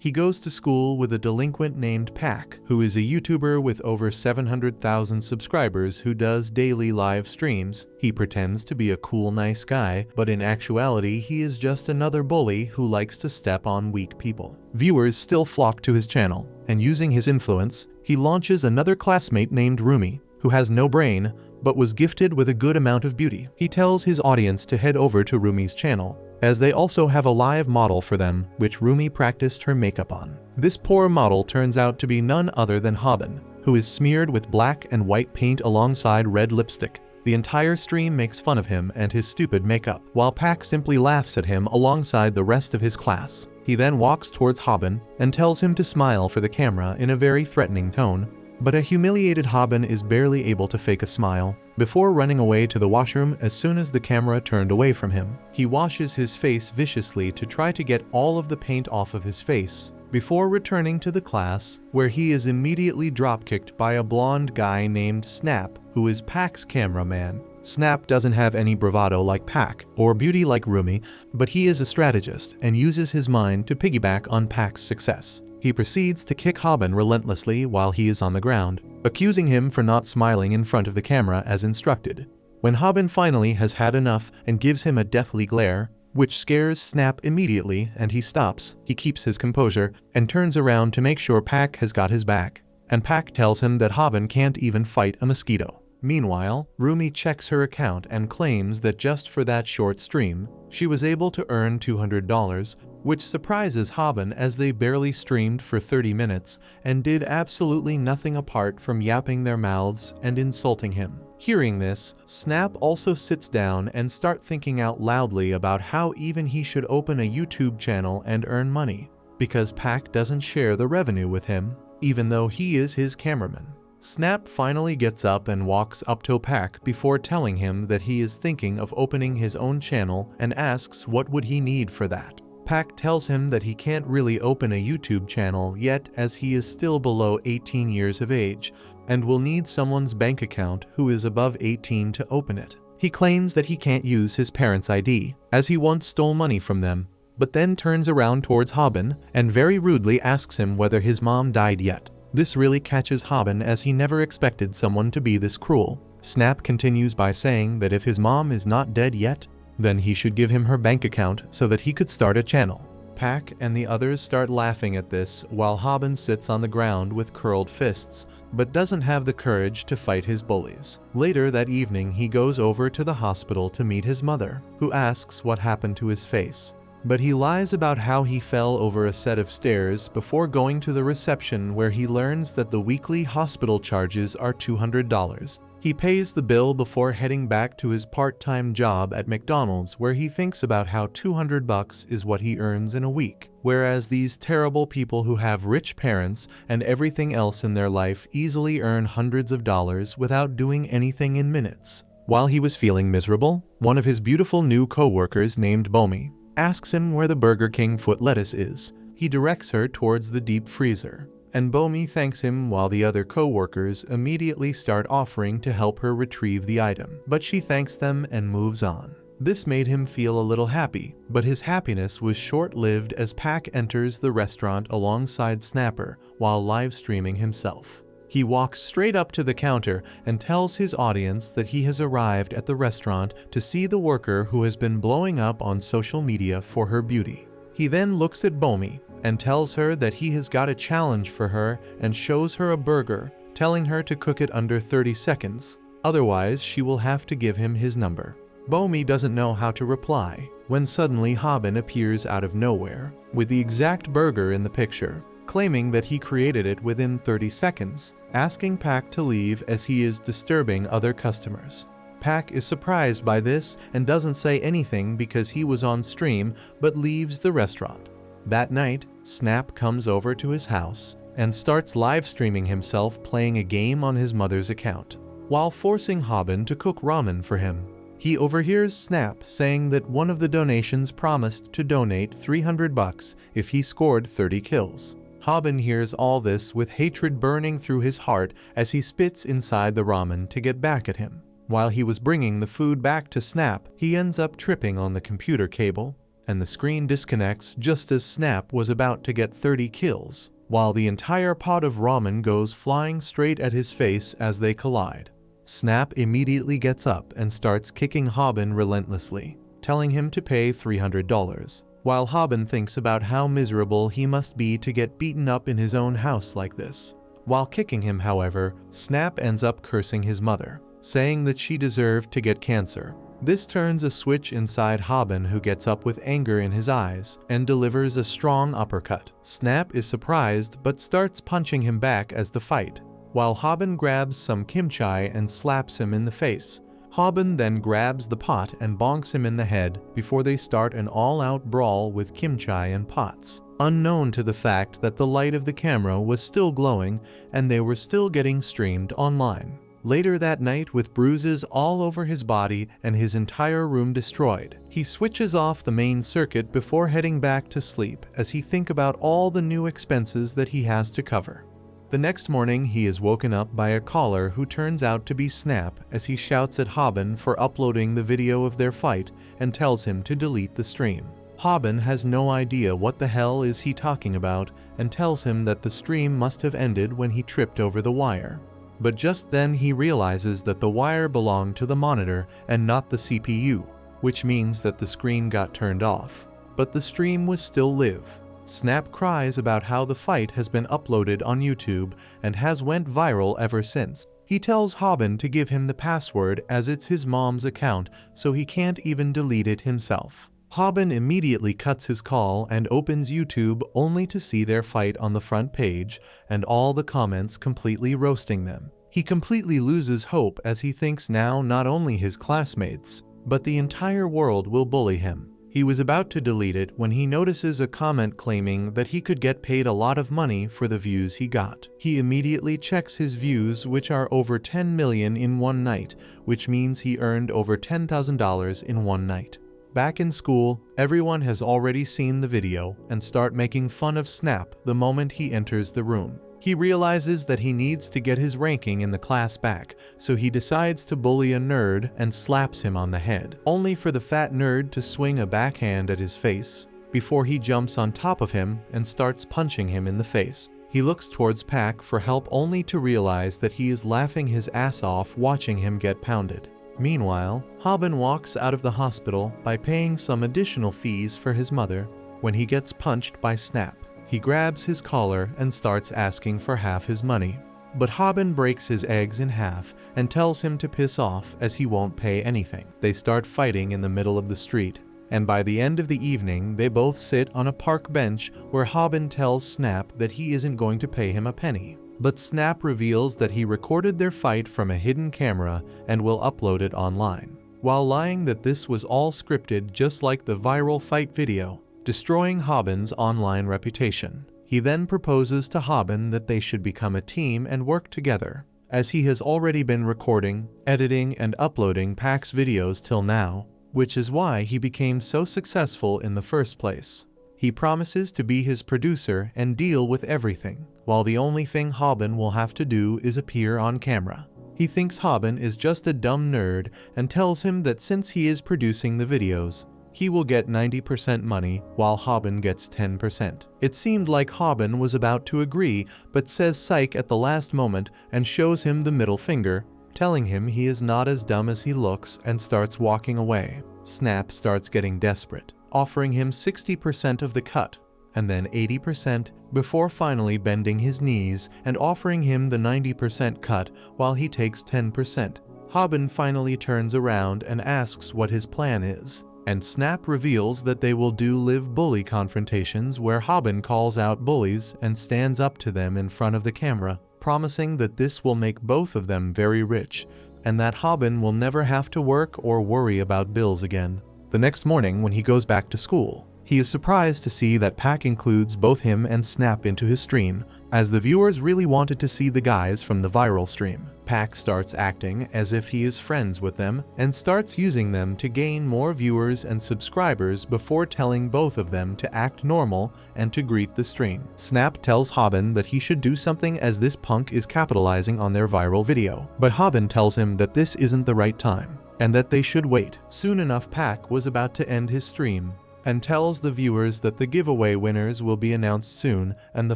He goes to school with a delinquent named Pack, who is a YouTuber with over 700,000 subscribers who does daily live streams. He pretends to be a cool, nice guy, but in actuality he is just another bully who likes to step on weak people. Viewers still flock to his channel, and using his influence, he launches another classmate named Rumi, who has no brain, but was gifted with a good amount of beauty. He tells his audience to head over to Rumi's channel, as they also have a live model for them, which Rumi practiced her makeup on. This poor model turns out to be none other than Hobin, who is smeared with black and white paint alongside red lipstick. The entire stream makes fun of him and his stupid makeup, while Pack simply laughs at him alongside the rest of his class. He then walks towards Hobin and tells him to smile for the camera in a very threatening tone, but a humiliated Hobin is barely able to fake a smile, before running away to the washroom as soon as the camera turned away from him. He washes his face viciously to try to get all of the paint off of his face, before returning to the class, where he is immediately dropkicked by a blonde guy named Snap, who is Pack's cameraman. Snap doesn't have any bravado like Pack, or beauty like Rumi, but he is a strategist and uses his mind to piggyback on Pack's success. He proceeds to kick Hobin relentlessly while he is on the ground, accusing him for not smiling in front of the camera as instructed. When Hobin finally has had enough and gives him a deathly glare, which scares Snap immediately and he stops, he keeps his composure and turns around to make sure Pack has got his back, and Pack tells him that Hobin can't even fight a mosquito. Meanwhile, Rumi checks her account and claims that just for that short stream, she was able to earn $200, which surprises Hobin as they barely streamed for 30 minutes and did absolutely nothing apart from yapping their mouths and insulting him. Hearing this, Snap also sits down and starts thinking out loudly about how even he should open a YouTube channel and earn money, because Pack doesn't share the revenue with him, even though he is his cameraman. Snap finally gets up and walks up to Pack before telling him that he is thinking of opening his own channel and asks what would he need for that. Pack tells him that he can't really open a YouTube channel yet as he is still below 18 years of age and will need someone's bank account who is above 18 to open it. He claims that he can't use his parents' ID as he once stole money from them, but then turns around towards Hobin and very rudely asks him whether his mom died yet. This really catches Hobin as he never expected someone to be this cruel. Snap continues by saying that if his mom is not dead yet, then he should give him her bank account so that he could start a channel. Pack and the others start laughing at this while Hobin sits on the ground with curled fists, but doesn't have the courage to fight his bullies. Later that evening, he goes over to the hospital to meet his mother, who asks what happened to his face. But he lies about how he fell over a set of stairs before going to the reception, where he learns that the weekly hospital charges are $200. He pays the bill before heading back to his part-time job at McDonald's, where he thinks about how $200 is what he earns in a week, whereas these terrible people who have rich parents and everything else in their life easily earn hundreds of dollars without doing anything in minutes. While he was feeling miserable, one of his beautiful new co-workers named Bomi asks him where the Burger King foot lettuce is. He directs her towards the deep freezer, and Bomi thanks him while the other co-workers immediately start offering to help her retrieve the item. But she thanks them and moves on. This made him feel a little happy, but his happiness was short-lived as Pack enters the restaurant alongside Snapper while live streaming himself. He walks straight up to the counter and tells his audience that he has arrived at the restaurant to see the worker who has been blowing up on social media for her beauty. He then looks at Bomi and tells her that he has got a challenge for her and shows her a burger, telling her to cook it under 30 seconds, otherwise she will have to give him his number. Bomi doesn't know how to reply, when suddenly Hobin appears out of nowhere, with the exact burger in the picture, claiming that he created it within 30 seconds, asking Pack to leave as he is disturbing other customers. Pack is surprised by this and doesn't say anything because he was on stream, but leaves the restaurant. That night, Snap comes over to his house and starts live streaming himself playing a game on his mother's account, while forcing Hobin to cook ramen for him. He overhears Snap saying that one of the donations promised to donate $300 if he scored 30 kills. Hobin hears all this with hatred burning through his heart as he spits inside the ramen to get back at him. While he was bringing the food back to Snap, he ends up tripping on the computer cable, and the screen disconnects just as Snap was about to get 30 kills, while the entire pot of ramen goes flying straight at his face as they collide. Snap immediately gets up and starts kicking Hobin relentlessly, telling him to pay $300, while Hobin thinks about how miserable he must be to get beaten up in his own house like this. While kicking him, however, Snap ends up cursing his mother, saying that she deserved to get cancer. This turns a switch inside Hobin, who gets up with anger in his eyes and delivers a strong uppercut. Snap is surprised but starts punching him back as the fight, while Hobin grabs some kimchi and slaps him in the face. Hobin then grabs the pot and bonks him in the head before they start an all-out brawl with kimchi and pots, unknown to the fact that the light of the camera was still glowing and they were still getting streamed online. Later that night, with bruises all over his body and his entire room destroyed, he switches off the main circuit before heading back to sleep as he thinks about all the new expenses that he has to cover. The next morning, he is woken up by a caller who turns out to be Snap as he shouts at Hobin for uploading the video of their fight and tells him to delete the stream. Hobin has no idea what the hell is he talking about and tells him that the stream must have ended when he tripped over the wire. But just then he realizes that the wire belonged to the monitor and not the CPU, which means that the screen got turned off. But the stream was still live. Snap cries about how the fight has been uploaded on YouTube and has went viral ever since. He tells Hobin to give him the password as it's his mom's account, so he can't even delete it himself. Hobin immediately cuts his call and opens YouTube only to see their fight on the front page and all the comments completely roasting them. He completely loses hope as he thinks now not only his classmates, but the entire world will bully him. He was about to delete it when he notices a comment claiming that he could get paid a lot of money for the views he got. He immediately checks his views, which are over 10 million in one night, which means he earned over $10,000 in one night. Back in school, everyone has already seen the video and start making fun of Snap the moment he enters the room. He realizes that he needs to get his ranking in the class back, so he decides to bully a nerd and slaps him on the head, only for the fat nerd to swing a backhand at his face before he jumps on top of him and starts punching him in the face. He looks towards Pac for help only to realize that he is laughing his ass off watching him get pounded. Meanwhile, Hobin walks out of the hospital by paying some additional fees for his mother when he gets punched by Snap. He grabs his collar and starts asking for half his money, but Hobin breaks his eggs in half and tells him to piss off as he won't pay anything. They start fighting in the middle of the street, and by the end of the evening they both sit on a park bench where Hobin tells Snap that he isn't going to pay him a penny. But Snap reveals that he recorded their fight from a hidden camera and will upload it online, while lying that this was all scripted just like the viral fight video, destroying Hobin's online reputation. He then proposes to Hobin that they should become a team and work together, as he has already been recording, editing, and uploading Pac's videos till now, which is why he became so successful in the first place. He promises to be his producer and deal with everything, while the only thing Hobin will have to do is appear on camera. He thinks Hobin is just a dumb nerd and tells him that since he is producing the videos, he will get 90% money while Hobin gets 10%. It seemed like Hobin was about to agree, but says psych at the last moment and shows him the middle finger, telling him he is not as dumb as he looks, and starts walking away. Snap starts getting desperate, offering him 60% of the cut, and then 80% before finally bending his knees and offering him the 90% cut while he takes 10%. Hobin finally turns around and asks what his plan is, and Snap reveals that they will do live bully confrontations where Hobin calls out bullies and stands up to them in front of the camera, promising that this will make both of them very rich and that Hobin will never have to work or worry about bills again. The next morning when he goes back to school, he is surprised to see that Pac includes both him and Snap into his stream, as the viewers really wanted to see the guys from the viral stream. Pac starts acting as if he is friends with them and starts using them to gain more viewers and subscribers before telling both of them to act normal and to greet the stream. Snap tells Hobin that he should do something as this punk is capitalizing on their viral video, but Hobin tells him that this isn't the right time and that they should wait. Soon enough, Pac was about to end his stream and tells the viewers that the giveaway winners will be announced soon, and the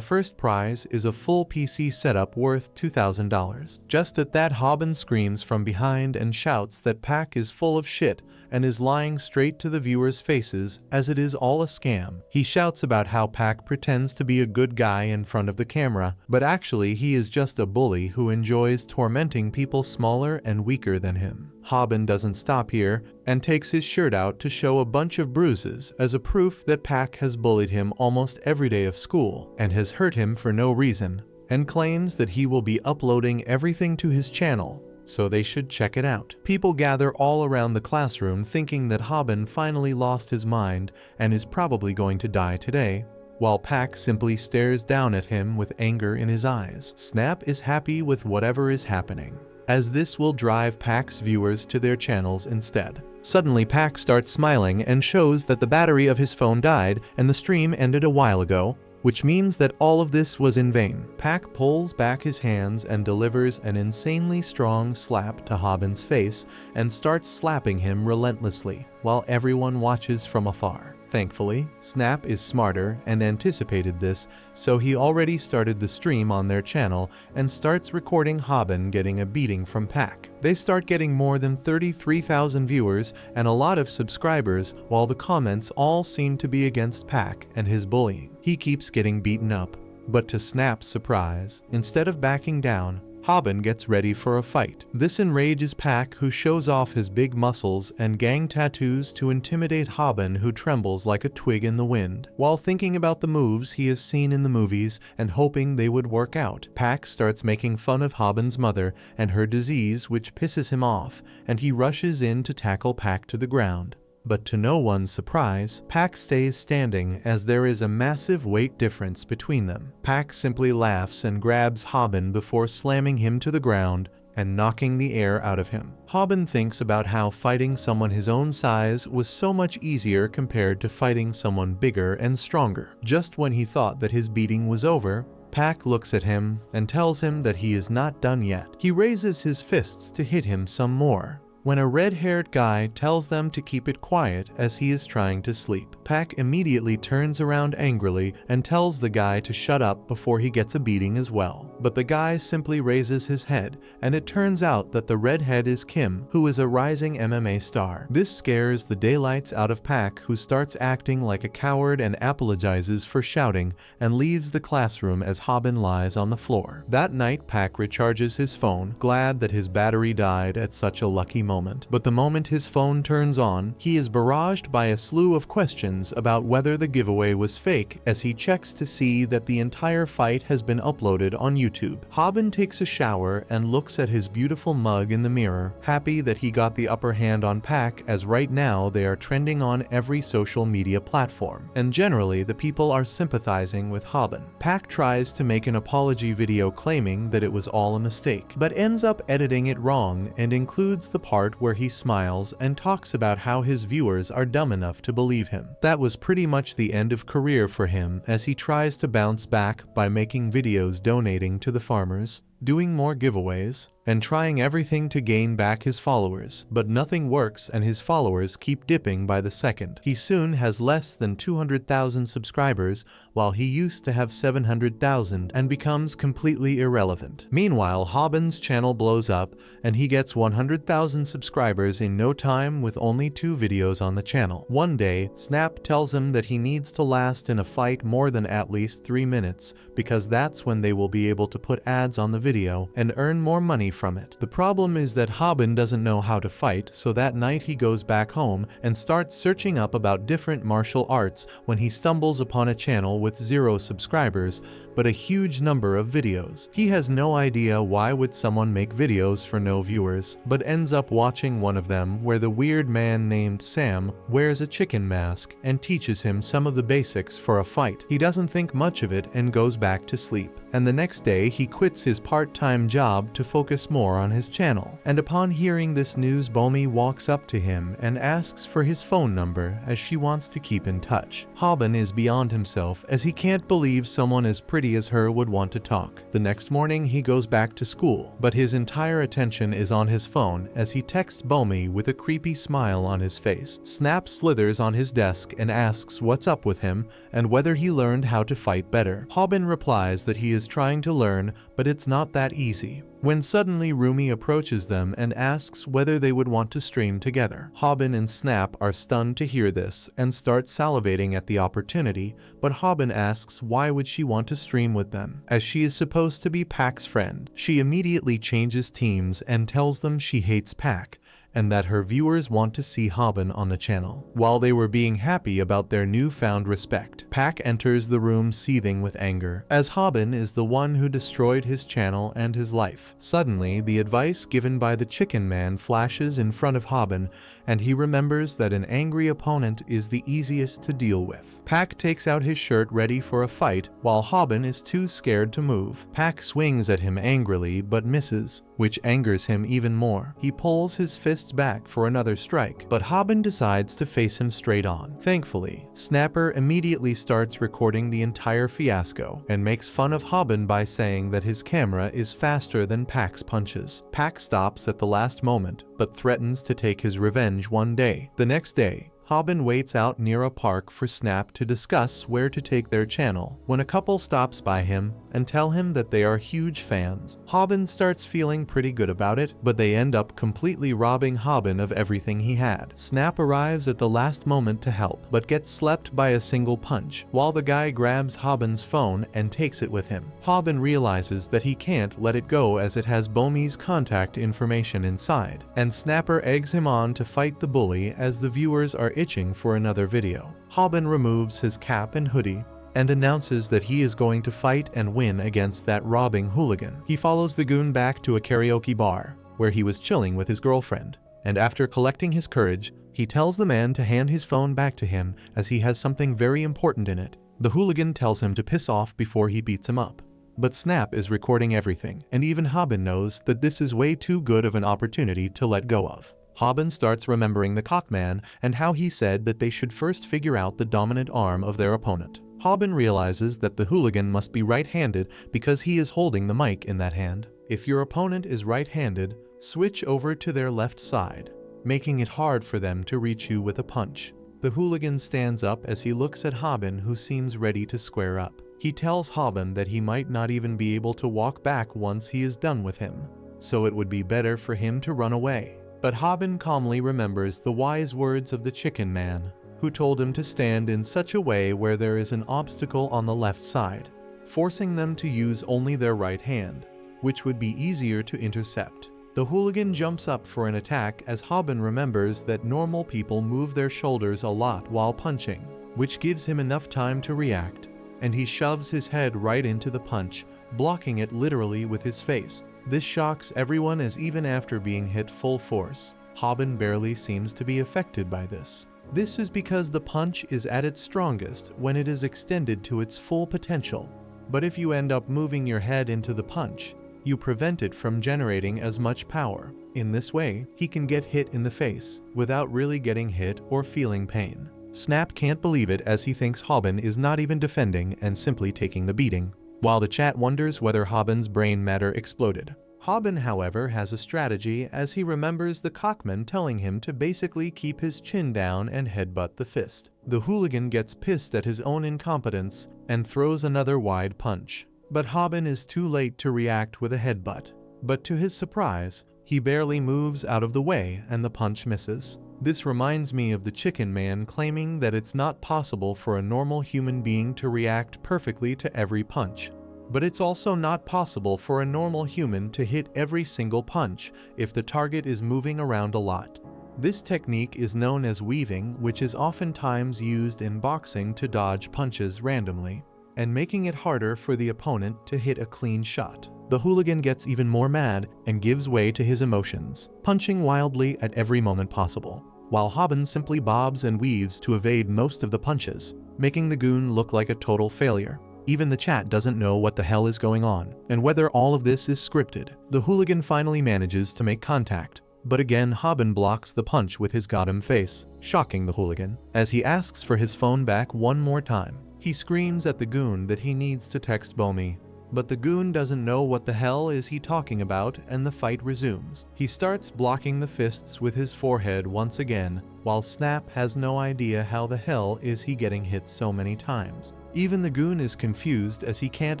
first prize is a full PC setup worth $2,000. Just at that, Hobin screams from behind and shouts that Pack is full of shit and is lying straight to the viewers' faces, as it is all a scam. He shouts about how Pack pretends to be a good guy in front of the camera, but actually he is just a bully who enjoys tormenting people smaller and weaker than him. Hobin doesn't stop here and takes his shirt out to show a bunch of bruises as a proof that Pack has bullied him almost every day of school and has hurt him for no reason, and claims that he will be uploading everything to his channel, so they should check it out. People gather all around the classroom thinking that Hobin finally lost his mind and is probably going to die today, while Pack simply stares down at him with anger in his eyes. Snap is happy with whatever is happening, as this will drive Pack's viewers to their channels instead. Suddenly Pack starts smiling and shows that the battery of his phone died and the stream ended a while ago, which means that all of this was in vain. Pack pulls back his hands and delivers an insanely strong slap to Hobin's face and starts slapping him relentlessly, while everyone watches from afar. Thankfully, Snap is smarter and anticipated this, so he already started the stream on their channel and starts recording Hobin getting a beating from Pack. They start getting more than 33,000 viewers and a lot of subscribers, while the comments all seem to be against Pack and his bullying. He keeps getting beaten up, but to Snap's surprise, instead of backing down, Hobin gets ready for a fight. This enrages Pack, who shows off his big muscles and gang tattoos to intimidate Hobin, who trembles like a twig in the wind. While thinking about the moves he has seen in the movies and hoping they would work out, Pack starts making fun of Hobin's mother and her disease, which pisses him off, and he rushes in to tackle Pack to the ground. But to no one's surprise, Pack stays standing as there is a massive weight difference between them. Pack simply laughs and grabs Hobin before slamming him to the ground and knocking the air out of him. Hobin thinks about how fighting someone his own size was so much easier compared to fighting someone bigger and stronger. Just when he thought that his beating was over, Pack looks at him and tells him that he is not done yet. He raises his fists to hit him some more, when a red-haired guy tells them to keep it quiet as he is trying to sleep. Pack immediately turns around angrily and tells the guy to shut up before he gets a beating as well. But the guy simply raises his head, and it turns out that the redhead is Kim, who is a rising MMA star. This scares the daylights out of Pack, who starts acting like a coward and apologizes for shouting and leaves the classroom as Hobin lies on the floor. That night, Pack recharges his phone, glad that his battery died at such a lucky moment. But the moment his phone turns on, he is barraged by a slew of questions about whether the giveaway was fake, as he checks to see that the entire fight has been uploaded on YouTube. Hobin takes a shower and looks at his beautiful mug in the mirror, happy that he got the upper hand on Pack, as right now they are trending on every social media platform, and generally the people are sympathizing with Hobin. Pack tries to make an apology video claiming that it was all a mistake, but ends up editing it wrong and includes the part where he smiles and talks about how his viewers are dumb enough to believe him. That was pretty much the end of career for him, as he tries to bounce back by making videos donating to the farmers, doing more giveaways, and trying everything to gain back his followers, but nothing works and his followers keep dipping by the second. He soon has less than 200,000 subscribers, while he used to have 700,000, and becomes completely irrelevant. Meanwhile, Hobin's channel blows up, and he gets 100,000 subscribers in no time with only 2 videos on the channel. One day, Snap tells him that he needs to last in a fight more than at least 3 minutes, because that's when they will be able to put ads on the video and earn more money from it. The problem is that Hobin doesn't know how to fight, so that night he goes back home and starts searching up about different martial arts when he stumbles upon a channel with 0 subscribers, but a huge number of videos. He has no idea why would someone make videos for no viewers, but ends up watching one of them where the weird man named Sam wears a chicken mask and teaches him some of the basics for a fight. He doesn't think much of it and goes back to sleep. And the next day he quits his part part-time job to focus more on his channel. And upon hearing this news, Bully walks up to him and asks for his phone number as she wants to keep in touch. Hobin is beyond himself as he can't believe someone as pretty as her would want to talk. The next morning he goes back to school, but his entire attention is on his phone as he texts Bully with a creepy smile on his face. Snap slithers on his desk and asks what's up with him and whether he learned how to fight better. Hobin replies that he is trying to learn, but it's not that easy. When suddenly Rumi approaches them and asks whether they would want to stream together. Hobin and Snap are stunned to hear this and start salivating at the opportunity, but Hobin asks why would she want to stream with them, as she is supposed to be Pack's friend. She immediately changes teams and tells them she hates Pack, and that her viewers want to see Hobin on the channel. While they were being happy about their newfound respect, Pack enters the room seething with anger, as Hobin is the one who destroyed his channel and his life. Suddenly, the advice given by the Chicken Man flashes in front of Hobin, and he remembers that an angry opponent is the easiest to deal with. Pack takes out his shirt ready for a fight, while Hobin is too scared to move. Pack swings at him angrily but misses, which angers him even more. He pulls his fists back for another strike, but Hobin decides to face him straight on. Thankfully, Snapper immediately starts recording the entire fiasco and makes fun of Hobin by saying that his camera is faster than Pack's punches. Pack stops at the last moment, but threatens to take his revenge one day. The next day, Hobin waits out near a park for Snap to discuss where to take their channel, when a couple stops by him and tell him that they are huge fans. Hobin starts feeling pretty good about it, but they end up completely robbing Hobin of everything he had. Snap arrives at the last moment to help, but gets slept by a single punch, while the guy grabs Hobin's phone and takes it with him. Hobin realizes that he can't let it go as it has Bully's contact information inside, and Snapper eggs him on to fight the bully as the viewers are itching for another video. Hobin removes his cap and hoodie and announces that he is going to fight and win against that robbing hooligan. He follows the goon back to a karaoke bar, where he was chilling with his girlfriend, and after collecting his courage, he tells the man to hand his phone back to him as he has something very important in it. The hooligan tells him to piss off before he beats him up. But Snap is recording everything, and even Hobin knows that this is way too good of an opportunity to let go of. Hobin starts remembering the cockman and how he said that they should first figure out the dominant arm of their opponent. Hobin realizes that the hooligan must be right-handed because he is holding the mic in that hand. If your opponent is right-handed, switch over to their left side, making it hard for them to reach you with a punch. The hooligan stands up as he looks at Hobin, who seems ready to square up. He tells Hobin that he might not even be able to walk back once he is done with him, so it would be better for him to run away. But Hobin calmly remembers the wise words of the Chicken Man, who told him to stand in such a way where there is an obstacle on the left side, forcing them to use only their right hand, which would be easier to intercept. The hooligan jumps up for an attack as Hobin remembers that normal people move their shoulders a lot while punching, which gives him enough time to react, and he shoves his head right into the punch, blocking it literally with his face. This shocks everyone as even after being hit full force, Hobin barely seems to be affected by this. This is because the punch is at its strongest when it is extended to its full potential, but if you end up moving your head into the punch, you prevent it from generating as much power. In this way, he can get hit in the face without really getting hit or feeling pain. Snap can't believe it as he thinks Hobin is not even defending and simply taking the beating, while the chat wonders whether Hobin's brain matter exploded. Hobin, however, has a strategy as he remembers the cockman telling him to basically keep his chin down and headbutt the fist. The hooligan gets pissed at his own incompetence and throws another wide punch. But Hobin is too late to react with a headbutt. But to his surprise, he barely moves out of the way and the punch misses. This reminds me of the Chicken Man claiming that it's not possible for a normal human being to react perfectly to every punch. But it's also not possible for a normal human to hit every single punch if the target is moving around a lot. This technique is known as weaving, which is oftentimes used in boxing to dodge punches randomly, and making it harder for the opponent to hit a clean shot. The hooligan gets even more mad and gives way to his emotions, punching wildly at every moment possible, while Hobin simply bobs and weaves to evade most of the punches, making the goon look like a total failure. Even the chat doesn't know what the hell is going on, and whether all of this is scripted. The hooligan finally manages to make contact, but again Hobin blocks the punch with his goddamn face, shocking the hooligan. As he asks for his phone back one more time, he screams at the goon that he needs to text Bulmy. But the goon doesn't know what the hell is he talking about, and the fight resumes. He starts blocking the fists with his forehead once again, while Snap has no idea how the hell is he getting hit so many times. Even the goon is confused as he can't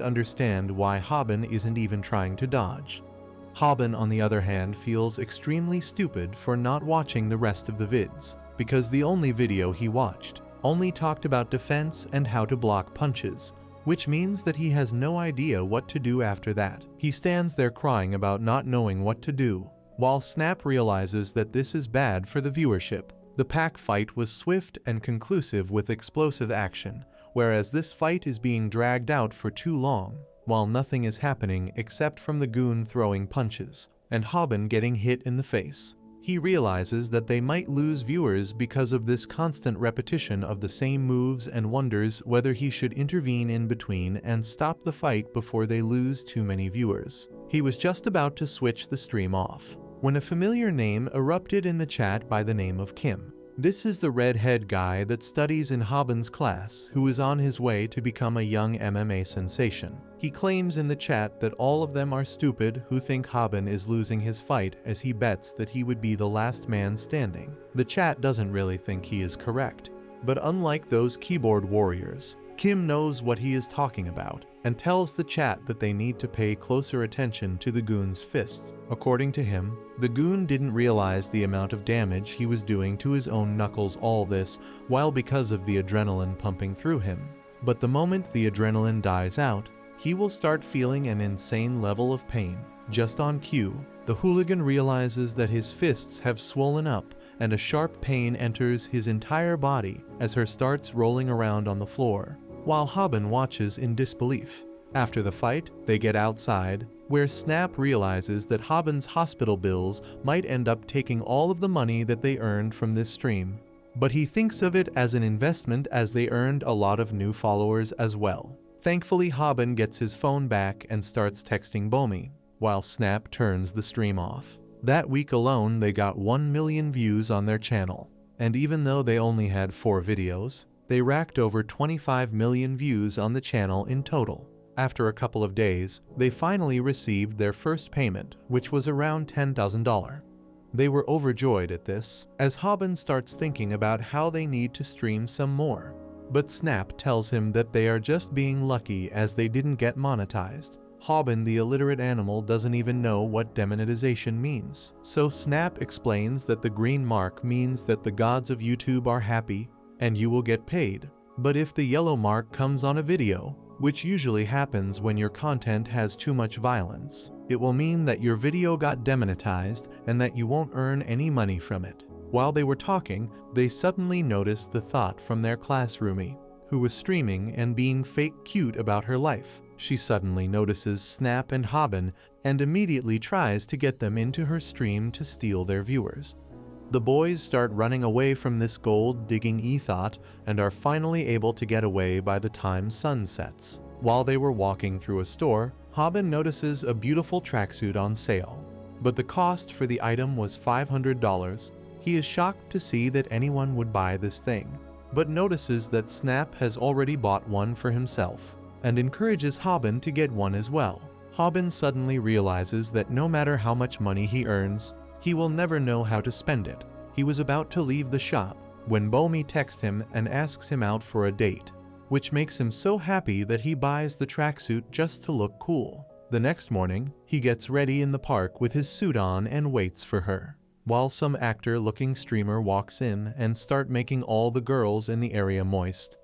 understand why Hobin isn't even trying to dodge. Hobin, on the other hand, feels extremely stupid for not watching the rest of the vids, because the only video he watched only talked about defense and how to block punches, which means that he has no idea what to do after that. He stands there crying about not knowing what to do, while Snap realizes that this is bad for the viewership. The pack fight was swift and conclusive with explosive action, whereas this fight is being dragged out for too long, while nothing is happening except from the goon throwing punches, and Hobin getting hit in the face. He realizes that they might lose viewers because of this constant repetition of the same moves and wonders whether he should intervene in between and stop the fight before they lose too many viewers. He was just about to switch the stream off when a familiar name erupted in the chat by the name of Kim. This is the red-head guy that studies in Hobin's class, who is on his way to become a young MMA sensation. He claims in the chat that all of them are stupid who think Hobin is losing his fight, as he bets that he would be the last man standing. The chat doesn't really think he is correct, but unlike those keyboard warriors, Kim knows what he is talking about and tells the chat that they need to pay closer attention to the goon's fists. According to him, the goon didn't realize the amount of damage he was doing to his own knuckles, all this while because of the adrenaline pumping through him. But the moment the adrenaline dies out, he will start feeling an insane level of pain. Just on cue, the hooligan realizes that his fists have swollen up and a sharp pain enters his entire body as her starts rolling around on the floor, while Hobin watches in disbelief. After the fight, they get outside, where Snap realizes that Hobin's hospital bills might end up taking all of the money that they earned from this stream. But he thinks of it as an investment, as they earned a lot of new followers as well. Thankfully, Hobin gets his phone back and starts texting Bulmy, while Snap turns the stream off. That week alone, they got 1 million views on their channel, and even though they only had 4 videos, they racked over 25 million views on the channel in total. After a couple of days, they finally received their first payment, which was around $10,000. They were overjoyed at this, as Hobin starts thinking about how they need to stream some more. But Snap tells him that they are just being lucky as they didn't get monetized. Hobin, the illiterate animal, doesn't even know what demonetization means. So Snap explains that the green mark means that the gods of YouTube are happy and you will get paid. But if the yellow mark comes on a video, which usually happens when your content has too much violence, it will mean that your video got demonetized and that you won't earn any money from it. While they were talking, they suddenly noticed the thought from their classroomie, who was streaming and being fake cute about her life. She suddenly notices Snap and Hobin and immediately tries to get them into her stream to steal their viewers. The boys start running away from this gold-digging e-thought and are finally able to get away by the time sun sets. While they were walking through a store, Hobin notices a beautiful tracksuit on sale, but the cost for the item was $500. He is shocked to see that anyone would buy this thing, but notices that Snap has already bought one for himself, and encourages Hobin to get one as well. Hobin suddenly realizes that no matter how much money he earns, he will never know how to spend it. He was about to leave the shop when Bulmy texts him and asks him out for a date, which makes him so happy that he buys the tracksuit just to look cool. The next morning, he gets ready in the park with his suit on and waits for her, while some actor-looking streamer walks in and start making all the girls in the area moist.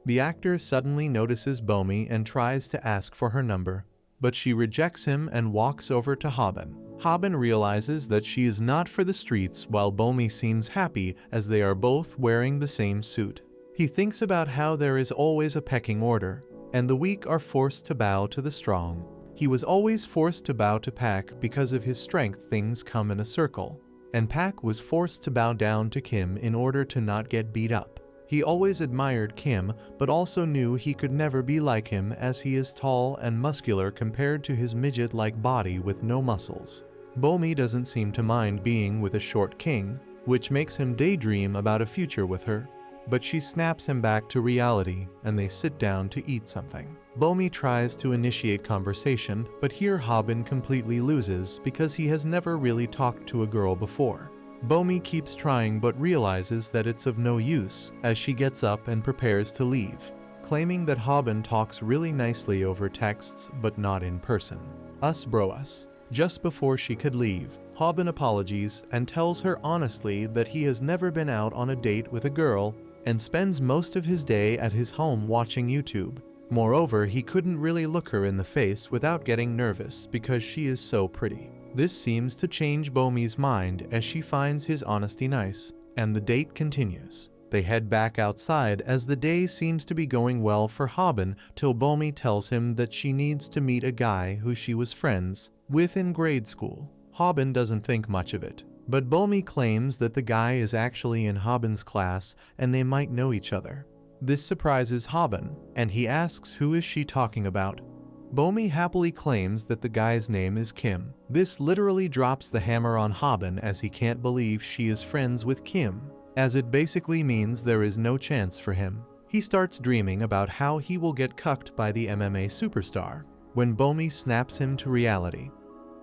The actor suddenly notices Bulmy and tries to ask for her number, but she rejects him and walks over to Hobin. Hobin realizes that she is not for the streets, while Bulmy seems happy as they are both wearing the same suit. He thinks about how there is always a pecking order, and the weak are forced to bow to the strong. He was always forced to bow to Pack because of his strength. Things come in a circle, and Pack was forced to bow down to Kim in order to not get beat up. He always admired Kim, but also knew he could never be like him as he is tall and muscular compared to his midget-like body with no muscles. Bomi doesn't seem to mind being with a short king, which makes him daydream about a future with her. But she snaps him back to reality and they sit down to eat something. Bomi tries to initiate conversation, but here Hobin completely loses because he has never really talked to a girl before. Bomi keeps trying but realizes that it's of no use as she gets up and prepares to leave, claiming that Hobin talks really nicely over texts but not in person. Us bro us. Just before she could leave, Hobin apologizes and tells her honestly that he has never been out on a date with a girl and spends most of his day at his home watching YouTube. Moreover, he couldn't really look her in the face without getting nervous because she is so pretty. This seems to change Bomi's mind as she finds his honesty nice, and the date continues. They head back outside as the day seems to be going well for Hobin till Bomi tells him that she needs to meet a guy who she was friends with in grade school. Hobin doesn't think much of it, but Bomi claims that the guy is actually in Hobin's class and they might know each other. This surprises Hobin, and he asks who is she talking about. Bomi happily claims that the guy's name is Kim. This literally drops the hammer on Hobin as he can't believe she is friends with Kim, as it basically means there is no chance for him. He starts dreaming about how he will get cucked by the MMA superstar, when Bomi snaps him to reality.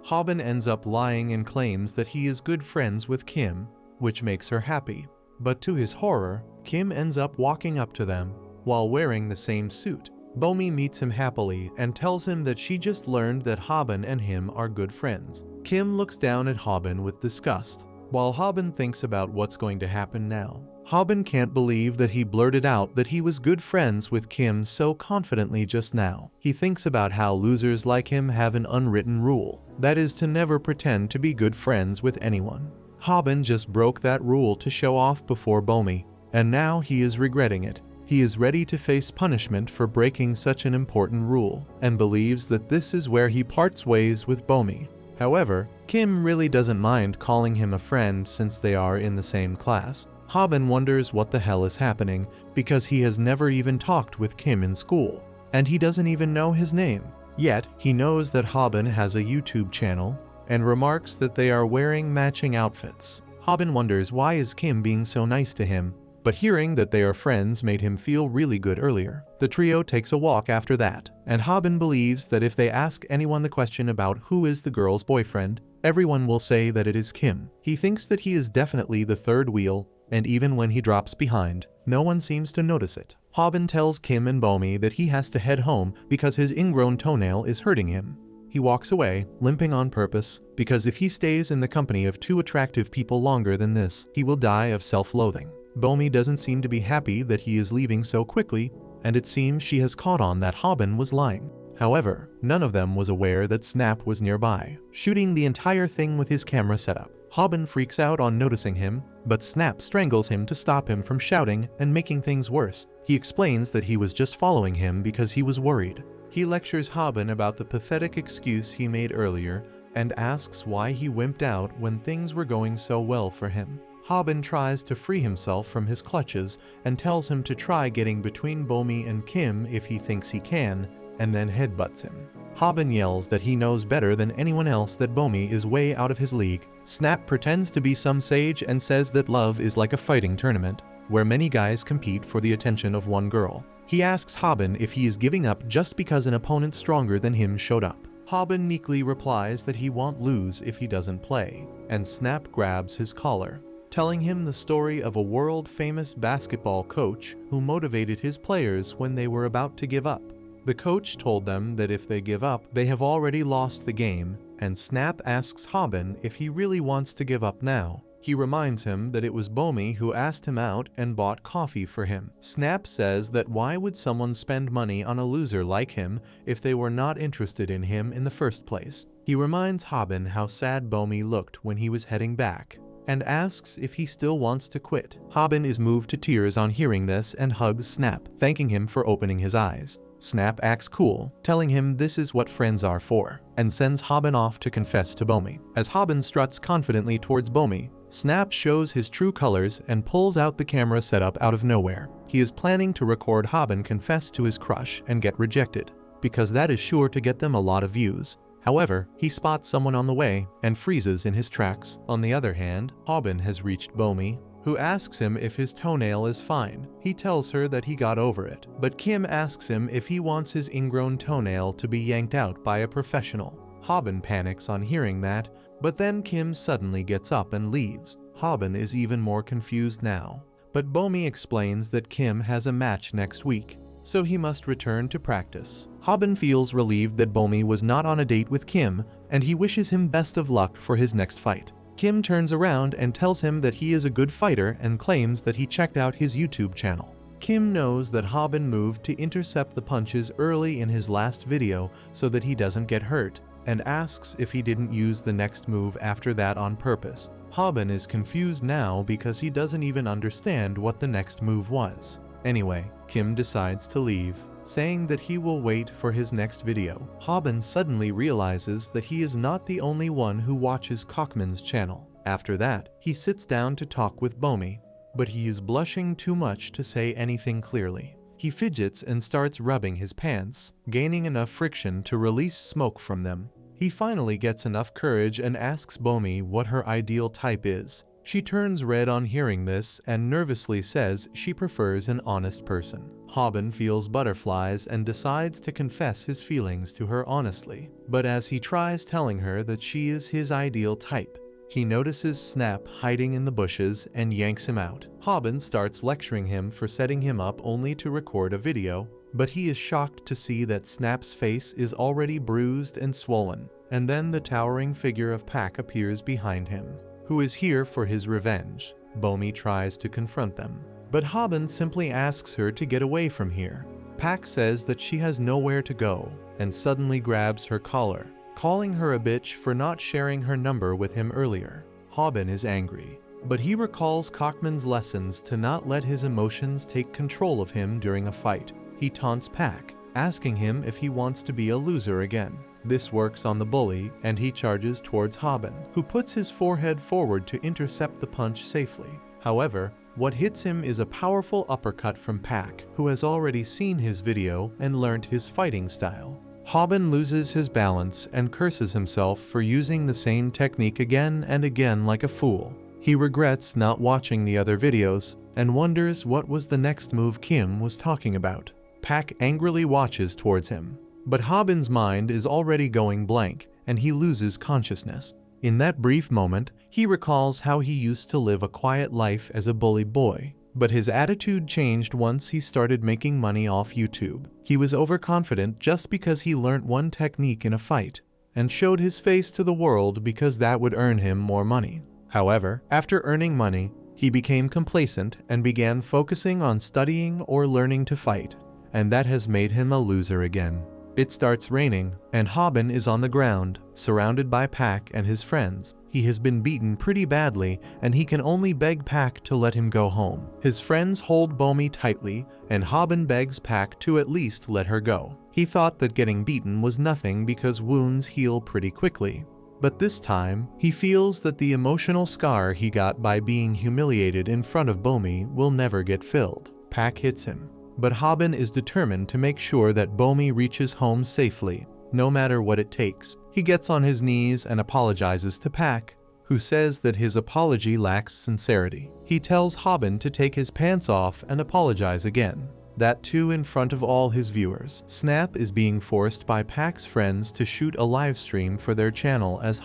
Hobin ends up lying and claims that he is good friends with Kim, which makes her happy. But to his horror, Kim ends up walking up to them while wearing the same suit. Bomi meets him happily and tells him that she just learned that Hobin and him are good friends. Kim looks down at Hobin with disgust, while Hobin thinks about what's going to happen now. Hobin can't believe that he blurted out that he was good friends with Kim so confidently just now. He thinks about how losers like him have an unwritten rule, that is to never pretend to be good friends with anyone. Hobin just broke that rule to show off before Bomi, and now he is regretting it. He is ready to face punishment for breaking such an important rule, and believes that this is where he parts ways with Bomi. However, Kim really doesn't mind calling him a friend since they are in the same class. Hobin wonders what the hell is happening because he has never even talked with Kim in school, and he doesn't even know his name. Yet, he knows that Hobin has a YouTube channel and remarks that they are wearing matching outfits. Hobin wonders why is Kim being so nice to him, but hearing that they are friends made him feel really good earlier. The trio takes a walk after that, and Hobin believes that if they ask anyone the question about who is the girl's boyfriend, everyone will say that it is Kim. He thinks that he is definitely the third wheel, and even when he drops behind, no one seems to notice it. Hobin tells Kim and Bomi that he has to head home because his ingrown toenail is hurting him. He walks away, limping on purpose, because if he stays in the company of two attractive people longer than this, he will die of self-loathing. Bomi doesn't seem to be happy that he is leaving so quickly, and it seems she has caught on that Hobin was lying. However, none of them was aware that Snap was nearby, shooting the entire thing with his camera setup. Hobin freaks out on noticing him, but Snap strangles him to stop him from shouting and making things worse. He explains that he was just following him because he was worried. He lectures Hobin about the pathetic excuse he made earlier and asks why he wimped out when things were going so well for him. Hobin tries to free himself from his clutches and tells him to try getting between Bomi and Kim if he thinks he can, and then headbutts him. Hobin yells that he knows better than anyone else that Bomi is way out of his league. Snap pretends to be some sage and says that love is like a fighting tournament, where many guys compete for the attention of one girl. He asks Hobin if he is giving up just because an opponent stronger than him showed up. Hobin meekly replies that he won't lose if he doesn't play, and Snap grabs his collar, telling him the story of a world-famous basketball coach who motivated his players when they were about to give up. The coach told them that if they give up, they have already lost the game, and Snap asks Hobin if he really wants to give up now. He reminds him that it was Bomi who asked him out and bought coffee for him. Snap says that why would someone spend money on a loser like him if they were not interested in him in the first place. He reminds Hobin how sad Bomi looked when he was heading back, and asks if he still wants to quit. Hobin is moved to tears on hearing this and hugs Snap, thanking him for opening his eyes. Snap acts cool, telling him this is what friends are for, and sends Hobin off to confess to Bomi. As Hobin struts confidently towards Bomi, Snap shows his true colors and pulls out the camera setup out of nowhere. He is planning to record Hobin confess to his crush and get rejected, because that is sure to get them a lot of views. However, he spots someone on the way and freezes in his tracks. On the other hand, Hobin has reached Bomi, who asks him if his toenail is fine. He tells her that he got over it, but Kim asks him if he wants his ingrown toenail to be yanked out by a professional. Hobin panics on hearing that, but then Kim suddenly gets up and leaves. Hobin is even more confused now, but Bomi explains that Kim has a match next week, so he must return to practice. Hobin feels relieved that Bomi was not on a date with Kim, and he wishes him best of luck for his next fight. Kim turns around and tells him that he is a good fighter and claims that he checked out his YouTube channel. Kim knows that Hobin moved to intercept the punches early in his last video so that he doesn't get hurt, and asks if he didn't use the next move after that on purpose. Hobin is confused now because he doesn't even understand what the next move was. Anyway, Kim decides to leave, saying that he will wait for his next video. Hobin suddenly realizes that he is not the only one who watches Cockman's channel. After that, he sits down to talk with Bomi, but he is blushing too much to say anything clearly. He fidgets and starts rubbing his pants, gaining enough friction to release smoke from them. He finally gets enough courage and asks Bomi what her ideal type is. She turns red on hearing this and nervously says she prefers an honest person. Hobin feels butterflies and decides to confess his feelings to her honestly. But as he tries telling her that she is his ideal type, he notices Snap hiding in the bushes and yanks him out. Hobin starts lecturing him for setting him up only to record a video, but he is shocked to see that Snap's face is already bruised and swollen. And then the towering figure of Pac appears behind him, who is here for his revenge. Bomi tries to confront them, but Hobin simply asks her to get away from here. Pac says that she has nowhere to go, and suddenly grabs her collar, calling her a bitch for not sharing her number with him earlier. Hobin is angry, but he recalls Cockman's lessons to not let his emotions take control of him during a fight. He taunts Pac, asking him if he wants to be a loser again. This works on the bully, and he charges towards Hobin, who puts his forehead forward to intercept the punch safely. However, what hits him is a powerful uppercut from Pac, who has already seen his video and learnt his fighting style. Hobin loses his balance and curses himself for using the same technique again and again like a fool. He regrets not watching the other videos and wonders what was the next move Kim was talking about. Pac angrily watches towards him, but Hobin's mind is already going blank and he loses consciousness. In that brief moment, he recalls how he used to live a quiet life as a bullied boy, but his attitude changed once he started making money off YouTube. He was overconfident just because he learnt one technique in a fight, and showed his face to the world because that would earn him more money. However, after earning money, he became complacent and began focusing on studying or learning to fight, and that has made him a loser again. It starts raining, and Hobin is on the ground, surrounded by Pac and his friends. He has been beaten pretty badly, and he can only beg Pac to let him go home. His friends hold Bomi tightly, and Hobin begs Pac to at least let her go. He thought that getting beaten was nothing because wounds heal pretty quickly. But this time, he feels that the emotional scar he got by being humiliated in front of Bomi will never get filled. Pac hits him, but Hobin is determined to make sure that Bomi reaches home safely, no matter what it takes. He gets on his knees and apologizes to Pac, who says that his apology lacks sincerity. He tells Hobin to take his pants off and apologize again, that too in front of all his viewers. Snap is being forced by Pac's friends to shoot a live stream for their channel as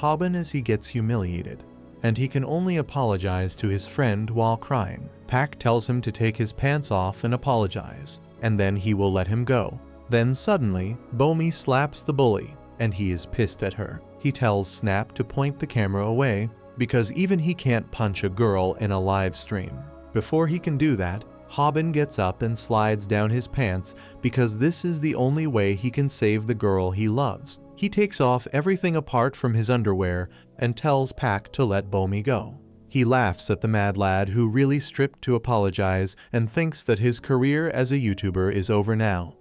he gets humiliated, and he can only apologize to his friend while crying. Pac tells him to take his pants off and apologize, and then he will let him go. Then suddenly, Bomi slaps the bully, and he is pissed at her. He tells Snap to point the camera away, because even he can't punch a girl in a live stream. Before he can do that, Hobin gets up and slides down his pants because this is the only way he can save the girl he loves. He takes off everything apart from his underwear and tells Pac to let Bomi go. He laughs at the mad lad who really stripped to apologize and thinks that his career as a YouTuber is over now.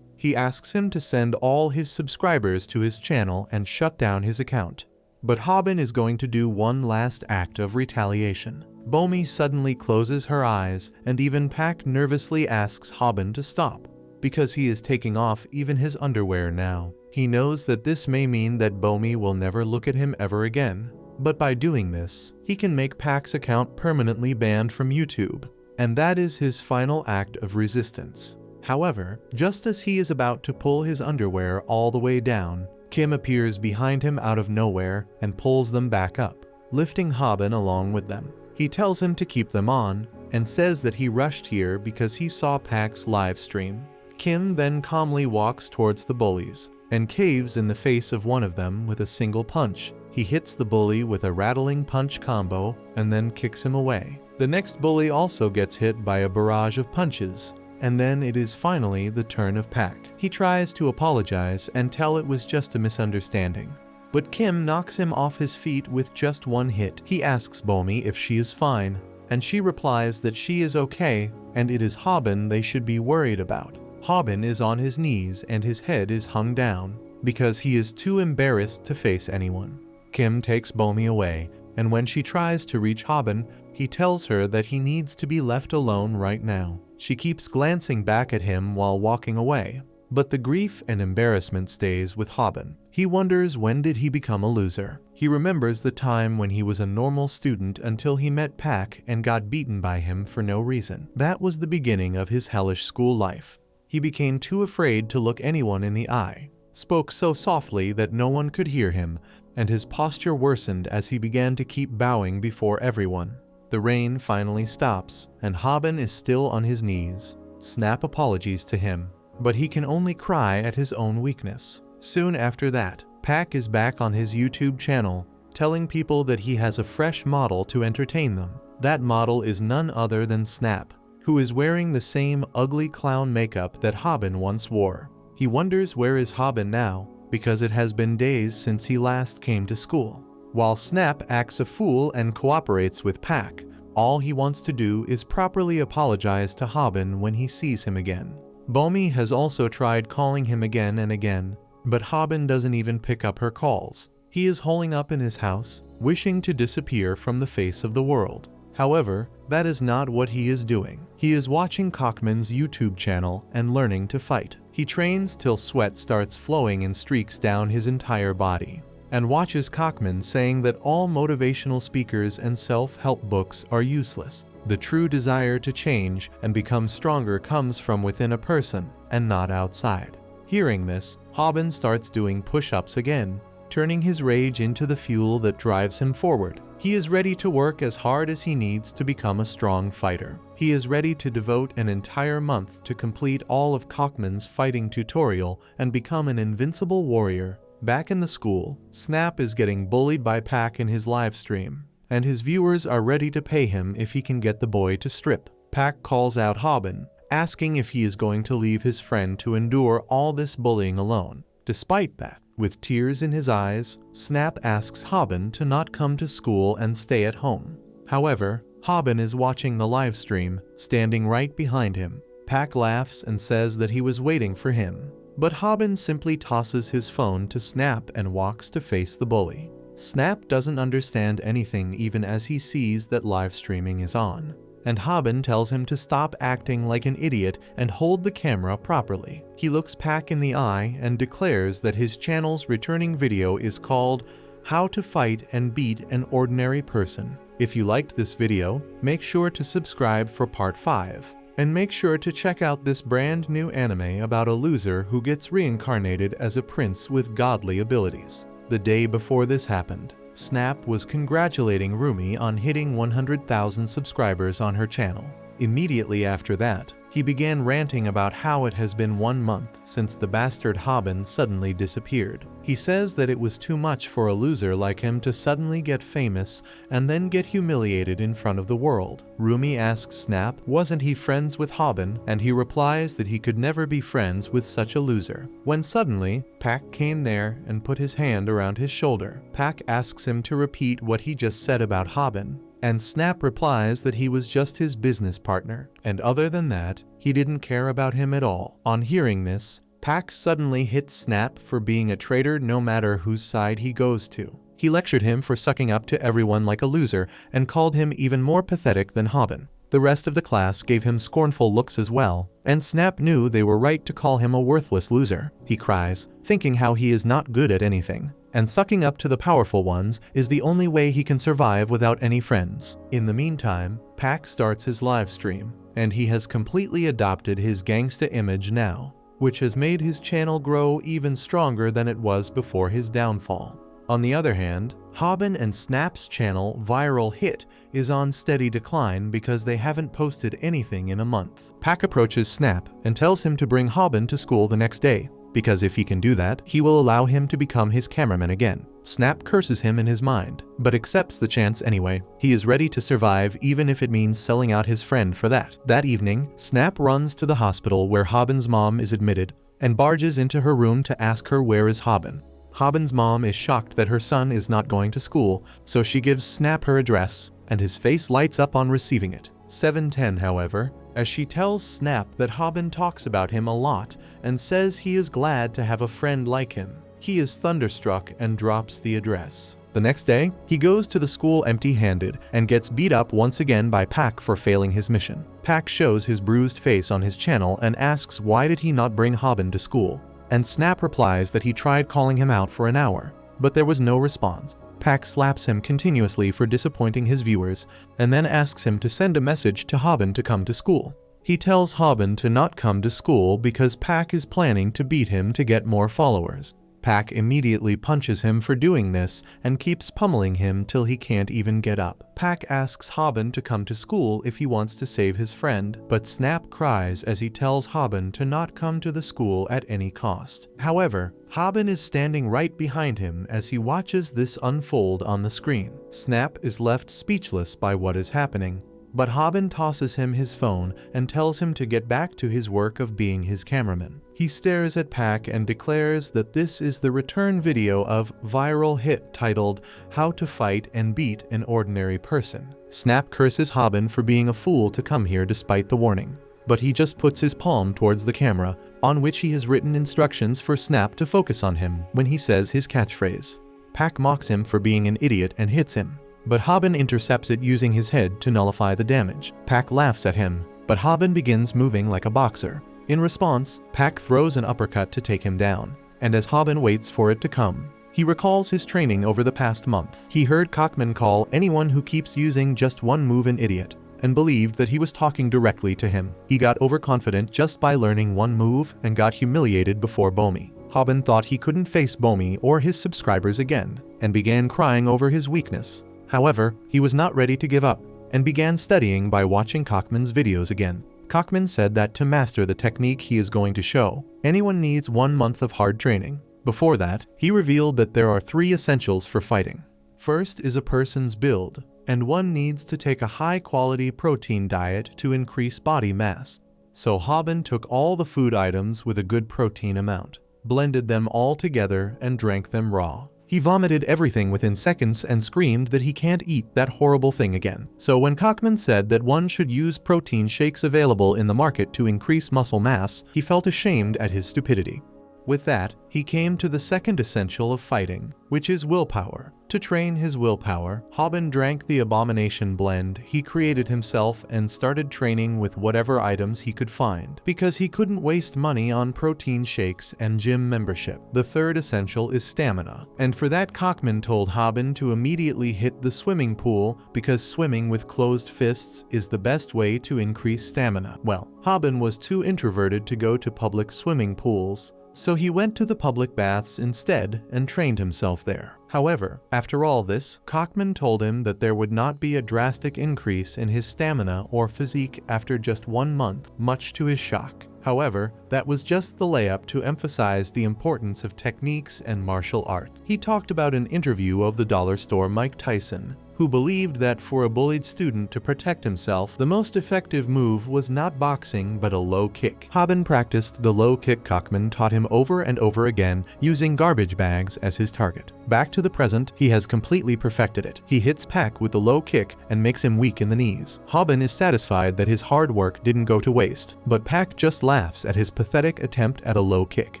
He asks him to send all his subscribers to his channel and shut down his account. But Hobin is going to do one last act of retaliation. Bullies suddenly closes her eyes, and even Pack nervously asks Hobin to stop, because he is taking off even his underwear now. He knows that this may mean that Bullies will never look at him ever again, but by doing this, he can make Pack's account permanently banned from YouTube, and that is his final act of resistance. However, just as he is about to pull his underwear all the way down, Kim appears behind him out of nowhere and pulls them back up, lifting Hobin along with them. He tells him to keep them on, and says that he rushed here because he saw Pack's live stream. Kim then calmly walks towards the bullies, and caves in the face of one of them with a single punch. He hits the bully with a rattling punch combo, and then kicks him away. The next bully also gets hit by a barrage of punches, and then it is finally the turn of Pack. He tries to apologize and tell it was just a misunderstanding, but Kim knocks him off his feet with just one hit. He asks Bullies if she is fine, and she replies that she is okay and it is Hobin they should be worried about. Hobin is on his knees and his head is hung down because he is too embarrassed to face anyone. Kim takes Bullies away, and when she tries to reach Hobin, he tells her that he needs to be left alone right now. She keeps glancing back at him while walking away, but the grief and embarrassment stays with Hobin. He wonders, when did he become a loser? He remembers the time when he was a normal student until he met Pack and got beaten by him for no reason. That was the beginning of his hellish school life. He became too afraid to look anyone in the eye, spoke so softly that no one could hear him, and his posture worsened as he began to keep bowing before everyone. The rain finally stops, and Hobin is still on his knees. Snap apologies to him, but he can only cry at his own weakness. Soon after that, Pack is back on his YouTube channel, telling people that he has a fresh model to entertain them. That model is none other than Snap, who is wearing the same ugly clown makeup that Hobin once wore. He wonders where is Hobin now, because it has been days since he last came to school. While Snap acts a fool and cooperates with Pack, all he wants to do is properly apologize to Hobin when he sees him again. Bullies has also tried calling him again and again, but Hobin doesn't even pick up her calls. He is holing up in his house, wishing to disappear from the face of the world. However, that is not what he is doing. He is watching Cockman's YouTube channel and learning to fight. He trains till sweat starts flowing in streaks down his entire body, and watches Cockman saying that all motivational speakers and self-help books are useless. The true desire to change and become stronger comes from within a person and not outside. Hearing this, Hobin starts doing push-ups again, turning his rage into the fuel that drives him forward. He is ready to work as hard as he needs to become a strong fighter. He is ready to devote an entire month to complete all of Cockman's fighting tutorial and become an invincible warrior. Back in the school, Snap is getting bullied by Pack in his live stream, and his viewers are ready to pay him if he can get the boy to strip. Pack calls out Hobin, asking if he is going to leave his friend to endure all this bullying alone. Despite that, with tears in his eyes, Snap asks Hobin to not come to school and stay at home. However, Hobin is watching the live stream, standing right behind him. Pack laughs and says that he was waiting for him, but Hobin simply tosses his phone to Snap and walks to face the bully. Snap doesn't understand anything even as he sees that live streaming is on, and Hobin tells him to stop acting like an idiot and hold the camera properly. He looks Pack in the eye and declares that his channel's returning video is called How to Fight and Beat an Ordinary Person. If you liked this video, make sure to subscribe for part 5. And make sure to check out this brand new anime about a loser who gets reincarnated as a prince with godly abilities. The day before this happened, Snap was congratulating Rumi on hitting 100,000 subscribers on her channel. Immediately after that, he began ranting about how it has been 1 month since the bastard Hobin suddenly disappeared. He says that it was too much for a loser like him to suddenly get famous and then get humiliated in front of the world. Rumi asks Snap, wasn't he friends with Hobin, and he replies that he could never be friends with such a loser. When suddenly, Pack came there and put his hand around his shoulder. Pack asks him to repeat what he just said about Hobin, and Snap replies that he was just his business partner, and other than that, he didn't care about him at all. On hearing this, Pack suddenly hits Snap for being a traitor no matter whose side he goes to. He lectured him for sucking up to everyone like a loser and called him even more pathetic than Hobin. The rest of the class gave him scornful looks as well, and Snap knew they were right to call him a worthless loser. He cries, thinking how he is not good at anything, and sucking up to the powerful ones is the only way he can survive without any friends. In the meantime, Pack starts his live stream, and he has completely adopted his gangsta image now, which has made his channel grow even stronger than it was before his downfall. On the other hand, Hobin and Snap's channel Viral Hit is on steady decline because they haven't posted anything in a month. Pack approaches Snap and tells him to bring Hobin to school the next day, because if he can do that, he will allow him to become his cameraman again. Snap curses him in his mind, but accepts the chance anyway. He is ready to survive even if it means selling out his friend for that. That evening, Snap runs to the hospital where Hobin's mom is admitted and barges into her room to ask her where is Hobin. Hobin's mom is shocked that her son is not going to school, so she gives Snap her address, and his face lights up on receiving it. 7:10, however, as she tells Snap that Hobin talks about him a lot and says he is glad to have a friend like him. He is thunderstruck and drops the address. The next day, he goes to the school empty-handed and gets beat up once again by Pack for failing his mission. Pack shows his bruised face on his channel and asks why did he not bring Hobin to school, and Snap replies that he tried calling him out for an hour, but there was no response. Pack slaps him continuously for disappointing his viewers, and then asks him to send a message to Hobin to come to school. He tells Hobin to not come to school because Pack is planning to beat him to get more followers. Pack immediately punches him for doing this and keeps pummeling him till he can't even get up. Pack asks Hobin to come to school if he wants to save his friend, but Snap cries as he tells Hobin to not come to the school at any cost. However, Hobin is standing right behind him as he watches this unfold on the screen. Snap is left speechless by what is happening, but Hobin tosses him his phone and tells him to get back to his work of being his cameraman. He stares at Pack and declares that this is the return video of Viral Hit titled How to Fight and Beat an Ordinary Person. Snap curses Hobin for being a fool to come here despite the warning, but he just puts his palm towards the camera, on which he has written instructions for Snap to focus on him when he says his catchphrase. Pack mocks him for being an idiot and hits him, but Hobin intercepts it using his head to nullify the damage. Pack laughs at him, but Hobin begins moving like a boxer. In response, Pack throws an uppercut to take him down, and as Hobin waits for it to come, he recalls his training over the past month. He heard Cockman call anyone who keeps using just one move an idiot, and believed that he was talking directly to him. He got overconfident just by learning one move and got humiliated before Bomi. Hobin thought he couldn't face Bomi or his subscribers again, and began crying over his weakness. However, he was not ready to give up, and began studying by watching Cockman's videos again. Cockman said that to master the technique he is going to show, anyone needs 1 month of hard training. Before that, he revealed that there are 3 essentials for fighting. First is a person's build, and one needs to take a high-quality protein diet to increase body mass. So Hobin took all the food items with a good protein amount, blended them all together and drank them raw. He vomited everything within seconds and screamed that he can't eat that horrible thing again. So when Cockman said that one should use protein shakes available in the market to increase muscle mass, he felt ashamed at his stupidity. With that, he came to the second essential of fighting, which is willpower. To train his willpower, Hobin drank the abomination blend he created himself and started training with whatever items he could find, because he couldn't waste money on protein shakes and gym membership. The third essential is stamina, and for that Cockman told Hobin to immediately hit the swimming pool because swimming with closed fists is the best way to increase stamina. Well, Hobin was too introverted to go to public swimming pools, so he went to the public baths instead and trained himself there. However, after all this, Cockman told him that there would not be a drastic increase in his stamina or physique after just 1 month, much to his shock. However, that was just the layup to emphasize the importance of techniques and martial arts. He talked about an interview of the dollar store Mike Tyson, who who believed that for a bullied student to protect himself, the most effective move was not boxing but a low kick. Hobin practiced the low kick Cockman taught him over and over again, using garbage bags as his target. Back to the present, he has completely perfected it. He hits Pack with the low kick and makes him weak in the knees. Hobin is satisfied that his hard work didn't go to waste, but Pack just laughs at his pathetic attempt at a low kick.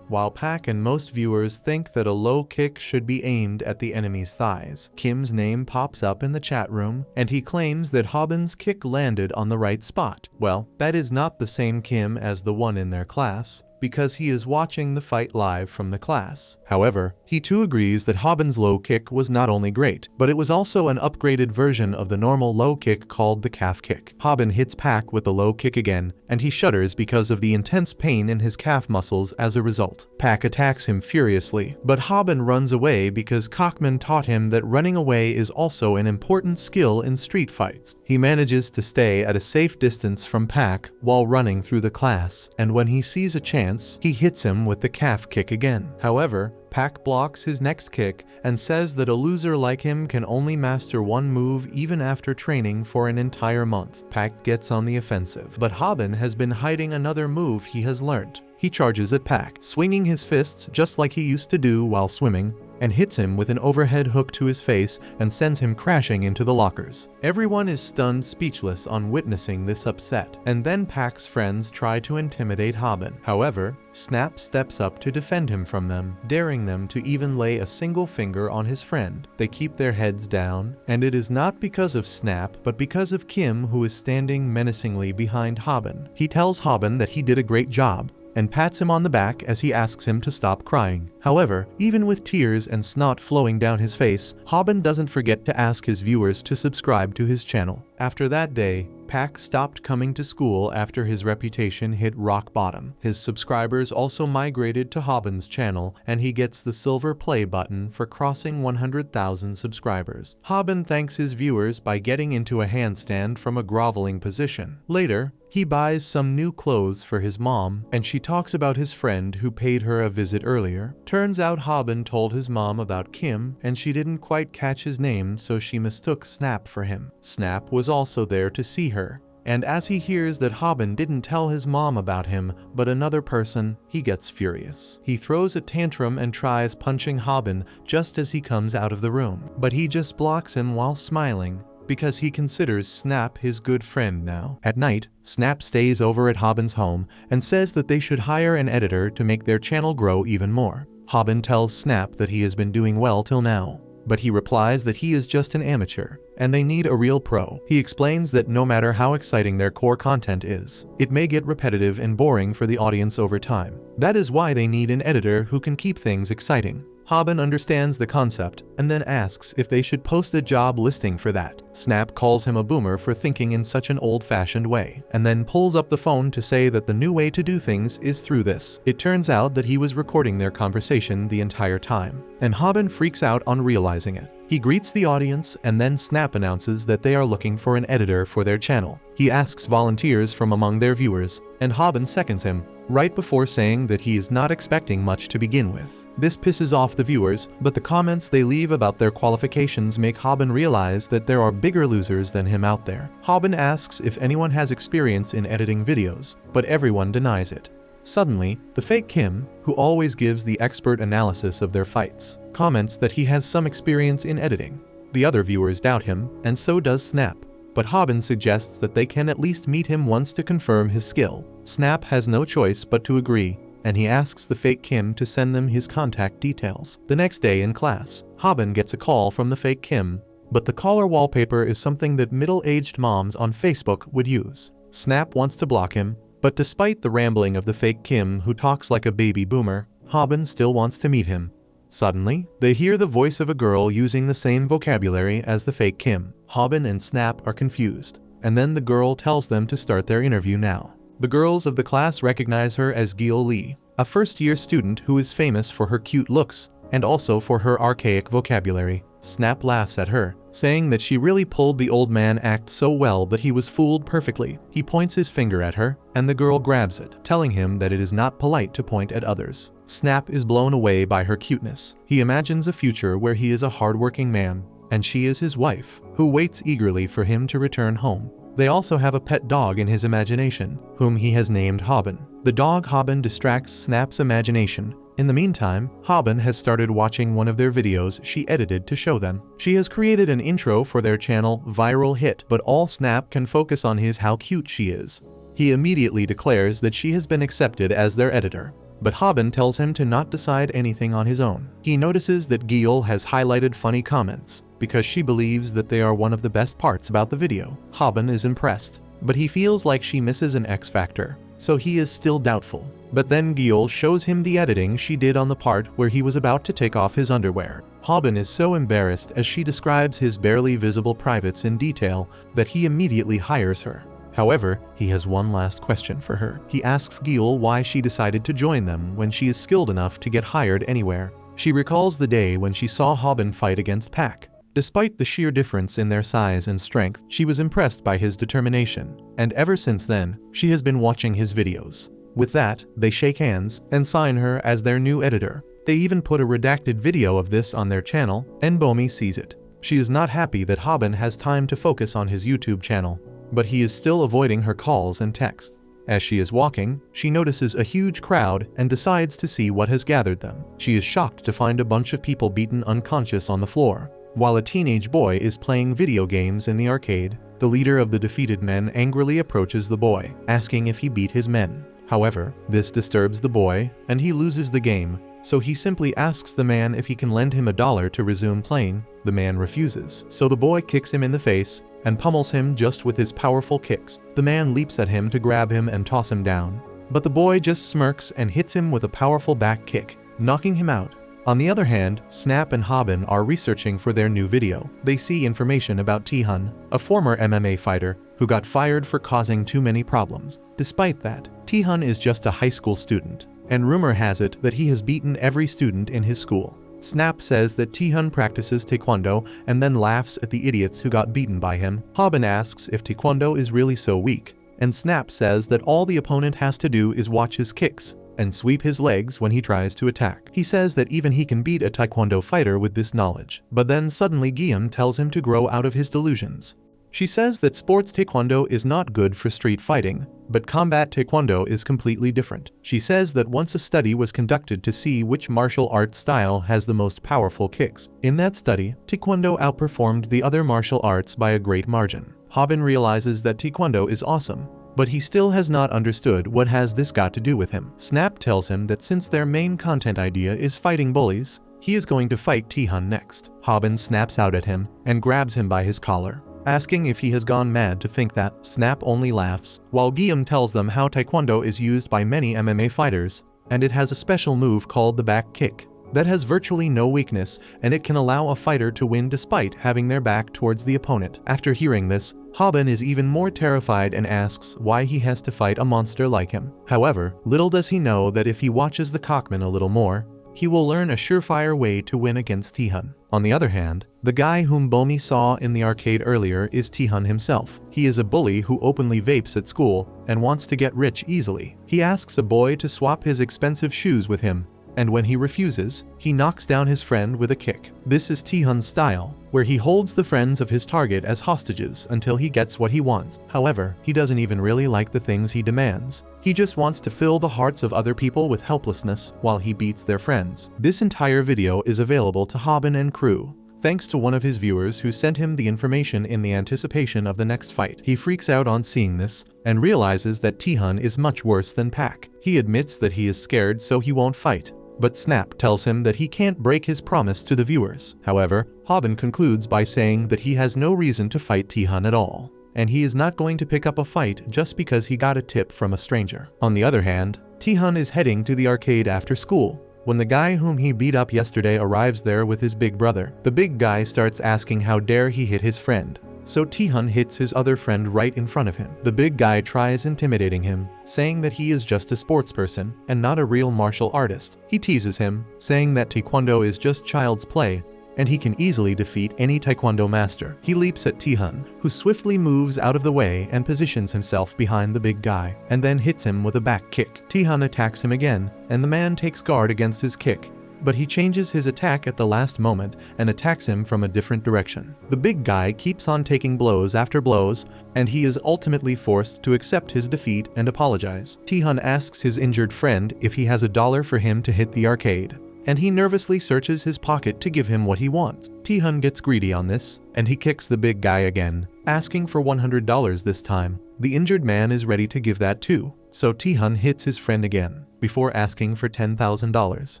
While Pack and most viewers think that a low kick should be aimed at the enemy's thighs, Kim's name pops up in the chat room, and he claims that Hobin's kick landed on the right spot. Well, that is not the same Kim as the one in their class, because he is watching the fight live from the class. However, he too agrees that Hobin's low kick was not only great, but it was also an upgraded version of the normal low kick called the calf kick. Hobin hits Pack with the low kick again, and he shudders because of the intense pain in his calf muscles as a result. Pack attacks him furiously, but Hobin runs away because Cockman taught him that running away is also an important skill in street fights. He manages to stay at a safe distance from Pack while running through the class, and when he sees a chance, he hits him with the calf kick again. However, Pack blocks his next kick and says that a loser like him can only master one move even after training for an entire month. Pack gets on the offensive, but Hobin has been hiding another move he has learned. He charges at Pack, swinging his fists just like he used to do while swimming, and hits him with an overhead hook to his face and sends him crashing into the lockers. Everyone is stunned speechless on witnessing this upset, and then Pack's friends try to intimidate Hobin. However, Snap steps up to defend him from them, daring them to even lay a single finger on his friend. They keep their heads down, and it is not because of Snap, but because of Kim, who is standing menacingly behind Hobin. He tells Hobin that he did a great job, and pats him on the back as he asks him to stop crying. However, even with tears and snot flowing down his face, Hobin doesn't forget to ask his viewers to subscribe to his channel. After that day, Pack stopped coming to school after his reputation hit rock bottom. His subscribers also migrated to Hobin's channel, and he gets the silver play button for crossing 100,000 subscribers. Hobin thanks his viewers by getting into a handstand from a groveling position. Later, he buys some new clothes for his mom, and she talks about his friend who paid her a visit earlier. Turns out Hobin told his mom about Kim, and she didn't quite catch his name, so she mistook Snap for him. Snap was also there to see her, and as he hears that Hobin didn't tell his mom about him, but another person, he gets furious. He throws a tantrum and tries punching Hobin just as he comes out of the room, but he just blocks him while smiling, because he considers Snap his good friend now. At night, Snap stays over at Hobin's home and says that they should hire an editor to make their channel grow even more. Hobin tells Snap that he has been doing well till now, but he replies that he is just an amateur, and they need a real pro. He explains that no matter how exciting their core content is, it may get repetitive and boring for the audience over time. That is why they need an editor who can keep things exciting. Hobin understands the concept and then asks if they should post a job listing for that. Snap calls him a boomer for thinking in such an old-fashioned way, and then pulls up the phone to say that the new way to do things is through this. It turns out that he was recording their conversation the entire time, and Hobin freaks out on realizing it. He greets the audience, and then Snap announces that they are looking for an editor for their channel. He asks volunteers from among their viewers, and Hobin seconds him, right before saying that he is not expecting much to begin with. This pisses off the viewers, but the comments they leave about their qualifications make Hobin realize that there are bigger losers than him out there. Hobin asks if anyone has experience in editing videos, but everyone denies it. Suddenly, the fake Kim, who always gives the expert analysis of their fights, comments that he has some experience in editing. The other viewers doubt him, and so does Snap, but Hobin suggests that they can at least meet him once to confirm his skill. Snap has no choice but to agree, and he asks the fake Kim to send them his contact details. The next day in class, Hobin gets a call from the fake Kim, but the caller wallpaper is something that middle-aged moms on Facebook would use. Snap wants to block him, but despite the rambling of the fake Kim, who talks like a baby boomer, Hobin still wants to meet him. Suddenly, they hear the voice of a girl using the same vocabulary as the fake Kim. Hobin and Snap are confused, and then the girl tells them to start their interview now. The girls of the class recognize her as Gil Lee, a first-year student who is famous for her cute looks and also for her archaic vocabulary. Snap laughs at her, saying that she really pulled the old man act so well that he was fooled perfectly. He points his finger at her, and the girl grabs it, telling him that it is not polite to point at others. Snap is blown away by her cuteness. He imagines a future where he is a hardworking man, and she is his wife, who waits eagerly for him to return home. They also have a pet dog in his imagination, whom he has named Hobin. The dog Hobin distracts Snap's imagination. In the meantime, Hobin has started watching one of their videos she edited to show them. She has created an intro for their channel, Viral Hit, but all Snap can focus on is how cute she is. He immediately declares that she has been accepted as their editor. But Hobin tells him to not decide anything on his own. He notices that Gil has highlighted funny comments, because she believes that they are one of the best parts about the video. Hobin is impressed, but he feels like she misses an X factor, so he is still doubtful. But then Gil shows him the editing she did on the part where he was about to take off his underwear. Hobin is so embarrassed as she describes his barely visible privates in detail that he immediately hires her. However, he has one last question for her. He asks Gil why she decided to join them when she is skilled enough to get hired anywhere. She recalls the day when she saw Hobin fight against Pac. Despite the sheer difference in their size and strength, she was impressed by his determination, and ever since then, she has been watching his videos. With that, they shake hands and sign her as their new editor. They even put a redacted video of this on their channel, and Bomi sees it. She is not happy that Hobin has time to focus on his YouTube channel, but he is still avoiding her calls and texts. As she is walking, she notices a huge crowd and decides to see what has gathered them. She is shocked to find a bunch of people beaten unconscious on the floor. While a teenage boy is playing video games in the arcade, the leader of the defeated men angrily approaches the boy, asking if he beat his men. However, this disturbs the boy, and he loses the game, so he simply asks the man if he can lend him $1 to resume playing. The man refuses, so the boy kicks him in the face and pummels him just with his powerful kicks. The man leaps at him to grab him and toss him down, but the boy just smirks and hits him with a powerful back kick, knocking him out. On the other hand, Snap and Hobin are researching for their new video. They see information about T-Hun, a former MMA fighter who got fired for causing too many problems. Despite that, T-Hun is just a high school student, and rumor has it that he has beaten every student in his school. Snap says that T-Hun practices Taekwondo and then laughs at the idiots who got beaten by him. Hobin asks if Taekwondo is really so weak, and Snap says that all the opponent has to do is watch his kicks and sweep his legs when he tries to attack. He says that even he can beat a Taekwondo fighter with this knowledge. But then suddenly Guillaume tells him to grow out of his delusions. She says that sports Taekwondo is not good for street fighting, but combat Taekwondo is completely different. She says that once a study was conducted to see which martial art style has the most powerful kicks. In that study, Taekwondo outperformed the other martial arts by a great margin. Hobin realizes that Taekwondo is awesome, but he still has not understood what has this got to do with him. Snap tells him that since their main content idea is fighting bullies, he is going to fight T-Hun next. Hobin snaps out at him and grabs him by his collar, asking if he has gone mad to think that. Snap only laughs, while Guillaume tells them how Taekwondo is used by many MMA fighters, and it has a special move called the back kick that has virtually no weakness, and it can allow a fighter to win despite having their back towards the opponent. After hearing this, Hobin is even more terrified and asks why he has to fight a monster like him. However, little does he know that if he watches the Cockman a little more, he will learn a surefire way to win against T-Hun. On the other hand, the guy whom Bomi saw in the arcade earlier is T-Hun himself. He is a bully who openly vapes at school and wants to get rich easily. He asks a boy to swap his expensive shoes with him, and when he refuses, he knocks down his friend with a kick. This is T-Hun's style, where he holds the friends of his target as hostages until he gets what he wants. However, he doesn't even really like the things he demands. He just wants to fill the hearts of other people with helplessness while he beats their friends. This entire video is available to Hobin and crew, thanks to one of his viewers who sent him the information in the anticipation of the next fight. He freaks out on seeing this and realizes that T-Hun is much worse than Pac. He admits that he is scared so he won't fight, but Snap tells him that he can't break his promise to the viewers. However, Hobin concludes by saying that he has no reason to fight T-Hun at all, and he is not going to pick up a fight just because he got a tip from a stranger. On the other hand, T-Hun is heading to the arcade after school. When the guy whom he beat up yesterday arrives there with his big brother, the big guy starts asking how dare he hit his friend. So T-Hun hits his other friend right in front of him. The big guy tries intimidating him, saying that he is just a sports person and not a real martial artist. He teases him, saying that Taekwondo is just child's play, and he can easily defeat any Taekwondo master. He leaps at T-Hun, who swiftly moves out of the way and positions himself behind the big guy, and then hits him with a back kick. T-Hun attacks him again, and the man takes guard against his kick, but he changes his attack at the last moment and attacks him from a different direction. The big guy keeps on taking blows after blows, and he is ultimately forced to accept his defeat and apologize. Taehyun asks his injured friend if he has $1 for him to hit the arcade, and he nervously searches his pocket to give him what he wants. Taehyun gets greedy on this, and he kicks the big guy again, asking for $100 this time. The injured man is ready to give that too, so Taehyun hits his friend again, before asking for $10,000.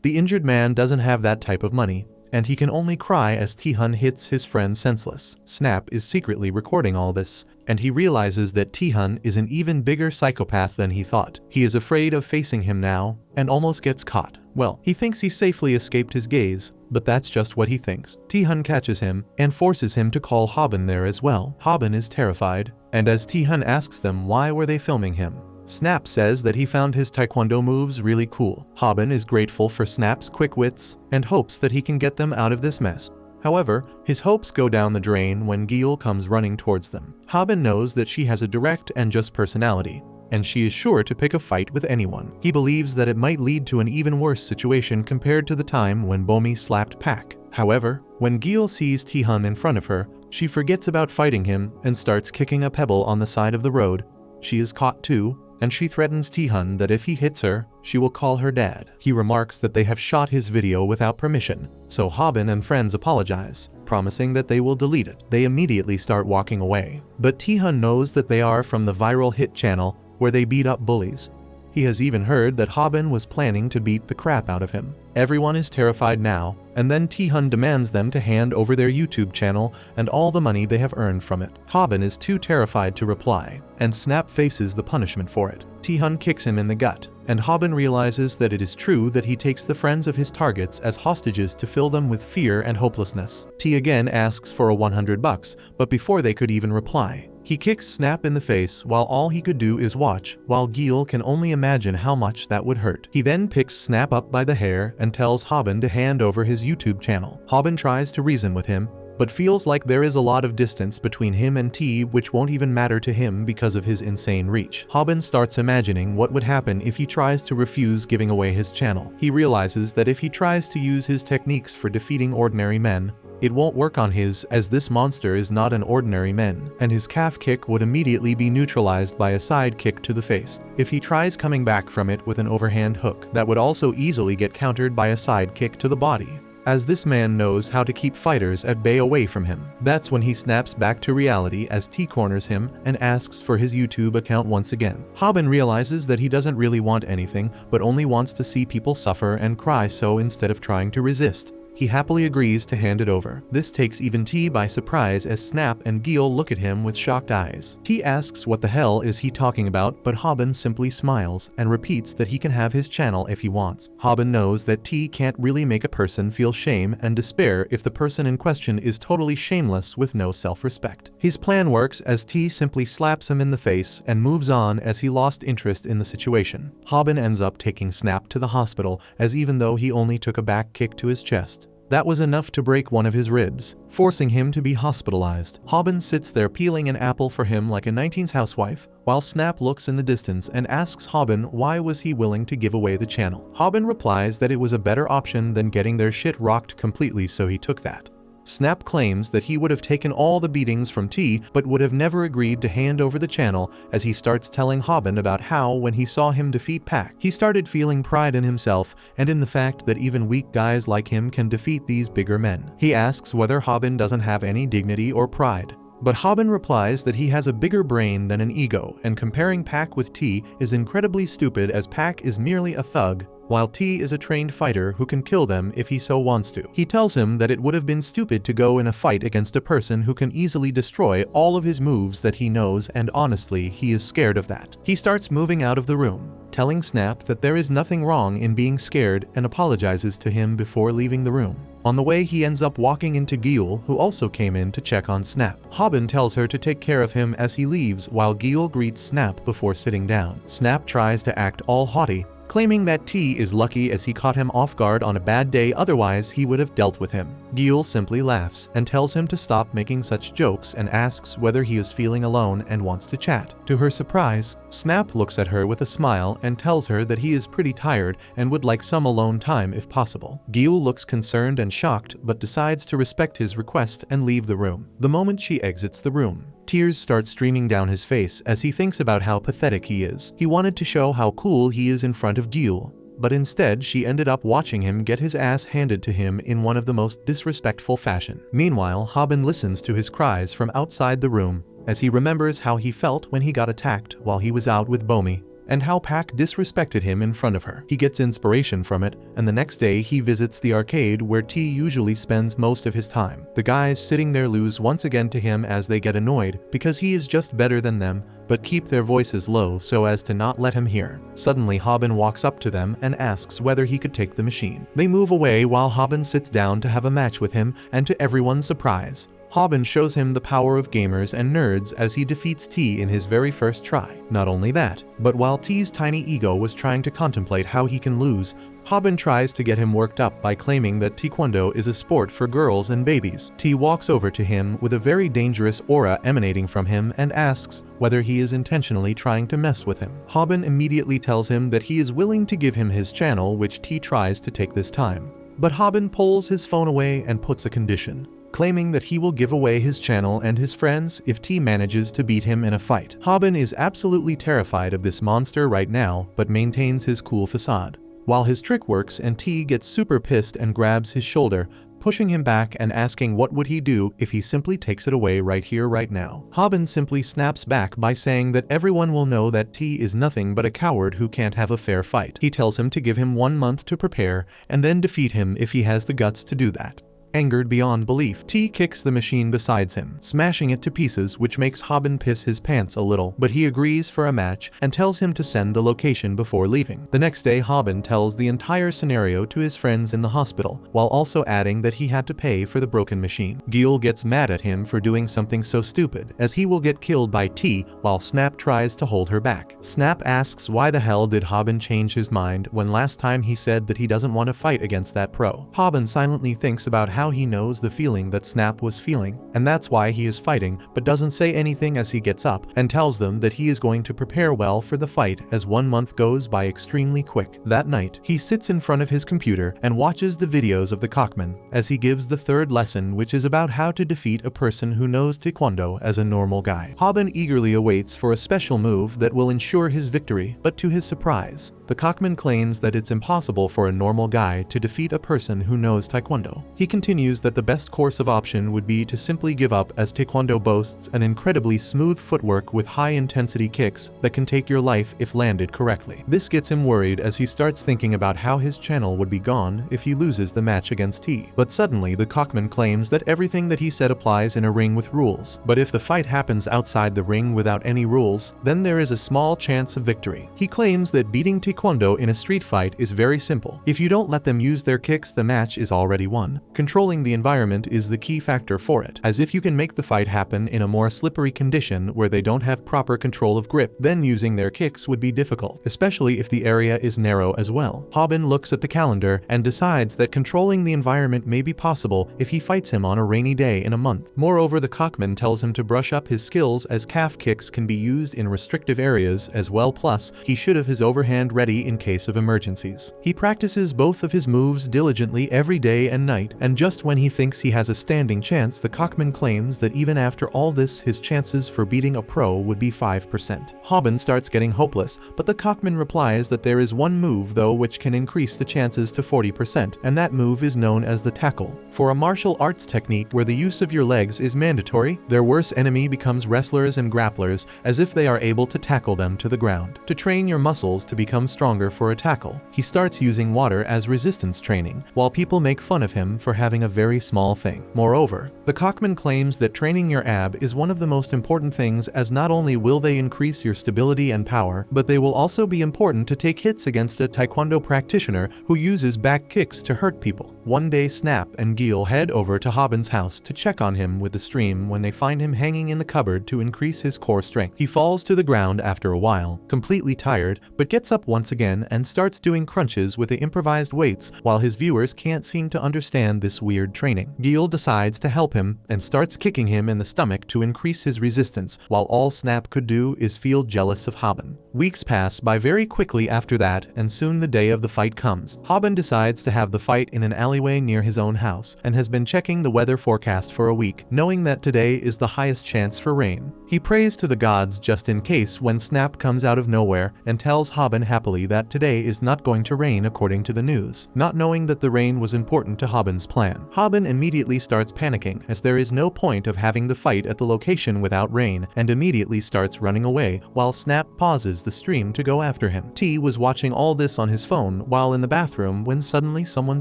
The injured man doesn't have that type of money, and he can only cry as Taehyun hits his friend senseless. Snap is secretly recording all this, and he realizes that Taehyun is an even bigger psychopath than he thought. He is afraid of facing him now, and almost gets caught. Well, he thinks he safely escaped his gaze, but that's just what he thinks. Taehyun catches him, and forces him to call Hobin there as well. Hobin is terrified, and as Taehyun asks them why were they filming him, Snap says that he found his taekwondo moves really cool. Hobin is grateful for Snap's quick wits, and hopes that he can get them out of this mess. However, his hopes go down the drain when Gil comes running towards them. Hobin knows that she has a direct and just personality, and she is sure to pick a fight with anyone. He believes that it might lead to an even worse situation compared to the time when Bomi slapped Pak. However, when Gil sees Taehyun in front of her, she forgets about fighting him and starts kicking a pebble on the side of the road. She is caught too, and she threatens Taehyun that if he hits her, she will call her dad. He remarks that they have shot his video without permission, so Hobin and friends apologize, promising that they will delete it. They immediately start walking away, but Taehyun knows that they are from the viral hit channel where they beat up bullies. He has even heard that Hobin was planning to beat the crap out of him. Everyone is terrified now, and then Taehyun demands them to hand over their YouTube channel and all the money they have earned from it. Hobin is too terrified to reply, and Snap faces the punishment for it. Taehyun kicks him in the gut, and Hobin realizes that it is true that he takes the friends of his targets as hostages to fill them with fear and hopelessness. T again asks for a $100, but before they could even reply, he kicks Snap in the face while all he could do is watch, while Gil can only imagine how much that would hurt. He then picks Snap up by the hair and tells Hobin to hand over his YouTube channel. Hobin tries to reason with him, but feels like there is a lot of distance between him and T, which won't even matter to him because of his insane reach. Hobin starts imagining what would happen if he tries to refuse giving away his channel. He realizes that if he tries to use his techniques for defeating ordinary men, it won't work on his, as this monster is not an ordinary man, and his calf kick would immediately be neutralized by a side kick to the face. If he tries coming back from it with an overhand hook, that would also easily get countered by a side kick to the body, as this man knows how to keep fighters at bay away from him. That's when he snaps back to reality as T corners him and asks for his YouTube account once again. Hobin realizes that he doesn't really want anything, but only wants to see people suffer and cry, so instead of trying to resist, he happily agrees to hand it over. This takes even T by surprise as Snap and Gil look at him with shocked eyes. T asks what the hell is he talking about, but Hobin simply smiles and repeats that he can have his channel if he wants. Hobin knows that T can't really make a person feel shame and despair if the person in question is totally shameless with no self-respect. His plan works as T simply slaps him in the face and moves on as he lost interest in the situation. Hobin ends up taking Snap to the hospital, as even though he only took a back kick to his chest, that was enough to break one of his ribs, forcing him to be hospitalized. Hobin sits there peeling an apple for him like a 19s housewife, while Snap looks in the distance and asks Hobin why was he willing to give away the channel. Hobin replies that it was a better option than getting their shit rocked completely, so he took that. Snap claims that he would have taken all the beatings from T, but would have never agreed to hand over the channel, as he starts telling Hobin about how when he saw him defeat Pak, he started feeling pride in himself and in the fact that even weak guys like him can defeat these bigger men. He asks whether Hobin doesn't have any dignity or pride, but Hobin replies that he has a bigger brain than an ego, and comparing Pak with T is incredibly stupid, as Pak is merely a thug, while T is a trained fighter who can kill them if he so wants to. He tells him that it would have been stupid to go in a fight against a person who can easily destroy all of his moves that he knows, and honestly, he is scared of that. He starts moving out of the room, telling Snap that there is nothing wrong in being scared, and apologizes to him before leaving the room. On the way, he ends up walking into Gil, who also came in to check on Snap. Hobin tells her to take care of him as he leaves, while Gil greets Snap before sitting down. Snap tries to act all haughty, claiming that T is lucky as he caught him off guard on a bad day, otherwise he would have dealt with him. Gil simply laughs and tells him to stop making such jokes and asks whether he is feeling alone and wants to chat. To her surprise, Snap looks at her with a smile and tells her that he is pretty tired and would like some alone time if possible. Gil looks concerned and shocked but decides to respect his request and leave the room. The moment she exits the room, tears start streaming down his face as he thinks about how pathetic he is. He wanted to show how cool he is in front of Gil, but instead she ended up watching him get his ass handed to him in one of the most disrespectful fashion. Meanwhile, Hobin listens to his cries from outside the room as he remembers how he felt when he got attacked while he was out with Bomi, and how Pac disrespected him in front of her. He gets inspiration from it, and the next day he visits the arcade where T usually spends most of his time. The guys sitting there lose once again to him as they get annoyed because he is just better than them, but keep their voices low so as to not let him hear. Suddenly Hobin walks up to them and asks whether he could take the machine. They move away while Hobin sits down to have a match with him, and to everyone's surprise, Hobin shows him the power of gamers and nerds as he defeats T in his very first try. Not only that, but while T's tiny ego was trying to contemplate how he can lose, Hobin tries to get him worked up by claiming that Taekwondo is a sport for girls and babies. T walks over to him with a very dangerous aura emanating from him and asks whether he is intentionally trying to mess with him. Hobin immediately tells him that he is willing to give him his channel, which T tries to take this time. But Hobin pulls his phone away and puts a condition, claiming that he will give away his channel and his friends if T manages to beat him in a fight. Hobin is absolutely terrified of this monster right now, but maintains his cool facade. While his trick works and T gets super pissed and grabs his shoulder, pushing him back and asking what would he do if he simply takes it away right here right now. Hobin simply snaps back by saying that everyone will know that T is nothing but a coward who can't have a fair fight. He tells him to give him 1 month to prepare and then defeat him if he has the guts to do that. Angered beyond belief, T kicks the machine beside him, smashing it to pieces, which makes Hobin piss his pants a little, but he agrees for a match and tells him to send the location before leaving. The next day, Hobin tells the entire scenario to his friends in the hospital, while also adding that he had to pay for the broken machine. Gil gets mad at him for doing something so stupid, as he will get killed by T while Snap tries to hold her back. Snap asks why the hell did Hobin change his mind when last time he said that he doesn't want to fight against that pro. Hobin silently thinks about how he knows the feeling that Snap was feeling, and that's why he is fighting, but doesn't say anything as he gets up and tells them that he is going to prepare well for the fight as 1 month goes by extremely quick. That night, he sits in front of his computer and watches the videos of the cockman as he gives the third lesson, which is about how to defeat a person who knows Taekwondo as a normal guy. Hobin eagerly awaits for a special move that will ensure his victory, but to his surprise, the cockman claims that it's impossible for a normal guy to defeat a person who knows Taekwondo. He continues that the best course of option would be to simply give up, as Taekwondo boasts an incredibly smooth footwork with high-intensity kicks that can take your life if landed correctly. This gets him worried as he starts thinking about how his channel would be gone if he loses the match against T. But suddenly the cockman claims that everything that he said applies in a ring with rules, but if the fight happens outside the ring without any rules, then there is a small chance of victory. He claims that beating Taekwondo in a street fight is very simple. If you don't let them use their kicks, the match is already won. Controlling the environment is the key factor for it, as if you can make the fight happen in a more slippery condition where they don't have proper control of grip, then using their kicks would be difficult, especially if the area is narrow as well. Hobin looks at the calendar and decides that controlling the environment may be possible if he fights him on a rainy day in a month. Moreover, the cockman tells him to brush up his skills as calf kicks can be used in restrictive areas as well, plus he should have his overhand ready in case of emergencies. He practices both of his moves diligently every day and night, and just when he thinks he has a standing chance, the cockman claims that even after all this, his chances for beating a pro would be 5%. Hobin starts getting hopeless, but the cockman replies that there is one move though which can increase the chances to 40%, and that move is known as the tackle. For a martial arts technique where the use of your legs is mandatory, their worst enemy becomes wrestlers and grapplers, as if they are able to tackle them to the ground. To train your muscles to become stronger for a tackle, he starts using water as resistance training, while people make fun of him for having a very small thing. Moreover, the cockman claims that training your ab is one of the most important things, as not only will they increase your stability and power, but they will also be important to take hits against a Taekwondo practitioner who uses back kicks to hurt people. One day Snap and Gil head over to Hobin's house to check on him with the stream when they find him hanging in the cupboard to increase his core strength. He falls to the ground after a while, completely tired, but gets up once again and starts doing crunches with the improvised weights while his viewers can't seem to understand this weird training. Gil decides to help him and starts kicking him in the stomach to increase his resistance, while all Snap could do is feel jealous of Hobin. Weeks pass by very quickly after that, and soon the day of the fight comes. Hobin decides to have the fight in an alleyway near his own house, and has been checking the weather forecast for a week, knowing that today is the highest chance for rain. He prays to the gods just in case when Snap comes out of nowhere and tells Hobin happily that today is not going to rain according to the news, not knowing that the rain was important to Hobin's plan. Hobin immediately starts panicking, as there is no point of having the fight at the location without rain, and immediately starts running away while Snap pauses the stream to go after him. T was watching all this on his phone while in the bathroom when suddenly someone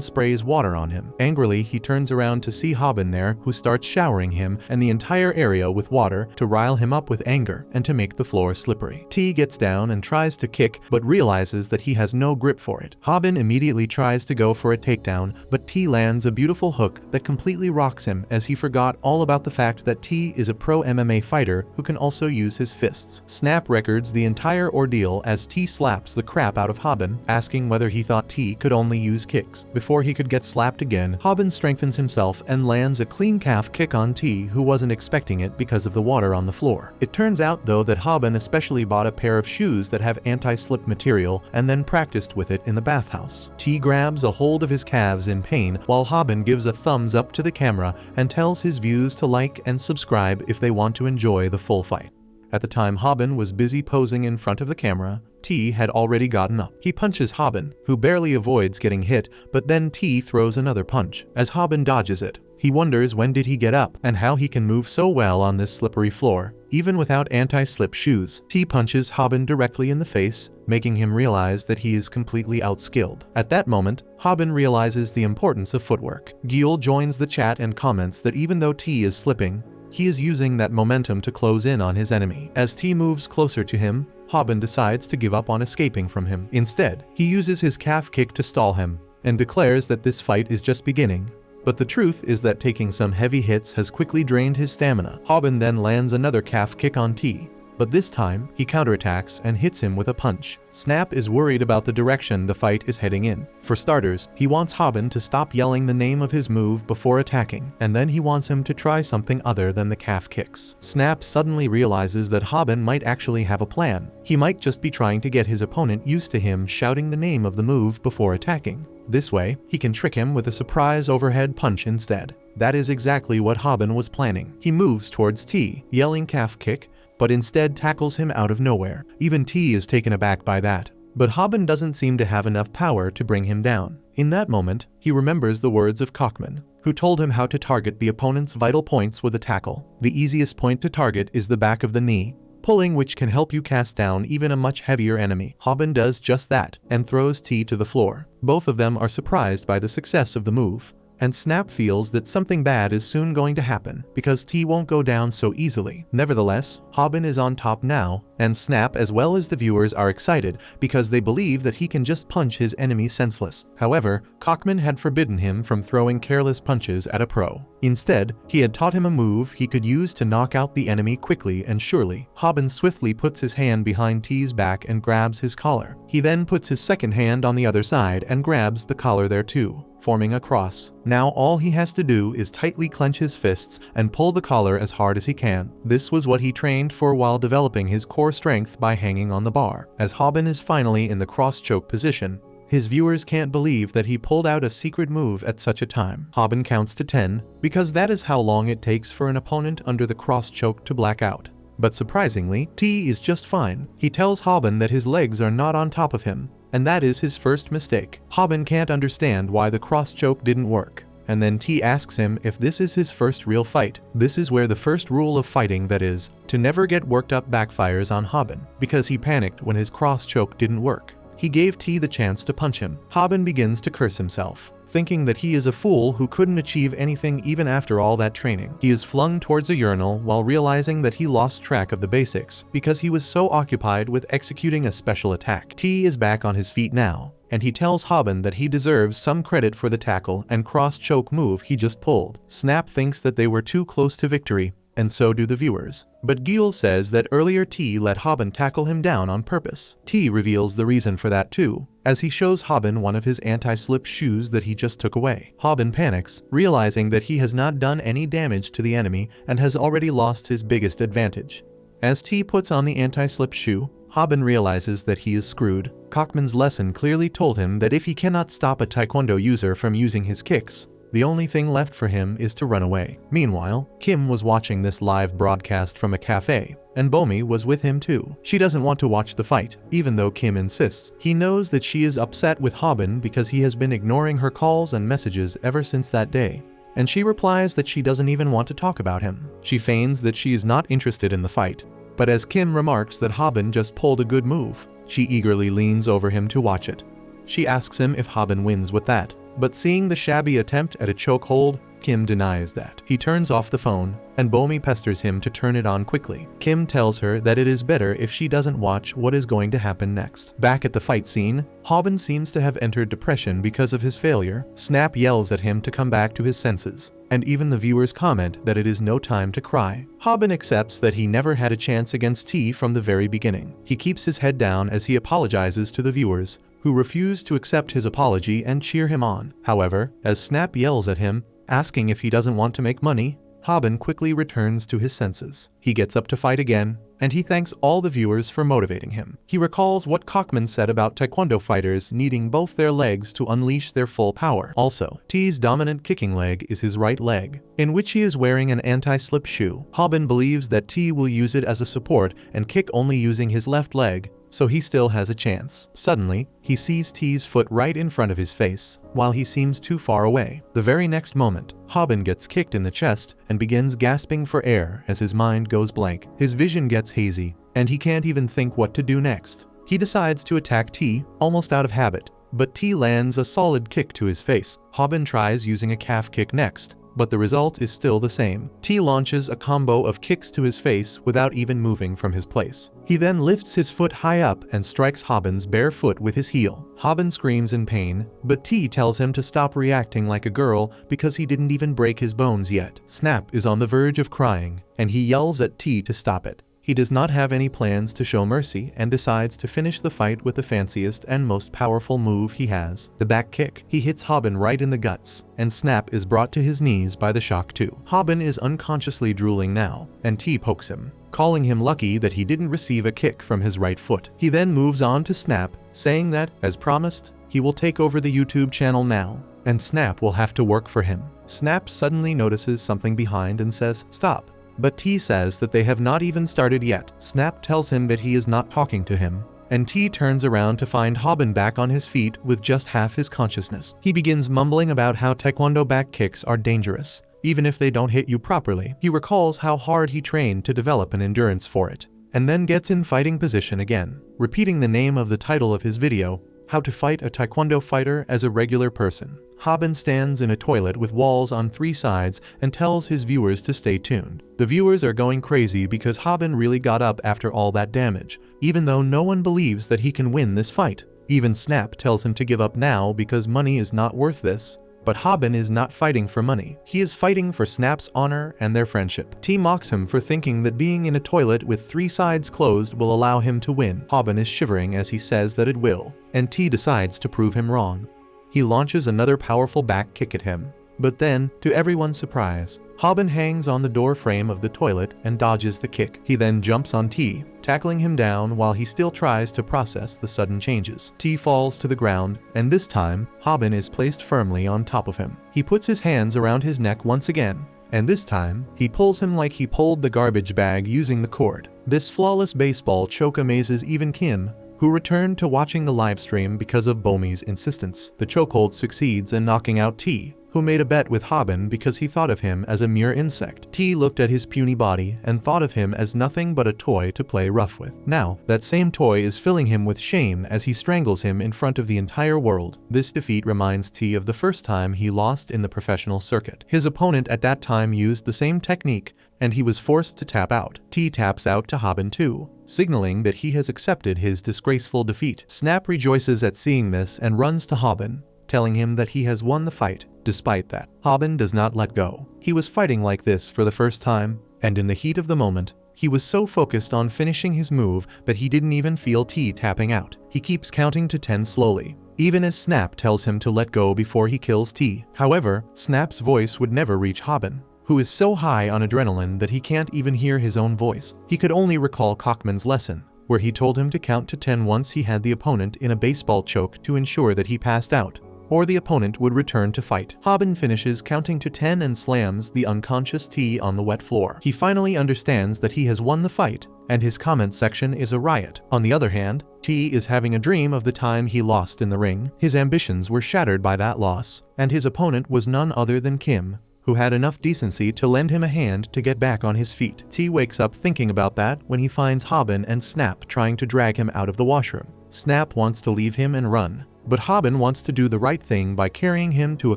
sprays water on him. Angrily, he turns around to see Hobin there, who starts showering him and the entire area with water to rile him up with anger and to make the floor slippery. T gets down and tries to kick, but realizes that he has no grip for it. Hobin immediately tries to go for a takedown, but T lands a beautiful hook that completely rocks him, as he forgot all about the fact that T is a pro MMA fighter who can also use his fists. Snap records the entire ordeal as T slaps the crap out of Hobin, asking whether he thought T could only use kicks. Before he could get slapped again, Hobin strengthens himself and lands a clean calf kick on T, who wasn't expecting it because of the water on the floor. It turns out though that Hobin especially bought a pair of shoes that have anti-slip material and then practiced with it in the bathhouse. T grabs a hold of his calves in pain while Hobin gives a thumbs up to the camera and tells his views to like and subscribe if they want to enjoy the full fight. At the time Hobin was busy posing in front of the camera, T had already gotten up. He punches Hobin, who barely avoids getting hit, but then T throws another punch. As Hobin dodges it, he wonders when did he get up and how he can move so well on this slippery floor, even without anti-slip shoes. T punches Hobin directly in the face, making him realize that he is completely outskilled. At that moment, Hobin realizes the importance of footwork. Gil joins the chat and comments that even though T is slipping, he is using that momentum to close in on his enemy. As T moves closer to him, Hobin decides to give up on escaping from him. Instead, he uses his calf kick to stall him, and declares that this fight is just beginning. But the truth is that taking some heavy hits has quickly drained his stamina. Hobin then lands another calf kick on T, but this time he counterattacks and hits him with a punch. Snap is worried about the direction the fight is heading in. For starters, he wants Hobin to stop yelling the name of his move before attacking, and then he wants him to try something other than the calf kicks. Snap suddenly realizes that Hobin might actually have a plan. He might just be trying to get his opponent used to him shouting the name of the move before attacking. This way, he can trick him with a surprise overhead punch instead. That is exactly what Hobin was planning. He moves towards T, yelling calf kick, but instead tackles him out of nowhere. Even T is taken aback by that. But Hobin doesn't seem to have enough power to bring him down. In that moment, he remembers the words of Cockman, who told him how to target the opponent's vital points with a tackle. The easiest point to target is the back of the knee, pulling which can help you cast down even a much heavier enemy. Hobin does just that, and throws T to the floor. Both of them are surprised by the success of the move, and Snap feels that something bad is soon going to happen, because T won't go down so easily. Nevertheless, Hobin is on top now, and Snap as well as the viewers are excited because they believe that he can just punch his enemy senseless. However, Cockman had forbidden him from throwing careless punches at a pro. Instead, he had taught him a move he could use to knock out the enemy quickly and surely. Hobin swiftly puts his hand behind T's back and grabs his collar. He then puts his second hand on the other side and grabs the collar there too, forming a cross. Now all he has to do is tightly clench his fists and pull the collar as hard as he can. This was what he trained for while developing his core strength by hanging on the bar. As Hobin is finally in the cross choke position, his viewers can't believe that he pulled out a secret move at such a time. Hobin counts to 10, because that is how long it takes for an opponent under the cross choke to black out. But surprisingly, T is just fine. He tells Hobin that his legs are not on top of him, and that is his first mistake. Hobin can't understand why the cross choke didn't work, and then T asks him if this is his first real fight. This is where the first rule of fighting, that is, to never get worked up, backfires on Hobin, because he panicked when his cross choke didn't work. He gave T the chance to punch him. Hobin begins to curse himself, thinking that he is a fool who couldn't achieve anything even after all that training. He is flung towards a urinal while realizing that he lost track of the basics because he was so occupied with executing a special attack. T is back on his feet now, and he tells Hobin that he deserves some credit for the tackle and cross-choke move he just pulled. Snap thinks that they were too close to victory, and so do the viewers. But Gil says that earlier T let Hobin tackle him down on purpose. T reveals the reason for that too, as he shows Hobin one of his anti-slip shoes that he just took away. Hobin panics, realizing that he has not done any damage to the enemy and has already lost his biggest advantage. As T puts on the anti-slip shoe, Hobin realizes that he is screwed. Cockman's lesson clearly told him that if he cannot stop a taekwondo user from using his kicks, the only thing left for him is to run away. Meanwhile, Kim was watching this live broadcast from a cafe, and Bomi was with him too. She doesn't want to watch the fight, even though Kim insists. He knows that she is upset with Hobin because he has been ignoring her calls and messages ever since that day, and she replies that she doesn't even want to talk about him. She feigns that she is not interested in the fight, but as Kim remarks that Hobin just pulled a good move, she eagerly leans over him to watch it. She asks him if Hobin wins with that, but seeing the shabby attempt at a chokehold, Kim denies that. He turns off the phone, and Bomi pesters him to turn it on quickly. Kim tells her that it is better if she doesn't watch what is going to happen next. Back at the fight scene, Hobin seems to have entered depression because of his failure. Snap yells at him to come back to his senses, and even the viewers comment that it is no time to cry. Hobin accepts that he never had a chance against T from the very beginning. He keeps his head down as he apologizes to the viewers, who refuse to accept his apology and cheer him on. However, as Snap yells at him, asking if he doesn't want to make money, Hobin quickly returns to his senses. He gets up to fight again, and he thanks all the viewers for motivating him. He recalls what Cockman said about taekwondo fighters needing both their legs to unleash their full power. Also, T's dominant kicking leg is his right leg, in which he is wearing an anti-slip shoe. Hobin believes that T will use it as a support and kick only using his left leg, so he still has a chance. Suddenly, he sees T's foot right in front of his face, while he seems too far away. The very next moment, Hobin gets kicked in the chest and begins gasping for air as his mind goes blank. His vision gets hazy, and he can't even think what to do next. He decides to attack T, almost out of habit, but T lands a solid kick to his face. Hobin tries using a calf kick next, but the result is still the same. T launches a combo of kicks to his face without even moving from his place. He then lifts his foot high up and strikes Hobin's bare foot with his heel. Hobin screams in pain, but T tells him to stop reacting like a girl because he didn't even break his bones yet. Snap is on the verge of crying, and he yells at T to stop it. He does not have any plans to show mercy and decides to finish the fight with the fanciest and most powerful move he has, the back kick. He hits Hobin right in the guts, and Snap is brought to his knees by the shock too. Hobin is unconsciously drooling now, and T pokes him, calling him lucky that he didn't receive a kick from his right foot. He then moves on to Snap, saying that, as promised, he will take over the YouTube channel now, and Snap will have to work for him. Snap suddenly notices something behind and says, "Stop." But T says that they have not even started yet. Snap tells him that he is not talking to him, and T turns around to find Hobin back on his feet with just half his consciousness. He begins mumbling about how taekwondo back kicks are dangerous, even if they don't hit you properly. He recalls how hard he trained to develop an endurance for it, and then gets in fighting position again, repeating the name of the title of his video, How to Fight a Taekwondo Fighter as a Regular Person. Hobin stands in a toilet with walls on 3 sides and tells his viewers to stay tuned. The viewers are going crazy because Hobin really got up after all that damage, even though no one believes that he can win this fight. Even Snap tells him to give up now because money is not worth this. But Hobin is not fighting for money. He is fighting for Snap's honor and their friendship. T mocks him for thinking that being in a toilet with 3 sides closed will allow him to win. Hobin is shivering as he says that it will, and T decides to prove him wrong. He launches another powerful back kick at him, but then, to everyone's surprise, Hobin hangs on the door frame of the toilet and dodges the kick. He then jumps on T, tackling him down while he still tries to process the sudden changes. T falls to the ground, and this time, Hobin is placed firmly on top of him. He puts his hands around his neck once again, and this time, he pulls him like he pulled the garbage bag using the cord. This flawless baseball choke amazes even Kim, who returned to watching the livestream because of Bomi's insistence. The chokehold succeeds in knocking out T, who made a bet with Hobin because he thought of him as a mere insect. T looked at his puny body and thought of him as nothing but a toy to play rough with. Now, that same toy is filling him with shame as he strangles him in front of the entire world. This defeat reminds T of the first time he lost in the professional circuit. His opponent at that time used the same technique, and he was forced to tap out. T taps out to Hobin too, signaling that he has accepted his disgraceful defeat. Snap rejoices at seeing this and runs to Hobin, telling him that he has won the fight. Despite that, Hobin does not let go. He was fighting like this for the first time, and in the heat of the moment, he was so focused on finishing his move that he didn't even feel T tapping out. He keeps counting to 10 slowly, even as Snap tells him to let go before he kills T. However, Snap's voice would never reach Hobin, who is so high on adrenaline that he can't even hear his own voice. He could only recall Cockman's lesson, where he told him to count to 10 once he had the opponent in a baseball choke to ensure that he passed out, or the opponent would return to fight. Hobin finishes counting to 10 and slams the unconscious T on the wet floor. He finally understands that he has won the fight, and his comment section is a riot. On the other hand, T is having a dream of the time he lost in the ring. His ambitions were shattered by that loss, and his opponent was none other than Kim, who had enough decency to lend him a hand to get back on his feet. T wakes up thinking about that when he finds Hobin and Snap trying to drag him out of the washroom. Snap wants to leave him and run, but Hobin wants to do the right thing by carrying him to a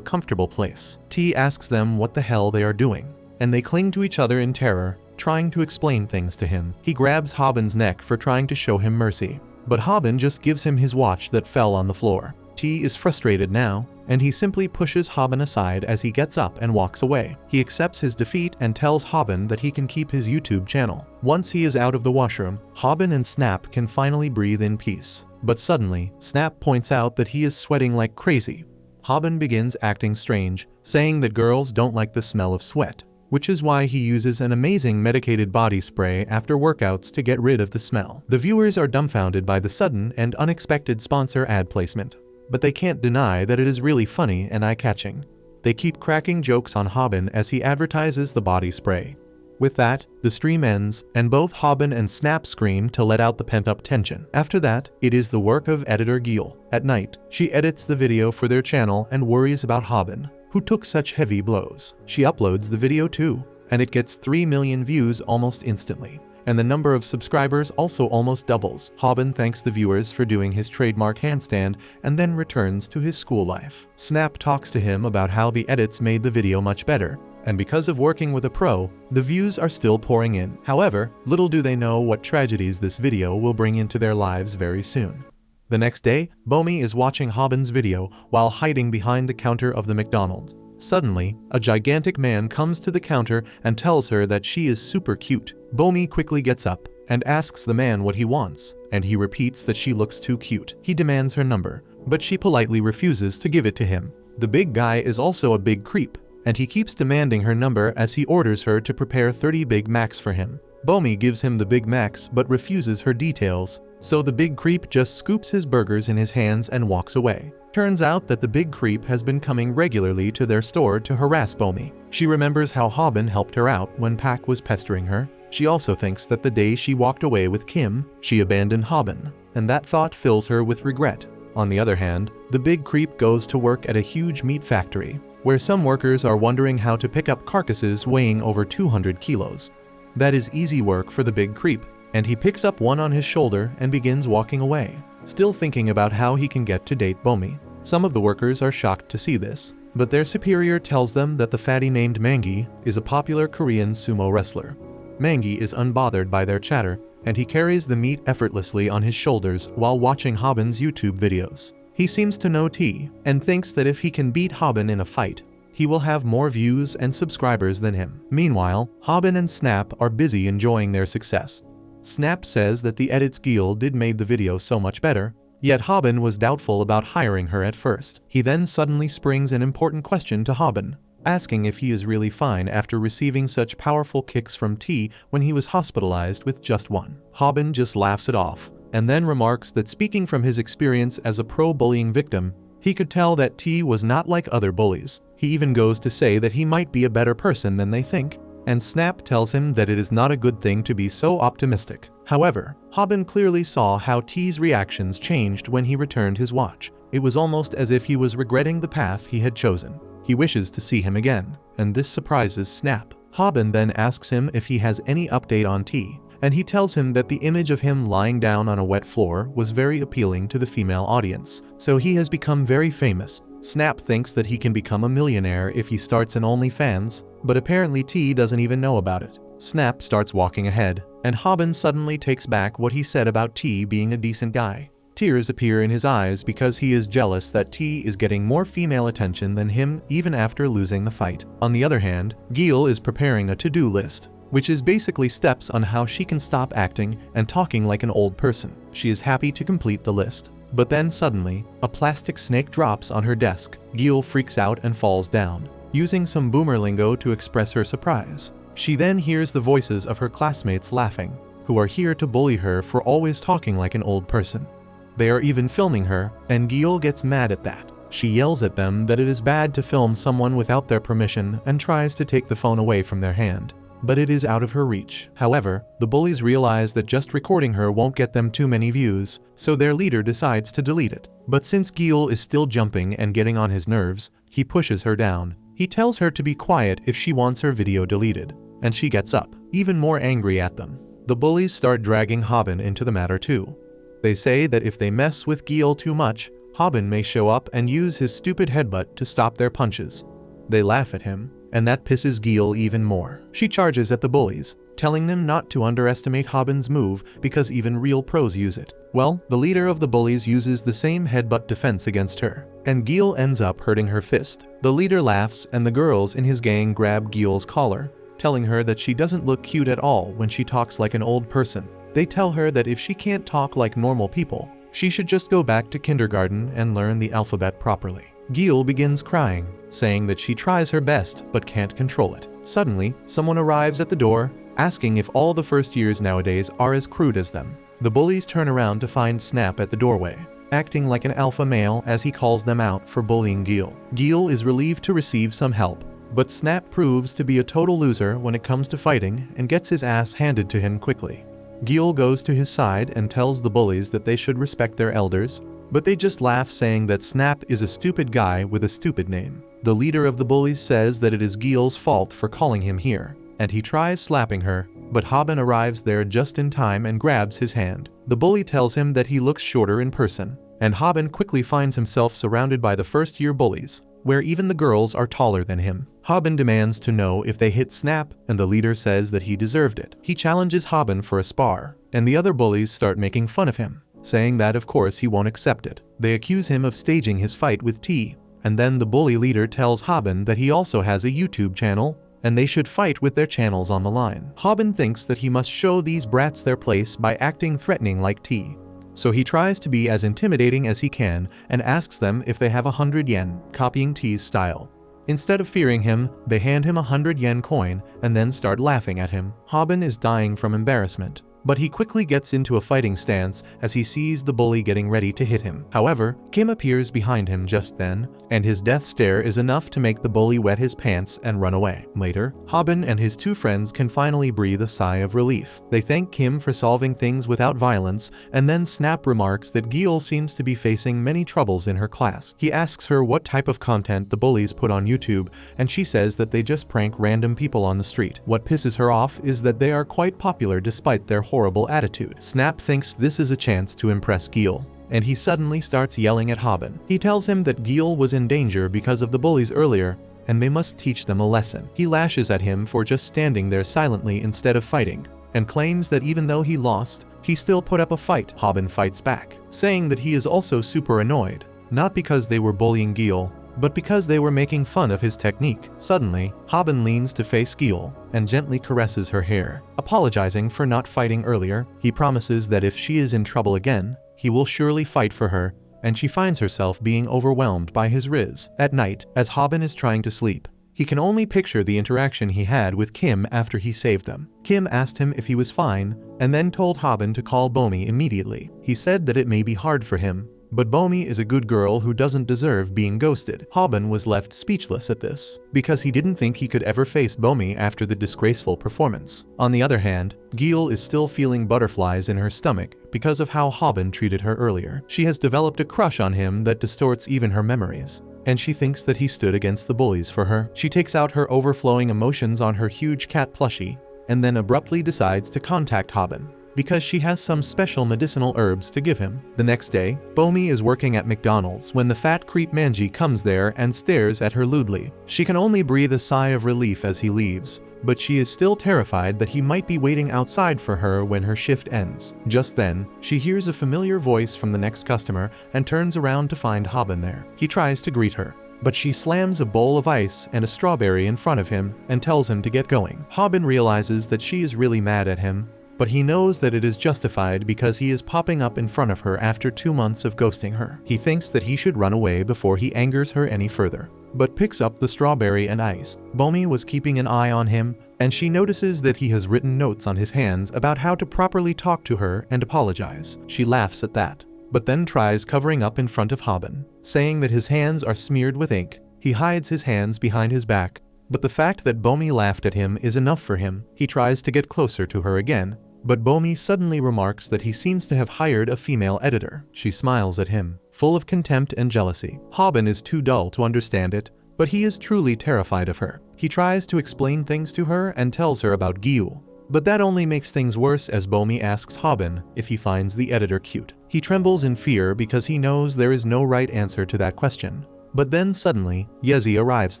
comfortable place. T asks them what the hell they are doing, and they cling to each other in terror, trying to explain things to him. He grabs Hobin's neck for trying to show him mercy, but Hobin just gives him his watch that fell on the floor. T is frustrated now, and he simply pushes Hobin aside as he gets up and walks away. He accepts his defeat and tells Hobin that he can keep his YouTube channel. Once he is out of the washroom, Hobin and Snap can finally breathe in peace. But suddenly, Snap points out that he is sweating like crazy. Hobin begins acting strange, saying that girls don't like the smell of sweat, which is why he uses an amazing medicated body spray after workouts to get rid of the smell. The viewers are dumbfounded by the sudden and unexpected sponsor ad placement, but they can't deny that it is really funny and eye-catching. They keep cracking jokes on Hobin as he advertises the body spray. With that, the stream ends, and both Hobin and Snap scream to let out the pent-up tension. After that, it is the work of editor Gil. At night, she edits the video for their channel and worries about Hobin, who took such heavy blows. She uploads the video too, and it gets 3 million views almost instantly, and the number of subscribers also almost doubles. Hobin thanks the viewers for doing his trademark handstand and then returns to his school life. Snap talks to him about how the edits made the video much better, and because of working with a pro, the views are still pouring in. However, little do they know what tragedies this video will bring into their lives very soon. The next day, Bomi is watching Hobin's video while hiding behind the counter of the McDonald's. Suddenly, a gigantic man comes to the counter and tells her that she is super cute. Bomi quickly gets up and asks the man what he wants, and he repeats that she looks too cute. He demands her number, but she politely refuses to give it to him. The big guy is also a big creep, and he keeps demanding her number as he orders her to prepare 30 Big Macs for him. Bomi gives him the Big Macs but refuses her details, so the big creep just scoops his burgers in his hands and walks away. Turns out that the big creep has been coming regularly to their store to harass Bomi. She remembers how Hobin helped her out when Pak was pestering her. She also thinks that the day she walked away with Kim, she abandoned Hobin, and that thought fills her with regret. On the other hand, the big creep goes to work at a huge meat factory, where some workers are wondering how to pick up carcasses weighing over 200 kilos. That is easy work for the big creep, and he picks up one on his shoulder and begins walking away, still thinking about how he can get to date Bomi. Some of the workers are shocked to see this, but their superior tells them that the fatty named Mangi is a popular Korean sumo wrestler. Mangi is unbothered by their chatter, and he carries the meat effortlessly on his shoulders while watching Hobin's YouTube videos. He seems to know T, and thinks that if he can beat Hobin in a fight, he will have more views and subscribers than him. Meanwhile, Hobin and Snap are busy enjoying their success. Snap says that the edits Gil did made the video so much better, yet Hobin was doubtful about hiring her at first. He then suddenly springs an important question to Hobin, asking if he is really fine after receiving such powerful kicks from T when he was hospitalized with just one. Hobin just laughs it off, and then remarks that speaking from his experience as a pro-bullying victim, he could tell that T was not like other bullies. He even goes to say that he might be a better person than they think, and Snap tells him that it is not a good thing to be so optimistic. However, Hobin clearly saw how T's reactions changed when he returned his watch. It was almost as if he was regretting the path he had chosen. He wishes to see him again, and this surprises Snap. Hobin then asks him if he has any update on T, and he tells him that the image of him lying down on a wet floor was very appealing to the female audience, so he has become very famous. Snap thinks that he can become a millionaire if he starts an OnlyFans, but apparently T doesn't even know about it. Snap starts walking ahead, and Hobin suddenly takes back what he said about T being a decent guy. Tears appear in his eyes because he is jealous that T is getting more female attention than him even after losing the fight. On the other hand, Gil is preparing a to-do list, which is basically steps on how she can stop acting and talking like an old person. She is happy to complete the list. But then suddenly, a plastic snake drops on her desk. Gil freaks out and falls down, using some boomer lingo to express her surprise. She then hears the voices of her classmates laughing, who are here to bully her for always talking like an old person. They are even filming her, and Gil gets mad at that. She yells at them that it is bad to film someone without their permission and tries to take the phone away from their hand. But it is out of her reach. However, the bullies realize that just recording her won't get them too many views, so their leader decides to delete it. But since Gil is still jumping and getting on his nerves, he pushes her down. He tells her to be quiet if she wants her video deleted, and she gets up, even more angry at them. The bullies start dragging Hobin into the matter too. They say that if they mess with Gil too much, Hobin may show up and use his stupid headbutt to stop their punches. They laugh at him, and that pisses Gil even more. She charges at the bullies, telling them not to underestimate Hobin's move because even real pros use it. Well, the leader of the bullies uses the same headbutt defense against her, and Gil ends up hurting her fist. The leader laughs and the girls in his gang grab Gil's collar, telling her that she doesn't look cute at all when she talks like an old person. They tell her that if she can't talk like normal people, she should just go back to kindergarten and learn the alphabet properly. Gil begins crying, saying that she tries her best but can't control it. Suddenly, someone arrives at the door, asking if all the first years nowadays are as crude as them. The bullies turn around to find Snap at the doorway, acting like an alpha male as he calls them out for bullying Gil. Gil is relieved to receive some help, but Snap proves to be a total loser when it comes to fighting and gets his ass handed to him quickly. Gil goes to his side and tells the bullies that they should respect their elders, but they just laugh, saying that Snap is a stupid guy with a stupid name. The leader of the bullies says that it is Gil's fault for calling him here, and he tries slapping her, but Hobin arrives there just in time and grabs his hand. The bully tells him that he looks shorter in person, and Hobin quickly finds himself surrounded by the first-year bullies, where even the girls are taller than him. Hobin demands to know if they hit Snap, and the leader says that he deserved it. He challenges Hobin for a spar, and the other bullies start making fun of him, saying that of course he won't accept it. They accuse him of staging his fight with T, and then the bully leader tells Hobin that he also has a YouTube channel, and they should fight with their channels on the line. Hobin thinks that he must show these brats their place by acting threatening like T. So he tries to be as intimidating as he can and asks them if they have 100 yen, copying T's style. Instead of fearing him, they hand him a 100 yen coin and then start laughing at him. Hobin is dying from embarrassment, but he quickly gets into a fighting stance as he sees the bully getting ready to hit him. However, Kim appears behind him just then, and his death stare is enough to make the bully wet his pants and run away. Later, Hobin and his two friends can finally breathe a sigh of relief. They thank Kim for solving things without violence, and then Snap remarks that Gil seems to be facing many troubles in her class. He asks her what type of content the bullies put on YouTube, and she says that they just prank random people on the street. What pisses her off is that they are quite popular despite their horrible attitude. Snap thinks this is a chance to impress Gil, and he suddenly starts yelling at Hobin. He tells him that Gil was in danger because of the bullies earlier, and they must teach them a lesson. He lashes at him for just standing there silently instead of fighting, and claims that even though he lost, he still put up a fight. Hobin fights back, saying that he is also super annoyed, not because they were bullying Gil, but because they were making fun of his technique. Suddenly, Hobin leans to face Gil and gently caresses her hair. Apologizing for not fighting earlier, he promises that if she is in trouble again, he will surely fight for her, and she finds herself being overwhelmed by his riz. At night, as Hobin is trying to sleep, he can only picture the interaction he had with Kim after he saved them. Kim asked him if he was fine, and then told Hobin to call Bomi immediately. He said that it may be hard for him, but Bomi is a good girl who doesn't deserve being ghosted. Hobin was left speechless at this, because he didn't think he could ever face Bomi after the disgraceful performance. On the other hand, Gil is still feeling butterflies in her stomach because of how Hobin treated her earlier. She has developed a crush on him that distorts even her memories. and she thinks that he stood against the bullies for her. She takes out her overflowing emotions on her huge cat plushie, and then abruptly decides to contact Hobin, because she has some special medicinal herbs to give him. The next day, Bomi is working at McDonald's when the fat creep Manji comes there and stares at her lewdly. She can only breathe a sigh of relief as he leaves, but she is still terrified that he might be waiting outside for her when her shift ends. Just then, she hears a familiar voice from the next customer and turns around to find Hobin there. He tries to greet her, but she slams a bowl of ice and a strawberry in front of him and tells him to get going. Hobin realizes that she is really mad at him, but he knows that it is justified because he is popping up in front of her after 2 months of ghosting her. He thinks that he should run away before he angers her any further, but picks up the strawberry and ice. Bomi was keeping an eye on him, and she notices that he has written notes on his hands about how to properly talk to her and apologize. She laughs at that, but then tries covering up in front of Hobin, saying that his hands are smeared with ink. He hides his hands behind his back, but the fact that Bomi laughed at him is enough for him. He tries to get closer to her again, but Bomi suddenly remarks that he seems to have hired a female editor. She smiles at him, full of contempt and jealousy. Hobin is too dull to understand it, but he is truly terrified of her. He tries to explain things to her and tells her about Gyul, but that only makes things worse as Bomi asks Hobin if he finds the editor cute. He trembles in fear because he knows there is no right answer to that question. But then suddenly, Yezi arrives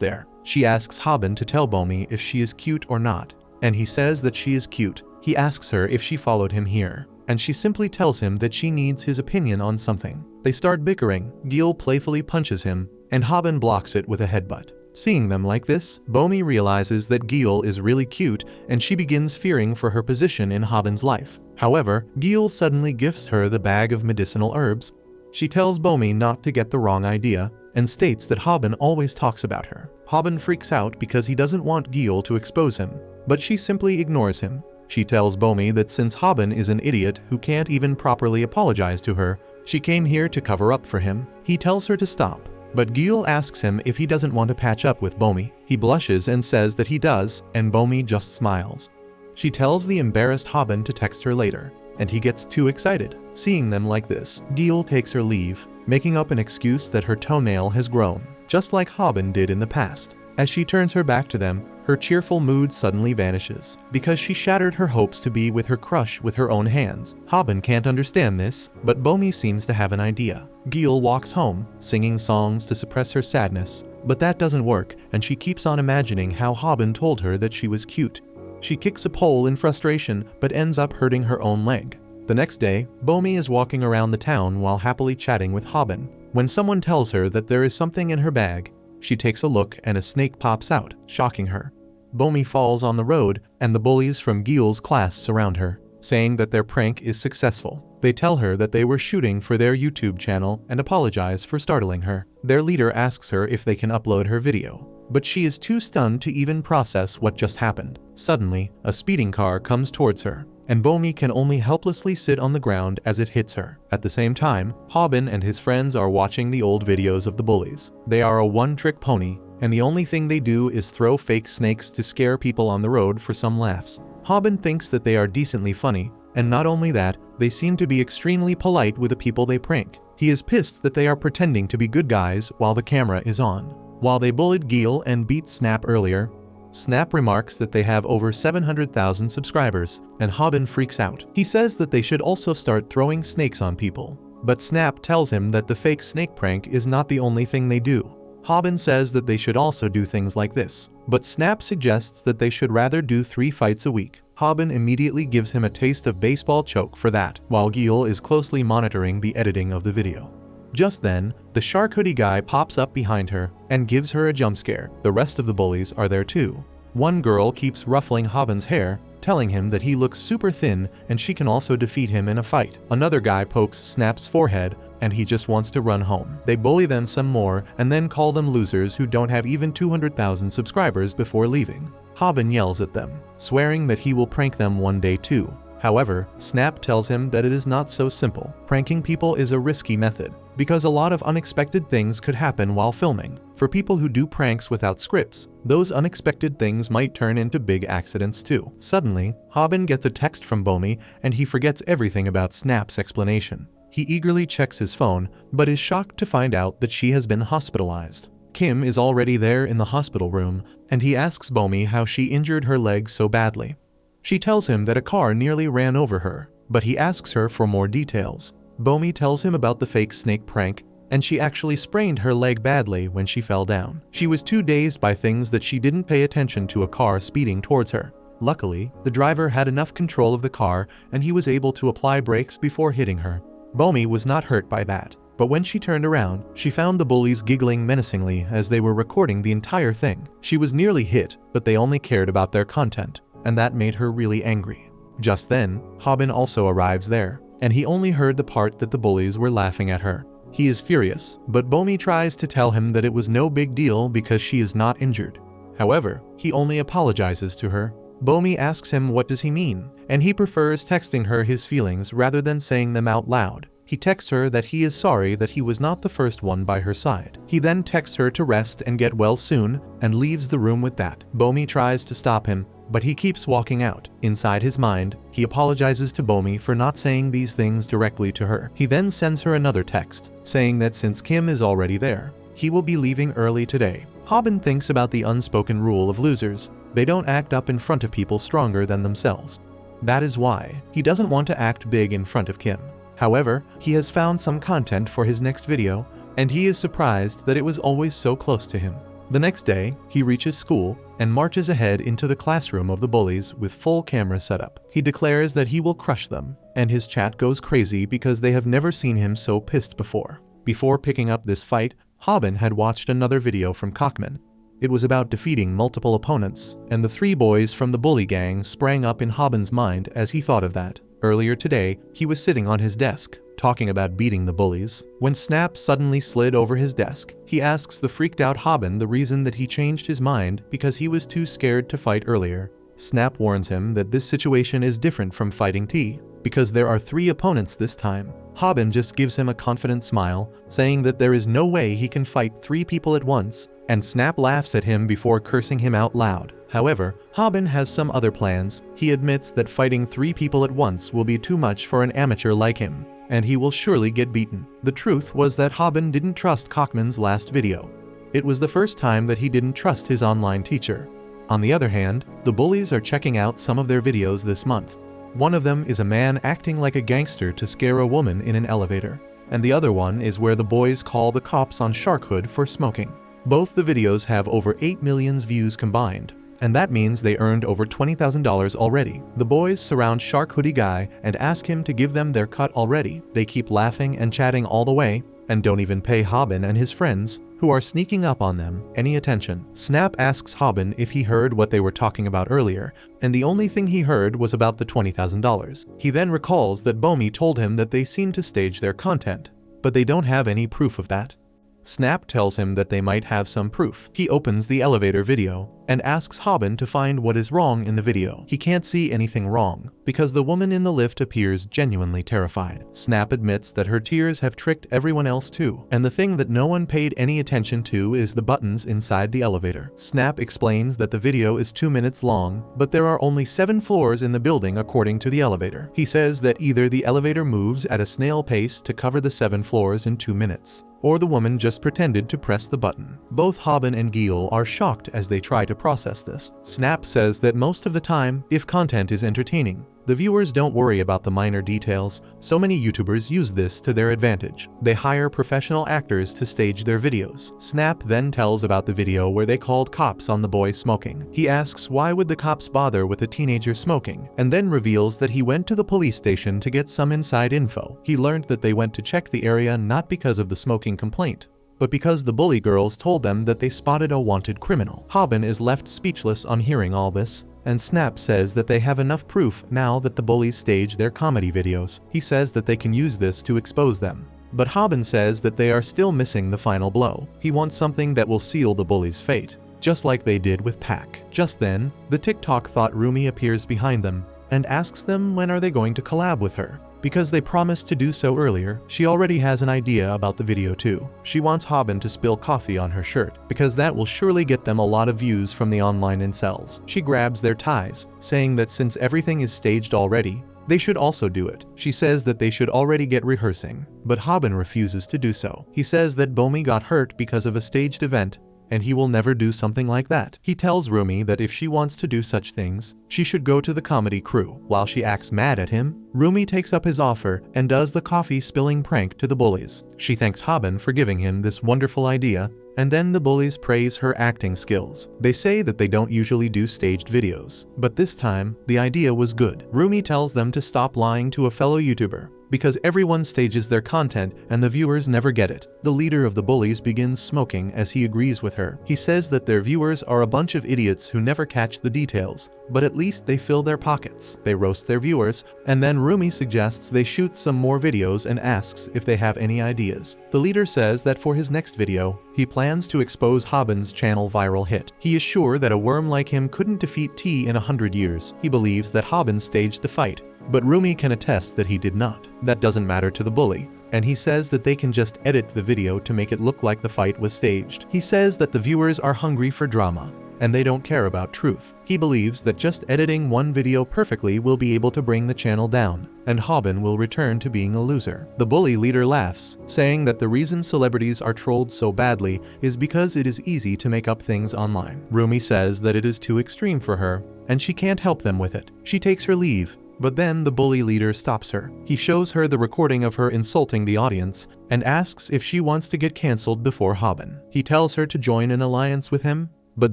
there. She asks Hobin to tell Bomi if she is cute or not, and he says that she is cute. He asks her if she followed him here, and she simply tells him that she needs his opinion on something. They start bickering. Gyul playfully punches him, and Hobin blocks it with a headbutt. Seeing them like this, Bomi realizes that Gyul is really cute, and she begins fearing for her position in Hobin's life. However, Gyul suddenly gifts her the bag of medicinal herbs. She tells Bomi not to get the wrong idea, and states that Hobin always talks about her. Hobin freaks out because he doesn't want Gyul to expose him, but she simply ignores him. She tells Bomi that since Hobin is an idiot who can't even properly apologize to her, she came here to cover up for him. He tells her to stop, but Gyul asks him if he doesn't want to patch up with Bomi. He blushes and says that he does, and Bomi just smiles. She tells the embarrassed Hobin to text her later, and he gets too excited. Seeing them like this, Gyul takes her leave, making up an excuse that her toenail has grown, just like Hobin did in the past. As she turns her back to them, her cheerful mood suddenly vanishes, because she shattered her hopes to be with her crush with her own hands. Hobin can't understand this, but Bomi seems to have an idea. Gyul walks home, singing songs to suppress her sadness, but that doesn't work, and she keeps on imagining how Hobin told her that she was cute. She kicks a pole in frustration, but ends up hurting her own leg. The next day, Bomi is walking around the town while happily chatting with Hobin, when someone tells her that there is something in her bag. She takes a look and a snake pops out, shocking her. Bomi falls on the road, and the bullies from Gyul's class surround her, saying that their prank is successful. They tell her that they were shooting for their YouTube channel and apologize for startling her. Their leader asks her if they can upload her video, but she is too stunned to even process what just happened. Suddenly, a speeding car comes towards her, and Bomi can only helplessly sit on the ground as it hits her. At the same time, Hobin and his friends are watching the old videos of the bullies. They are a one-trick pony, and the only thing they do is throw fake snakes to scare people on the road for some laughs. Hobin thinks that they are decently funny, and not only that, they seem to be extremely polite with the people they prank. He is pissed that they are pretending to be good guys while the camera is on. While they bullied Gyul and beat Snap earlier, Snap remarks that they have over 700,000 subscribers, and Hobin freaks out. He says that they should also start throwing snakes on people, but Snap tells him that the fake snake prank is not the only thing they do. Hobin says that they should also do things like this, but Snap suggests that they should rather do 3 fights a week. Hobin immediately gives him a taste of baseball choke for that, while Gyul is closely monitoring the editing of the video. Just then, the shark hoodie guy pops up behind her and gives her a jump scare. The rest of the bullies are there too. One girl keeps ruffling Hobin's hair, telling him that he looks super thin and she can also defeat him in a fight. Another guy pokes Snap's forehead and he just wants to run home. They bully them some more and then call them losers who don't have even 200,000 subscribers before leaving. Hobin yells at them, swearing that he will prank them one day too. However, Snap tells him that it is not so simple. Pranking people is a risky method, because a lot of unexpected things could happen while filming. For people who do pranks without scripts, those unexpected things might turn into big accidents too. Suddenly, Hobin gets a text from Bomi and he forgets everything about Snap's explanation. He eagerly checks his phone, but is shocked to find out that she has been hospitalized. Kim is already there in the hospital room, and he asks Bomi how she injured her leg so badly. She tells him that a car nearly ran over her, but he asks her for more details. Bomi tells him about the fake snake prank, and she actually sprained her leg badly when she fell down. She was too dazed by things that she didn't pay attention to a car speeding towards her. Luckily, the driver had enough control of the car and he was able to apply brakes before hitting her. Bomi was not hurt by that, but when she turned around, she found the bullies giggling menacingly as they were recording the entire thing. She was nearly hit, but they only cared about their content, and that made her really angry. Just then, Hobin also arrives there, and he only heard the part that the bullies were laughing at her. He is furious, but Bomi tries to tell him that it was no big deal because she is not injured. However, he only apologizes to her. Bomi asks him what does he mean, and he prefers texting her his feelings rather than saying them out loud. He texts her that he is sorry that he was not the first one by her side. He then texts her to rest and get well soon, and leaves the room with that. Bomi tries to stop him, but he keeps walking out. Inside his mind, he apologizes to Bomi for not saying these things directly to her. He then sends her another text, saying that since Kim is already there, he will be leaving early today. Hobin thinks about the unspoken rule of losers. They don't act up in front of people stronger than themselves. That is why he doesn't want to act big in front of Kim. However, he has found some content for his next video, and he is surprised that it was always so close to him. The next day, he reaches school and marches ahead into the classroom of the bullies with full camera setup. He declares that he will crush them, and his chat goes crazy because they have never seen him so pissed before. Before picking up this fight, Hobin had watched another video from Cockman. It was about defeating multiple opponents, and the three boys from the bully gang sprang up in Hobin's mind as he thought of that. Earlier today, he was sitting on his desk, talking about beating the bullies, when Snap suddenly slid over his desk. He asks the freaked out Hobin the reason that he changed his mind because he was too scared to fight earlier. Snap warns him that this situation is different from fighting T, because there are 3 opponents this time. Hobin just gives him a confident smile, saying that there is no way he can fight 3 people at once, and Snap laughs at him before cursing him out loud. However, Hobin has some other plans. He admits that fighting 3 people at once will be too much for an amateur like him, and he will surely get beaten. The truth was that Hobin didn't trust Cockman's last video. It was the first time that he didn't trust his online teacher. On the other hand, the bullies are checking out some of their videos this month. One of them is a man acting like a gangster to scare a woman in an elevator, and the other one is where the boys call the cops on Shark Hood for smoking. Both the videos have over 8 million views combined, and that means they earned over $20,000 already. The boys surround Shark Hoodie Guy and ask him to give them their cut already. They keep laughing and chatting all the way, and don't even pay Hobin and his friends, who are sneaking up on them, any attention. Snap asks Hobin if he heard what they were talking about earlier, and the only thing he heard was about the $20,000. He then recalls that Bomi told him that they seem to stage their content, but they don't have any proof of that. Snap tells him that they might have some proof. He opens the elevator video and asks Hobin to find what is wrong in the video. He can't see anything wrong because the woman in the lift appears genuinely terrified. Snap admits that her tears have tricked everyone else too, and the thing that no one paid any attention to is the buttons inside the elevator. Snap explains that the video is 2 minutes long, but there are only 7 floors in the building according to the elevator. He says that either the elevator moves at a snail pace to cover the 7 floors in 2 minutes, or the woman just pretended to press the button. Both Hobin and Gil are shocked as they try to process this. Snap says that most of the time, if content is entertaining, the viewers don't worry about the minor details. So many YouTubers use this to their advantage. They hire professional actors to stage their videos. Snap then tells about the video where they called cops on the boy smoking. He asks why would the cops bother with a teenager smoking, and then reveals that he went to the police station to get some inside info. He learned that they went to check the area not because of the smoking complaint, but because the bully girls told them that they spotted a wanted criminal. Hobin is left speechless on hearing all this, and Snap says that they have enough proof now that the bullies stage their comedy videos. He says that they can use this to expose them. But Hobin says that they are still missing the final blow. He wants something that will seal the bullies' fate, just like they did with Pac. Just then, the TikTok thought Rumi appears behind them and asks them when are they going to collab with her. Because they promised to do so earlier, she already has an idea about the video too. She wants Hobin to spill coffee on her shirt, because that will surely get them a lot of views from the online incels. She grabs their ties, saying that since everything is staged already, they should also do it. She says that they should already get rehearsing, but Hobin refuses to do so. He says that Bomi got hurt because of a staged event, and he will never do something like that. He tells Rumi that if she wants to do such things, she should go to the comedy crew. While she acts mad at him, Rumi takes up his offer and does the coffee spilling prank to the bullies. She thanks Hobin for giving him this wonderful idea, and then the bullies praise her acting skills. They say that they don't usually do staged videos, but this time, the idea was good. Rumi tells them to stop lying to a fellow YouTuber, because everyone stages their content and the viewers never get it. The leader of the bullies begins smoking as he agrees with her. He says that their viewers are a bunch of idiots who never catch the details, but at least they fill their pockets. They roast their viewers, and then Rumi suggests they shoot some more videos and asks if they have any ideas. The leader says that for his next video, he plans to expose Hobin's channel viral hit. He is sure that a worm like him couldn't defeat T in 100 years. He believes that Hobin staged the fight, but Rumi can attest that he did not. That doesn't matter to the bully, and he says that they can just edit the video to make it look like the fight was staged. He says that the viewers are hungry for drama, and they don't care about truth. He believes that just editing one video perfectly will be able to bring the channel down, and Hobin will return to being a loser. The bully leader laughs, saying that the reason celebrities are trolled so badly is because it is easy to make up things online. Rumi says that it is too extreme for her, and she can't help them with it. She takes her leave, but then the bully leader stops her. He shows her the recording of her insulting the audience and asks if she wants to get cancelled before Hobin. He tells her to join an alliance with him, but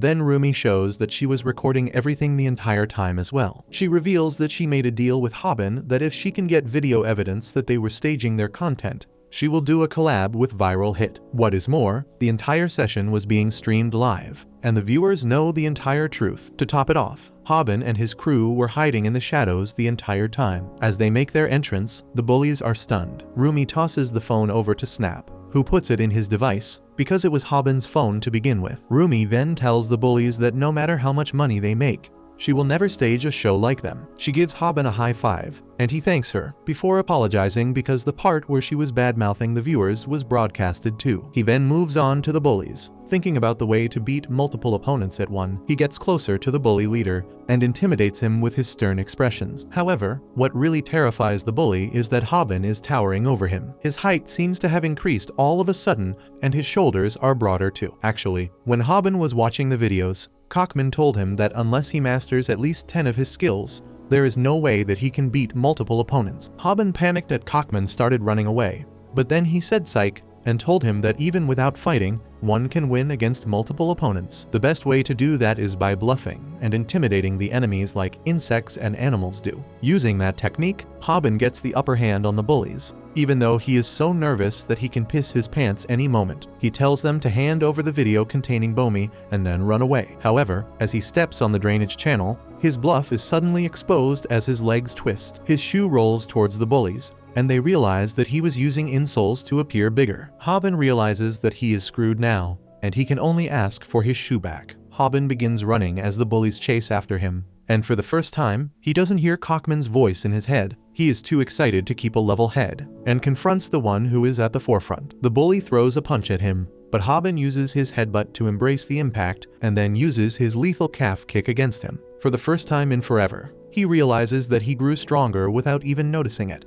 then Rumi shows that she was recording everything the entire time as well. She reveals that she made a deal with Hobin that if she can get video evidence that they were staging their content, she will do a collab with Viral Hit. What is more, the entire session was being streamed live, and the viewers know the entire truth. To top it off, Hobin and his crew were hiding in the shadows the entire time. As they make their entrance, the bullies are stunned. Rumi tosses the phone over to Snap, who puts it in his device, because it was Hobin's phone to begin with. Rumi then tells the bullies that no matter how much money they make, she will never stage a show like them. She gives Hobin a high five, and he thanks her, before apologizing because the part where she was bad-mouthing the viewers was broadcasted too. He then moves on to the bullies. Thinking about the way to beat multiple opponents at one, he gets closer to the bully leader and intimidates him with his stern expressions. However, what really terrifies the bully is that Hobin is towering over him. His height seems to have increased all of a sudden, and his shoulders are broader too. Actually, when Hobin was watching the videos, Cockman told him that unless he masters at least 10 of his skills, there is no way that he can beat multiple opponents. Hobin panicked at Cockman started running away, but then he said psych and told him that even without fighting, one can win against multiple opponents. The best way to do that is by bluffing and intimidating the enemies like insects and animals do. Using that technique, Hobin gets the upper hand on the bullies, even though he is so nervous that he can piss his pants any moment. He tells them to hand over the video containing Bomi and then run away. However, as he steps on the drainage channel, his bluff is suddenly exposed as his legs twist. His shoe rolls towards the bullies, and they realize that he was using insoles to appear bigger. Hobin realizes that he is screwed now, and he can only ask for his shoe back. Hobin begins running as the bullies chase after him, and for the first time, he doesn't hear Cockman's voice in his head. He is too excited to keep a level head, and confronts the one who is at the forefront. The bully throws a punch at him, but Hobin uses his headbutt to embrace the impact and then uses his lethal calf kick against him. For the first time in forever, he realizes that he grew stronger without even noticing it.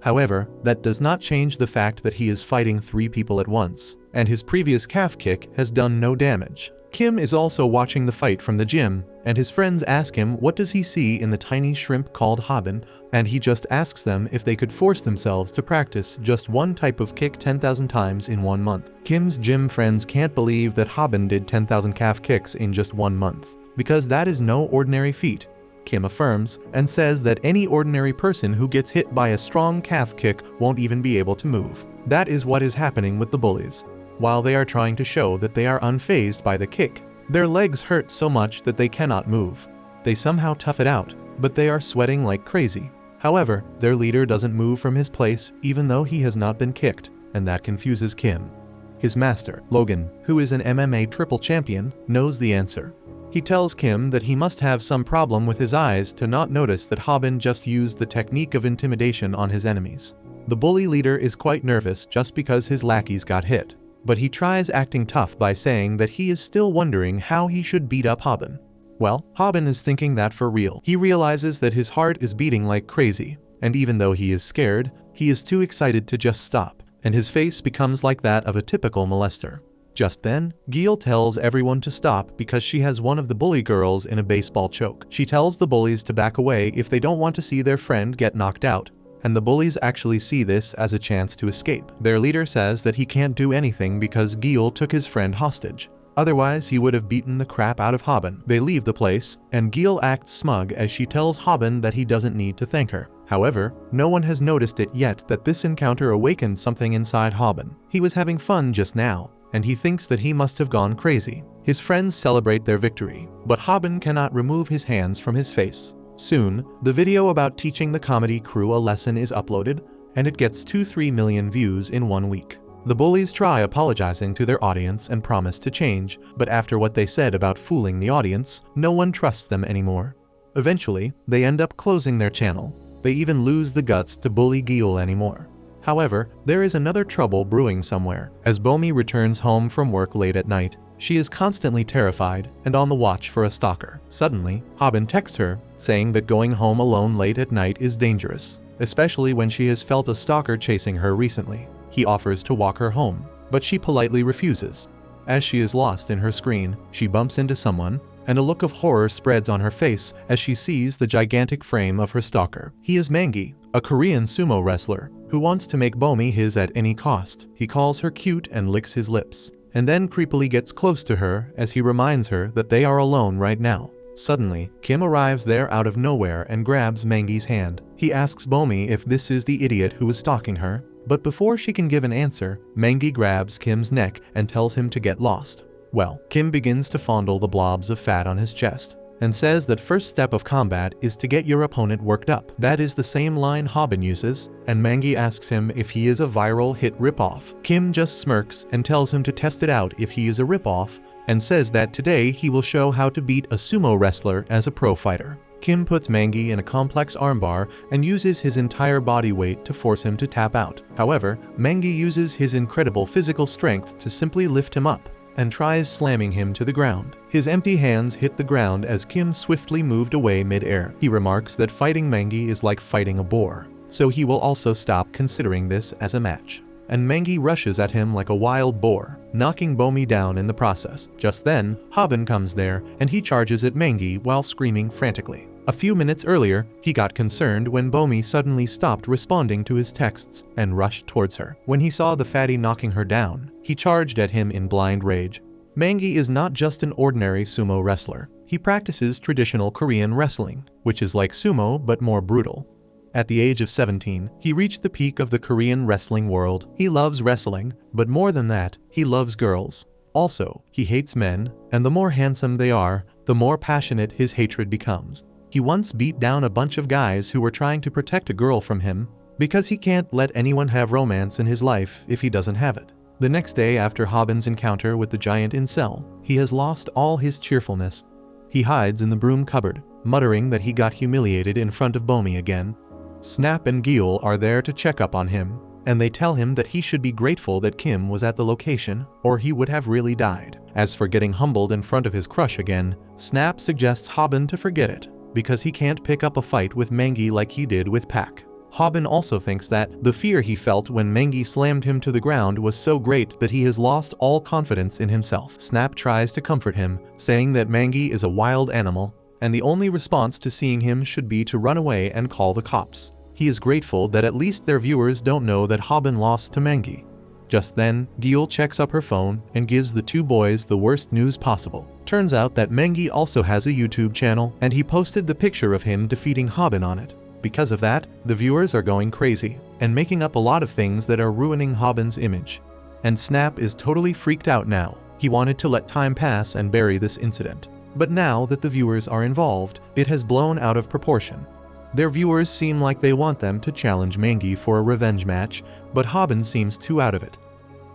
However, that does not change the fact that he is fighting 3 people at once, and his previous calf kick has done no damage. Kim is also watching the fight from the gym, and his friends ask him what does he see in the tiny shrimp called Hobin, and he just asks them if they could force themselves to practice just one type of kick 10,000 times in 1 month. Kim's gym friends can't believe that Hobin did 10,000 calf kicks in just 1 month, because that is no ordinary feat. Kim affirms and says that any ordinary person who gets hit by a strong calf kick won't even be able to move. That is what is happening with the bullies. While they are trying to show that they are unfazed by the kick, their legs hurt so much that they cannot move. They somehow tough it out, but they are sweating like crazy. However, their leader doesn't move from his place even though he has not been kicked, and that confuses Kim. His master, Logan, who is an MMA triple champion, knows the answer. He tells Kim that he must have some problem with his eyes to not notice that Hobin just used the technique of intimidation on his enemies. The bully leader is quite nervous just because his lackeys got hit, but he tries acting tough by saying that he is still wondering how he should beat up Hobin. Well, Hobin is thinking that for real. He realizes that his heart is beating like crazy, and even though he is scared, he is too excited to just stop, and his face becomes like that of a typical molester. Just then, Gil tells everyone to stop because she has one of the bully girls in a baseball choke. She tells the bullies to back away if they don't want to see their friend get knocked out, and the bullies actually see this as a chance to escape. Their leader says that he can't do anything because Gil took his friend hostage. Otherwise, he would have beaten the crap out of Hobin. They leave the place, and Gil acts smug as she tells Hobin that he doesn't need to thank her. However, no one has noticed it yet that this encounter awakened something inside Hobin. He was having fun just now, and he thinks that he must have gone crazy. His friends celebrate their victory, but Hobin cannot remove his hands from his face. Soon, the video about teaching the comedy crew a lesson is uploaded, and it gets 2-3 million views in 1 week. The bullies try apologizing to their audience and promise to change, but after what they said about fooling the audience, no one trusts them anymore. Eventually, they end up closing their channel. They even lose the guts to bully Gil anymore. However, there is another trouble brewing somewhere. As Bomi returns home from work late at night, she is constantly terrified and on the watch for a stalker. Suddenly, Hobin texts her, saying that going home alone late at night is dangerous, especially when she has felt a stalker chasing her recently. He offers to walk her home, but she politely refuses. As she is lost in her screen, she bumps into someone, and a look of horror spreads on her face as she sees the gigantic frame of her stalker. He is Mangi, a Korean sumo wrestler, who wants to make Bomi his at any cost. He calls her cute and licks his lips, and then creepily gets close to her as he reminds her that they are alone right now. Suddenly, Kim arrives there out of nowhere and grabs Mangi's hand. He asks Bomi if this is the idiot who is stalking her, but before she can give an answer, Mangi grabs Kim's neck and tells him to get lost. Well, Kim begins to fondle the blobs of fat on his chest, and says that first step of combat is to get your opponent worked up. That is the same line Hobin uses, and Mangi asks him if he is a viral hit ripoff. Kim just smirks and tells him to test it out if he is a ripoff, and says that today he will show how to beat a sumo wrestler as a pro fighter. Kim puts Mangi in a complex armbar and uses his entire body weight to force him to tap out. However, Mangi uses his incredible physical strength to simply lift him up, and tries slamming him to the ground. His empty hands hit the ground as Kim swiftly moved away mid-air. He remarks that fighting Mangi is like fighting a boar, so he will also stop considering this as a match. And Mangi rushes at him like a wild boar, knocking Bomi down in the process. Just then, Hobin comes there, and he charges at Mangi while screaming frantically. A few minutes earlier, he got concerned when Bomi suddenly stopped responding to his texts and rushed towards her. When he saw the fatty knocking her down, he charged at him in blind rage. Mangi is not just an ordinary sumo wrestler. He practices traditional Korean wrestling, which is like sumo but more brutal. At the age of 17, he reached the peak of the Korean wrestling world. He loves wrestling, but more than that, he loves girls. Also, he hates men, and the more handsome they are, the more passionate his hatred becomes. He once beat down a bunch of guys who were trying to protect a girl from him because he can't let anyone have romance in his life if he doesn't have it. The next day after Hobin's encounter with the giant incel, he has lost all his cheerfulness. He hides in the broom cupboard, muttering that he got humiliated in front of Bomi again. Snap and Gil are there to check up on him, and they tell him that he should be grateful that Kim was at the location, or he would have really died. As for getting humbled in front of his crush again, Snap suggests Hobin to forget it, because he can't pick up a fight with Mangi like he did with Pak. Hobin also thinks that the fear he felt when Mangi slammed him to the ground was so great that he has lost all confidence in himself. Snap tries to comfort him, saying that Mangi is a wild animal, and the only response to seeing him should be to run away and call the cops. He is grateful that at least their viewers don't know that Hobin lost to Mangi. Just then, Gil checks up her phone and gives the two boys the worst news possible. Turns out that Mangi also has a YouTube channel, and he posted the picture of him defeating Hobin on it. Because of that, the viewers are going crazy, and making up a lot of things that are ruining Hobin's image. And Snap is totally freaked out now. He wanted to let time pass and bury this incident. But now that the viewers are involved, it has blown out of proportion. Their viewers seem like they want them to challenge Mangi for a revenge match, but Hobin seems too out of it.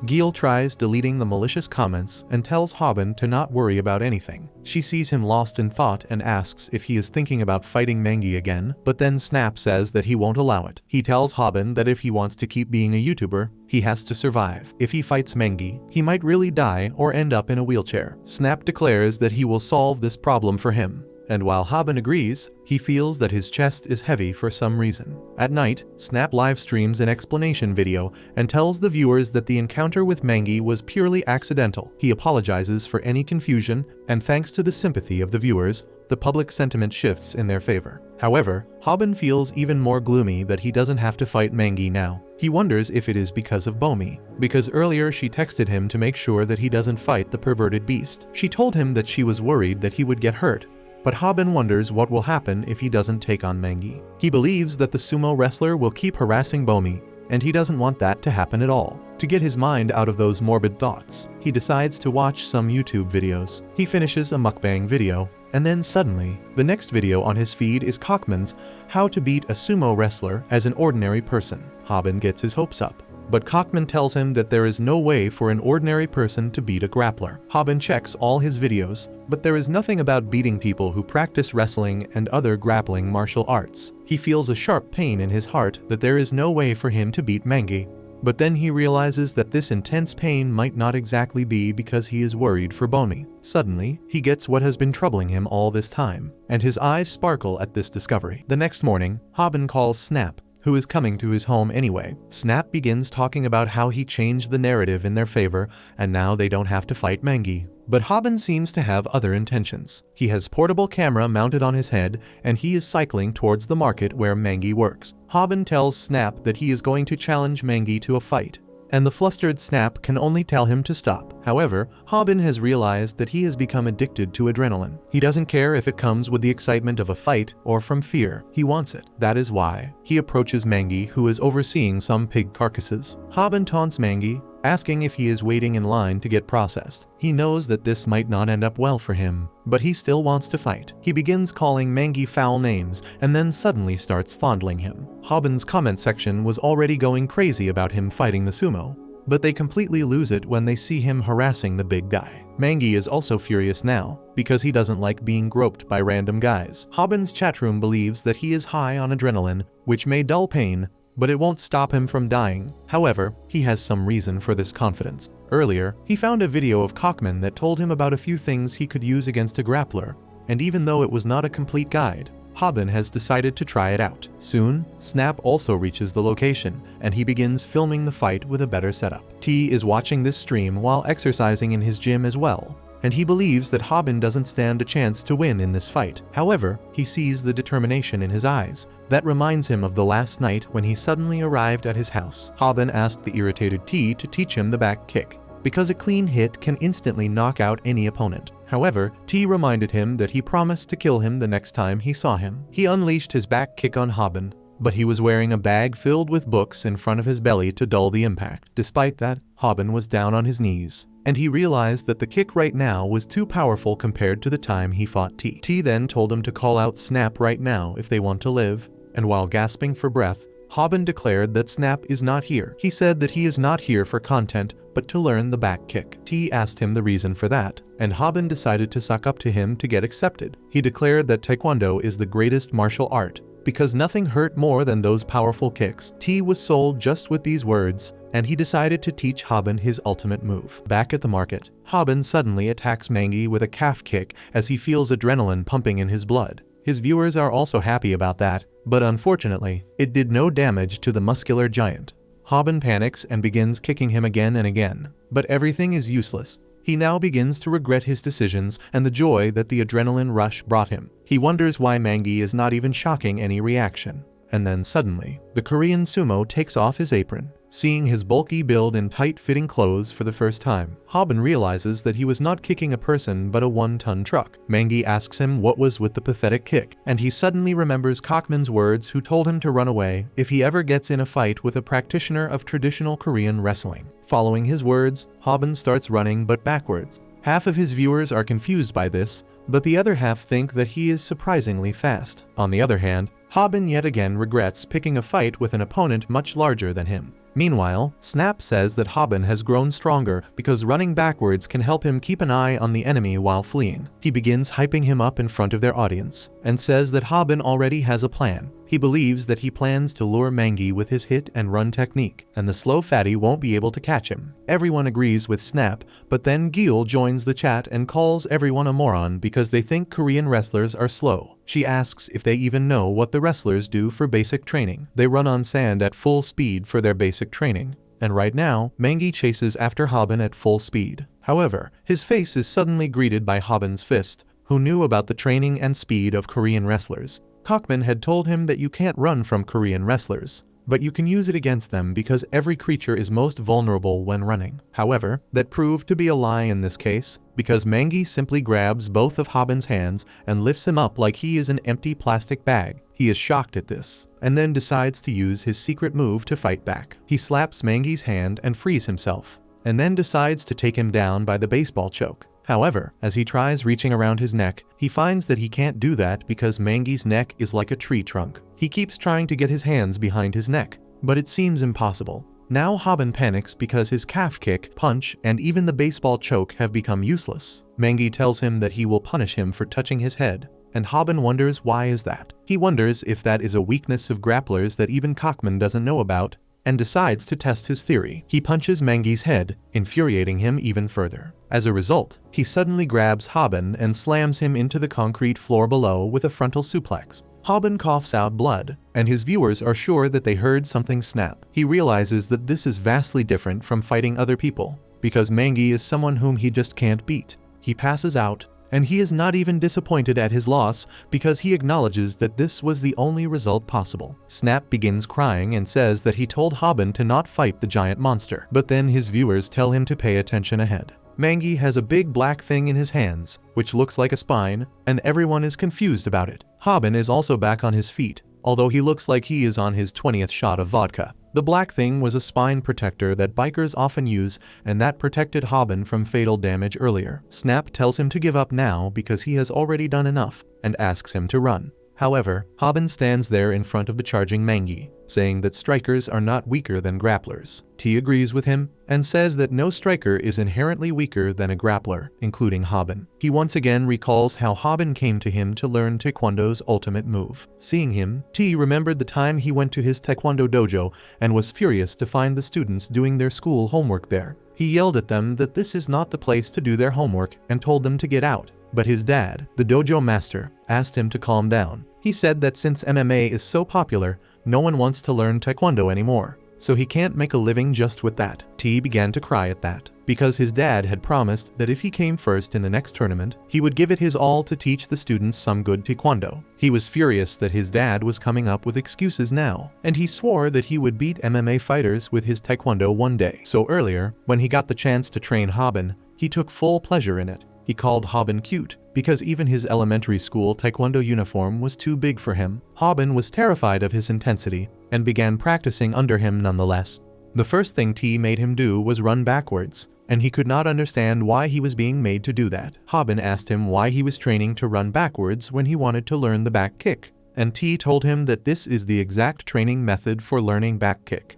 Gil tries deleting the malicious comments and tells Hobin to not worry about anything. She sees him lost in thought and asks if he is thinking about fighting Mangi again, but then Snap says that he won't allow it. He tells Hobin that if he wants to keep being a YouTuber, he has to survive. If he fights Mangi, he might really die or end up in a wheelchair. Snap declares that he will solve this problem for him, and while Hobin agrees, he feels that his chest is heavy for some reason. At night, Snap live streams an explanation video and tells the viewers that the encounter with Mangi was purely accidental. He apologizes for any confusion, and thanks to the sympathy of the viewers, the public sentiment shifts in their favor. However, Hobin feels even more gloomy that he doesn't have to fight Mangi now. He wonders if it is because of Bomi, because earlier she texted him to make sure that he doesn't fight the perverted beast. She told him that she was worried that he would get hurt, but Hobin wonders what will happen if he doesn't take on Mangi. He believes that the sumo wrestler will keep harassing Bomi, and he doesn't want that to happen at all. To get his mind out of those morbid thoughts, he decides to watch some YouTube videos. He finishes a mukbang video, and then suddenly, the next video on his feed is Cockman's How to Beat a Sumo Wrestler as an Ordinary Person. Hobin gets his hopes up, but Cockman tells him that there is no way for an ordinary person to beat a grappler. Hobin checks all his videos, but there is nothing about beating people who practice wrestling and other grappling martial arts. He feels a sharp pain in his heart that there is no way for him to beat Mangi. But then he realizes that this intense pain might not exactly be because he is worried for Bomi. Suddenly, he gets what has been troubling him all this time, and his eyes sparkle at this discovery. The next morning, Hobin calls Snap, who is coming to his home anyway. Snap begins talking about how he changed the narrative in their favor, and now they don't have to fight Mangi. But Hobin seems to have other intentions. He has portable camera mounted on his head, and he is cycling towards the market where Mangi works. Hobin tells Snap that he is going to challenge Mangi to a fight, and the flustered Snap can only tell him to stop. However, Hobin has realized that he has become addicted to adrenaline. He doesn't care if it comes with the excitement of a fight or from fear. He wants it. That is why he approaches Mangi, who is overseeing some pig carcasses. Hobin taunts Mangi, asking if he is waiting in line to get processed. He knows that this might not end up well for him, but he still wants to fight. He begins calling Mangi foul names and then suddenly starts fondling him. Hobin's comment section was already going crazy about him fighting the sumo, but they completely lose it when they see him harassing the big guy. Mangi is also furious now, because he doesn't like being groped by random guys. Hobin's chatroom believes that he is high on adrenaline, which may dull pain, but it won't stop him from dying. However, he has some reason for this confidence. Earlier, he found a video of Cockman that told him about a few things he could use against a grappler, and even though it was not a complete guide, Hobin has decided to try it out. Soon, Snap also reaches the location, and he begins filming the fight with a better setup. T is watching this stream while exercising in his gym as well, and he believes that Hobin doesn't stand a chance to win in this fight. However, he sees the determination in his eyes. That reminds him of the last night when he suddenly arrived at his house. Hobin asked the irritated T to teach him the back kick, because a clean hit can instantly knock out any opponent. However, T reminded him that he promised to kill him the next time he saw him. He unleashed his back kick on Hobin, but he was wearing a bag filled with books in front of his belly to dull the impact. Despite that, Hobin was down on his knees, and he realized that the kick right now was too powerful compared to the time he fought T. T then told him to call out Snap right now if they want to live, and while gasping for breath, Hobin declared that Snap is not here. He said that he is not here for content, but to learn the back kick. T asked him the reason for that, and Hobin decided to suck up to him to get accepted. He declared that Taekwondo is the greatest martial art, because nothing hurt more than those powerful kicks. T was sold just with these words, and he decided to teach Hobin his ultimate move. Back at the market, Hobin suddenly attacks Mangi with a calf kick as he feels adrenaline pumping in his blood. His viewers are also happy about that, but unfortunately, it did no damage to the muscular giant. Hobin panics and begins kicking him again and again, but everything is useless. He now begins to regret his decisions and the joy that the adrenaline rush brought him. He wonders why Mangi is not even shocking any reaction. And then suddenly, the Korean sumo takes off his apron. Seeing his bulky build in tight-fitting clothes for the first time, Hobin realizes that he was not kicking a person but a one-ton truck. Mangi asks him what was with the pathetic kick, and he suddenly remembers Cockman's words who told him to run away if he ever gets in a fight with a practitioner of traditional Korean wrestling. Following his words, Hobin starts running but backwards. Half of his viewers are confused by this, but the other half think that he is surprisingly fast. On the other hand, Hobin yet again regrets picking a fight with an opponent much larger than him. Meanwhile, Snap says that Hobin has grown stronger because running backwards can help him keep an eye on the enemy while fleeing. He begins hyping him up in front of their audience and says that Hobin already has a plan. He believes that he plans to lure Mangi with his hit and run technique, and the slow fatty won't be able to catch him. Everyone agrees with Snap, but then Gil joins the chat and calls everyone a moron because they think Korean wrestlers are slow. She asks if they even know what the wrestlers do for basic training. They run on sand at full speed for their basic training, and right now, Mangi chases after Hobin at full speed. However, his face is suddenly greeted by Hobin's fist, who knew about the training and speed of Korean wrestlers. Cockman had told him that you can't run from Korean wrestlers, but you can use it against them because every creature is most vulnerable when running. However, that proved to be a lie in this case, because Mangi simply grabs both of Hobin's hands and lifts him up like he is an empty plastic bag. He is shocked at this, and then decides to use his secret move to fight back. He slaps Mangi's hand and frees himself, and then decides to take him down by the baseball choke. However, as he tries reaching around his neck, he finds that he can't do that because Mangi's neck is like a tree trunk. He keeps trying to get his hands behind his neck, but it seems impossible. Now Hobin panics because his calf kick, punch, and even the baseball choke have become useless. Mangi tells him that he will punish him for touching his head, and Hobin wonders why is that. He wonders if that is a weakness of grapplers that even Cockman doesn't know about, and decides to test his theory. He punches Mangi's head, infuriating him even further. As a result, he suddenly grabs Hobin and slams him into the concrete floor below with a frontal suplex. Hobin coughs out blood, and his viewers are sure that they heard something snap. He realizes that this is vastly different from fighting other people, because Mangi is someone whom he just can't beat. He passes out, and he is not even disappointed at his loss because he acknowledges that this was the only result possible. Snap begins crying and says that he told Hobin to not fight the giant monster, but then his viewers tell him to pay attention ahead. Mangi has a big black thing in his hands, which looks like a spine, and everyone is confused about it. Hobin is also back on his feet, although he looks like he is on his 20th shot of vodka. The black thing was a spine protector that bikers often use, and that protected Hobin from fatal damage earlier. Snap tells him to give up now because he has already done enough, and asks him to run. However, Hobin stands there in front of the charging Mangi, saying that strikers are not weaker than grapplers. T agrees with him, and says that no striker is inherently weaker than a grappler, including Hobin. He once again recalls how Hobin came to him to learn Taekwondo's ultimate move. Seeing him, T remembered the time he went to his Taekwondo dojo and was furious to find the students doing their school homework there. He yelled at them that this is not the place to do their homework and told them to get out. But his dad, the dojo master, asked him to calm down. He said that since MMA is so popular, no one wants to learn Taekwondo anymore, so he can't make a living just with that. T began to cry at that, because his dad had promised that if he came first in the next tournament, he would give it his all to teach the students some good Taekwondo. He was furious that his dad was coming up with excuses now, and he swore that he would beat MMA fighters with his Taekwondo one day. So earlier, when he got the chance to train Hobin, he took full pleasure in it. He called Hobin cute, because even his elementary school Taekwondo uniform was too big for him. Hobin was terrified of his intensity, and began practicing under him nonetheless. The first thing T made him do was run backwards, and he could not understand why he was being made to do that. Hobin asked him why he was training to run backwards when he wanted to learn the back kick, and T told him that this is the exact training method for learning back kick.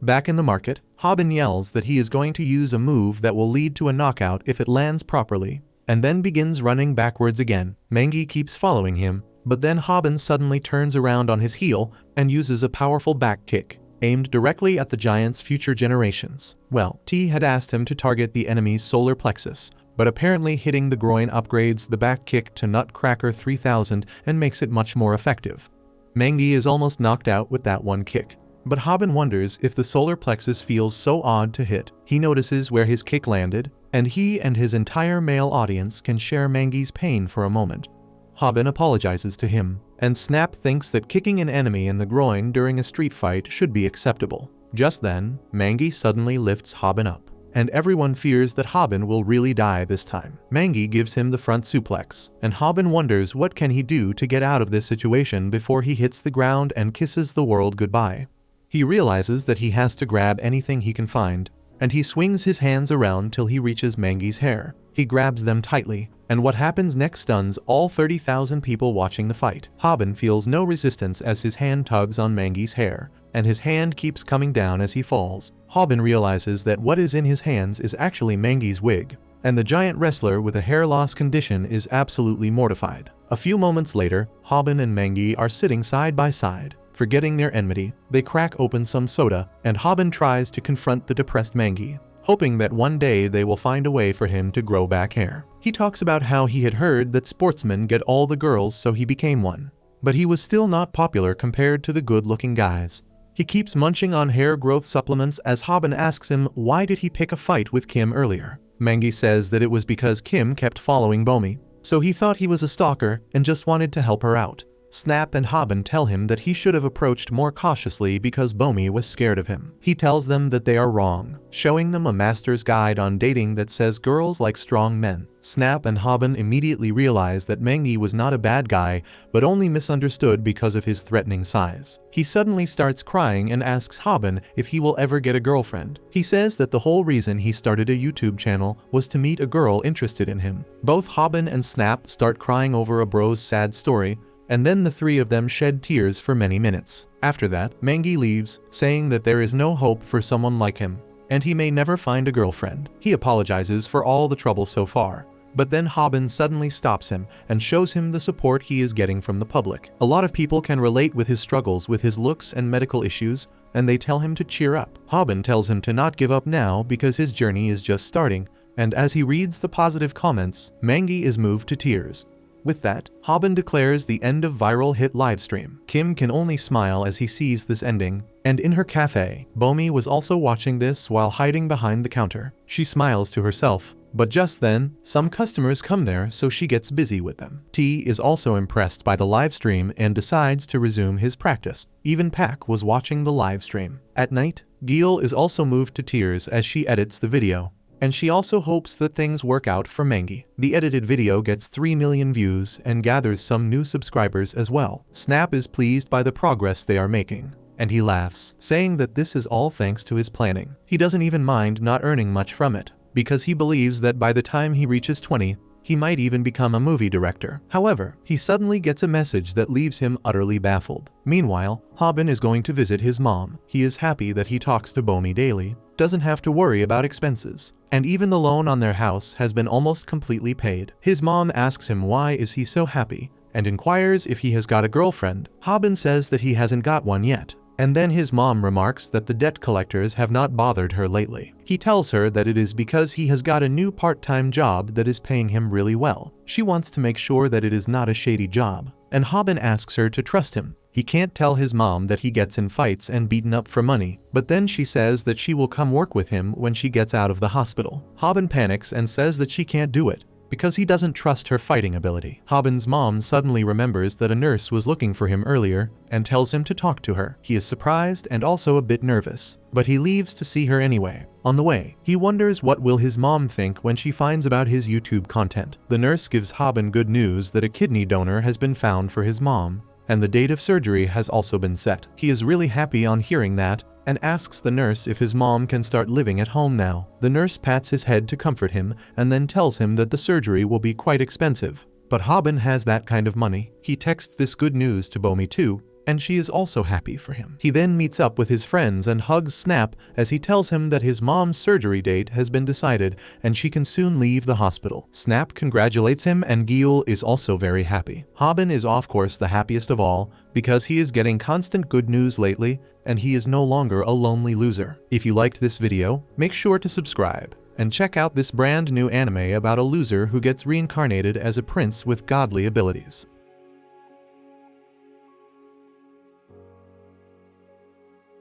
Back in the market, Hobin yells that he is going to use a move that will lead to a knockout if it lands properly, and then begins running backwards again. Mangi keeps following him, but then Hobin suddenly turns around on his heel and uses a powerful back kick, aimed directly at the giant's future generations. Well, T had asked him to target the enemy's solar plexus, but apparently hitting the groin upgrades the back kick to Nutcracker 3000 and makes it much more effective. Mangi is almost knocked out with that one kick, but Hobin wonders if the solar plexus feels so odd to hit. He notices where his kick landed, and he and his entire male audience can share Mangi's pain for a moment. Hobin apologizes to him, and Snap thinks that kicking an enemy in the groin during a street fight should be acceptable. Just then, Mangi suddenly lifts Hobin up, and everyone fears that Hobin will really die this time. Mangi gives him the front suplex, and Hobin wonders what can he do to get out of this situation before he hits the ground and kisses the world goodbye. He realizes that he has to grab anything he can find, and he swings his hands around till he reaches Mangi's hair. He grabs them tightly, and what happens next stuns all 30,000 people watching the fight. Hobin feels no resistance as his hand tugs on Mangi's hair, and his hand keeps coming down as he falls. Hobin realizes that what is in his hands is actually Mangi's wig, and the giant wrestler with a hair loss condition is absolutely mortified. A few moments later, Hobin and Mangi are sitting side by side. Forgetting their enmity, they crack open some soda, and Hobin tries to confront the depressed Mangi, hoping that one day they will find a way for him to grow back hair. He talks about how he had heard that sportsmen get all the girls, so he became one. But he was still not popular compared to the good-looking guys. He keeps munching on hair growth supplements as Hobin asks him why did he pick a fight with Kim earlier. Mangi says that it was because Kim kept following Bomi, so he thought he was a stalker and just wanted to help her out. Snap and Hobin tell him that he should have approached more cautiously because Bomi was scared of him. He tells them that they are wrong, showing them a master's guide on dating that says girls like strong men. Snap and Hobin immediately realize that Mangi was not a bad guy, but only misunderstood because of his threatening size. He suddenly starts crying and asks Hobin if he will ever get a girlfriend. He says that the whole reason he started a YouTube channel was to meet a girl interested in him. Both Hobin and Snap start crying over a bro's sad story, and then the three of them shed tears for many minutes. After that, Mangi leaves, saying that there is no hope for someone like him, and he may never find a girlfriend. He apologizes for all the trouble so far, but then Hobin suddenly stops him and shows him the support he is getting from the public. A lot of people can relate with his struggles with his looks and medical issues, and they tell him to cheer up. Hobin tells him to not give up now because his journey is just starting, and as he reads the positive comments, Mangi is moved to tears. With that, Hobin declares the end of viral hit livestream. Kim can only smile as he sees this ending, and in her cafe, Bomi was also watching this while hiding behind the counter. She smiles to herself, but just then, some customers come there, so she gets busy with them. T is also impressed by the livestream and decides to resume his practice. Even Pak was watching the livestream. At night, Gil is also moved to tears as she edits the video, and she also hopes that things work out for Mangi. The edited video gets 3 million views and gathers some new subscribers as well. Snap is pleased by the progress they are making, and he laughs, saying that this is all thanks to his planning. He doesn't even mind not earning much from it, because he believes that by the time he reaches 20, he might even become a movie director. However, he suddenly gets a message that leaves him utterly baffled. Meanwhile, Hobin is going to visit his mom. He is happy that he talks to Bomi daily, doesn't have to worry about expenses, and even the loan on their house has been almost completely paid. His mom asks him why is he so happy, and inquires if he has got a girlfriend. Hobin says that he hasn't got one yet, and then his mom remarks that the debt collectors have not bothered her lately. He tells her that it is because he has got a new part-time job that is paying him really well. She wants to make sure that it is not a shady job, and Hobin asks her to trust him. He can't tell his mom that he gets in fights and beaten up for money, but then she says that she will come work with him when she gets out of the hospital. Hobin panics and says that she can't do it, because he doesn't trust her fighting ability. Hobin's mom suddenly remembers that a nurse was looking for him earlier and tells him to talk to her. He is surprised and also a bit nervous, but he leaves to see her anyway. On the way, he wonders what will his mom think when she finds about his YouTube content. The nurse gives Hobin good news that a kidney donor has been found for his mom, and the date of surgery has also been set. He is really happy on hearing that, and asks the nurse if his mom can start living at home now. The nurse pats his head to comfort him and then tells him that the surgery will be quite expensive. But Hobin has that kind of money. He texts this good news to Bomi too, and she is also happy for him. He then meets up with his friends and hugs Snap as he tells him that his mom's surgery date has been decided and she can soon leave the hospital. Snap congratulates him and Gil is also very happy. Hobin is of course the happiest of all because he is getting constant good news lately and he is no longer a lonely loser. If you liked this video, make sure to subscribe and check out this brand new anime about a loser who gets reincarnated as a prince with godly abilities.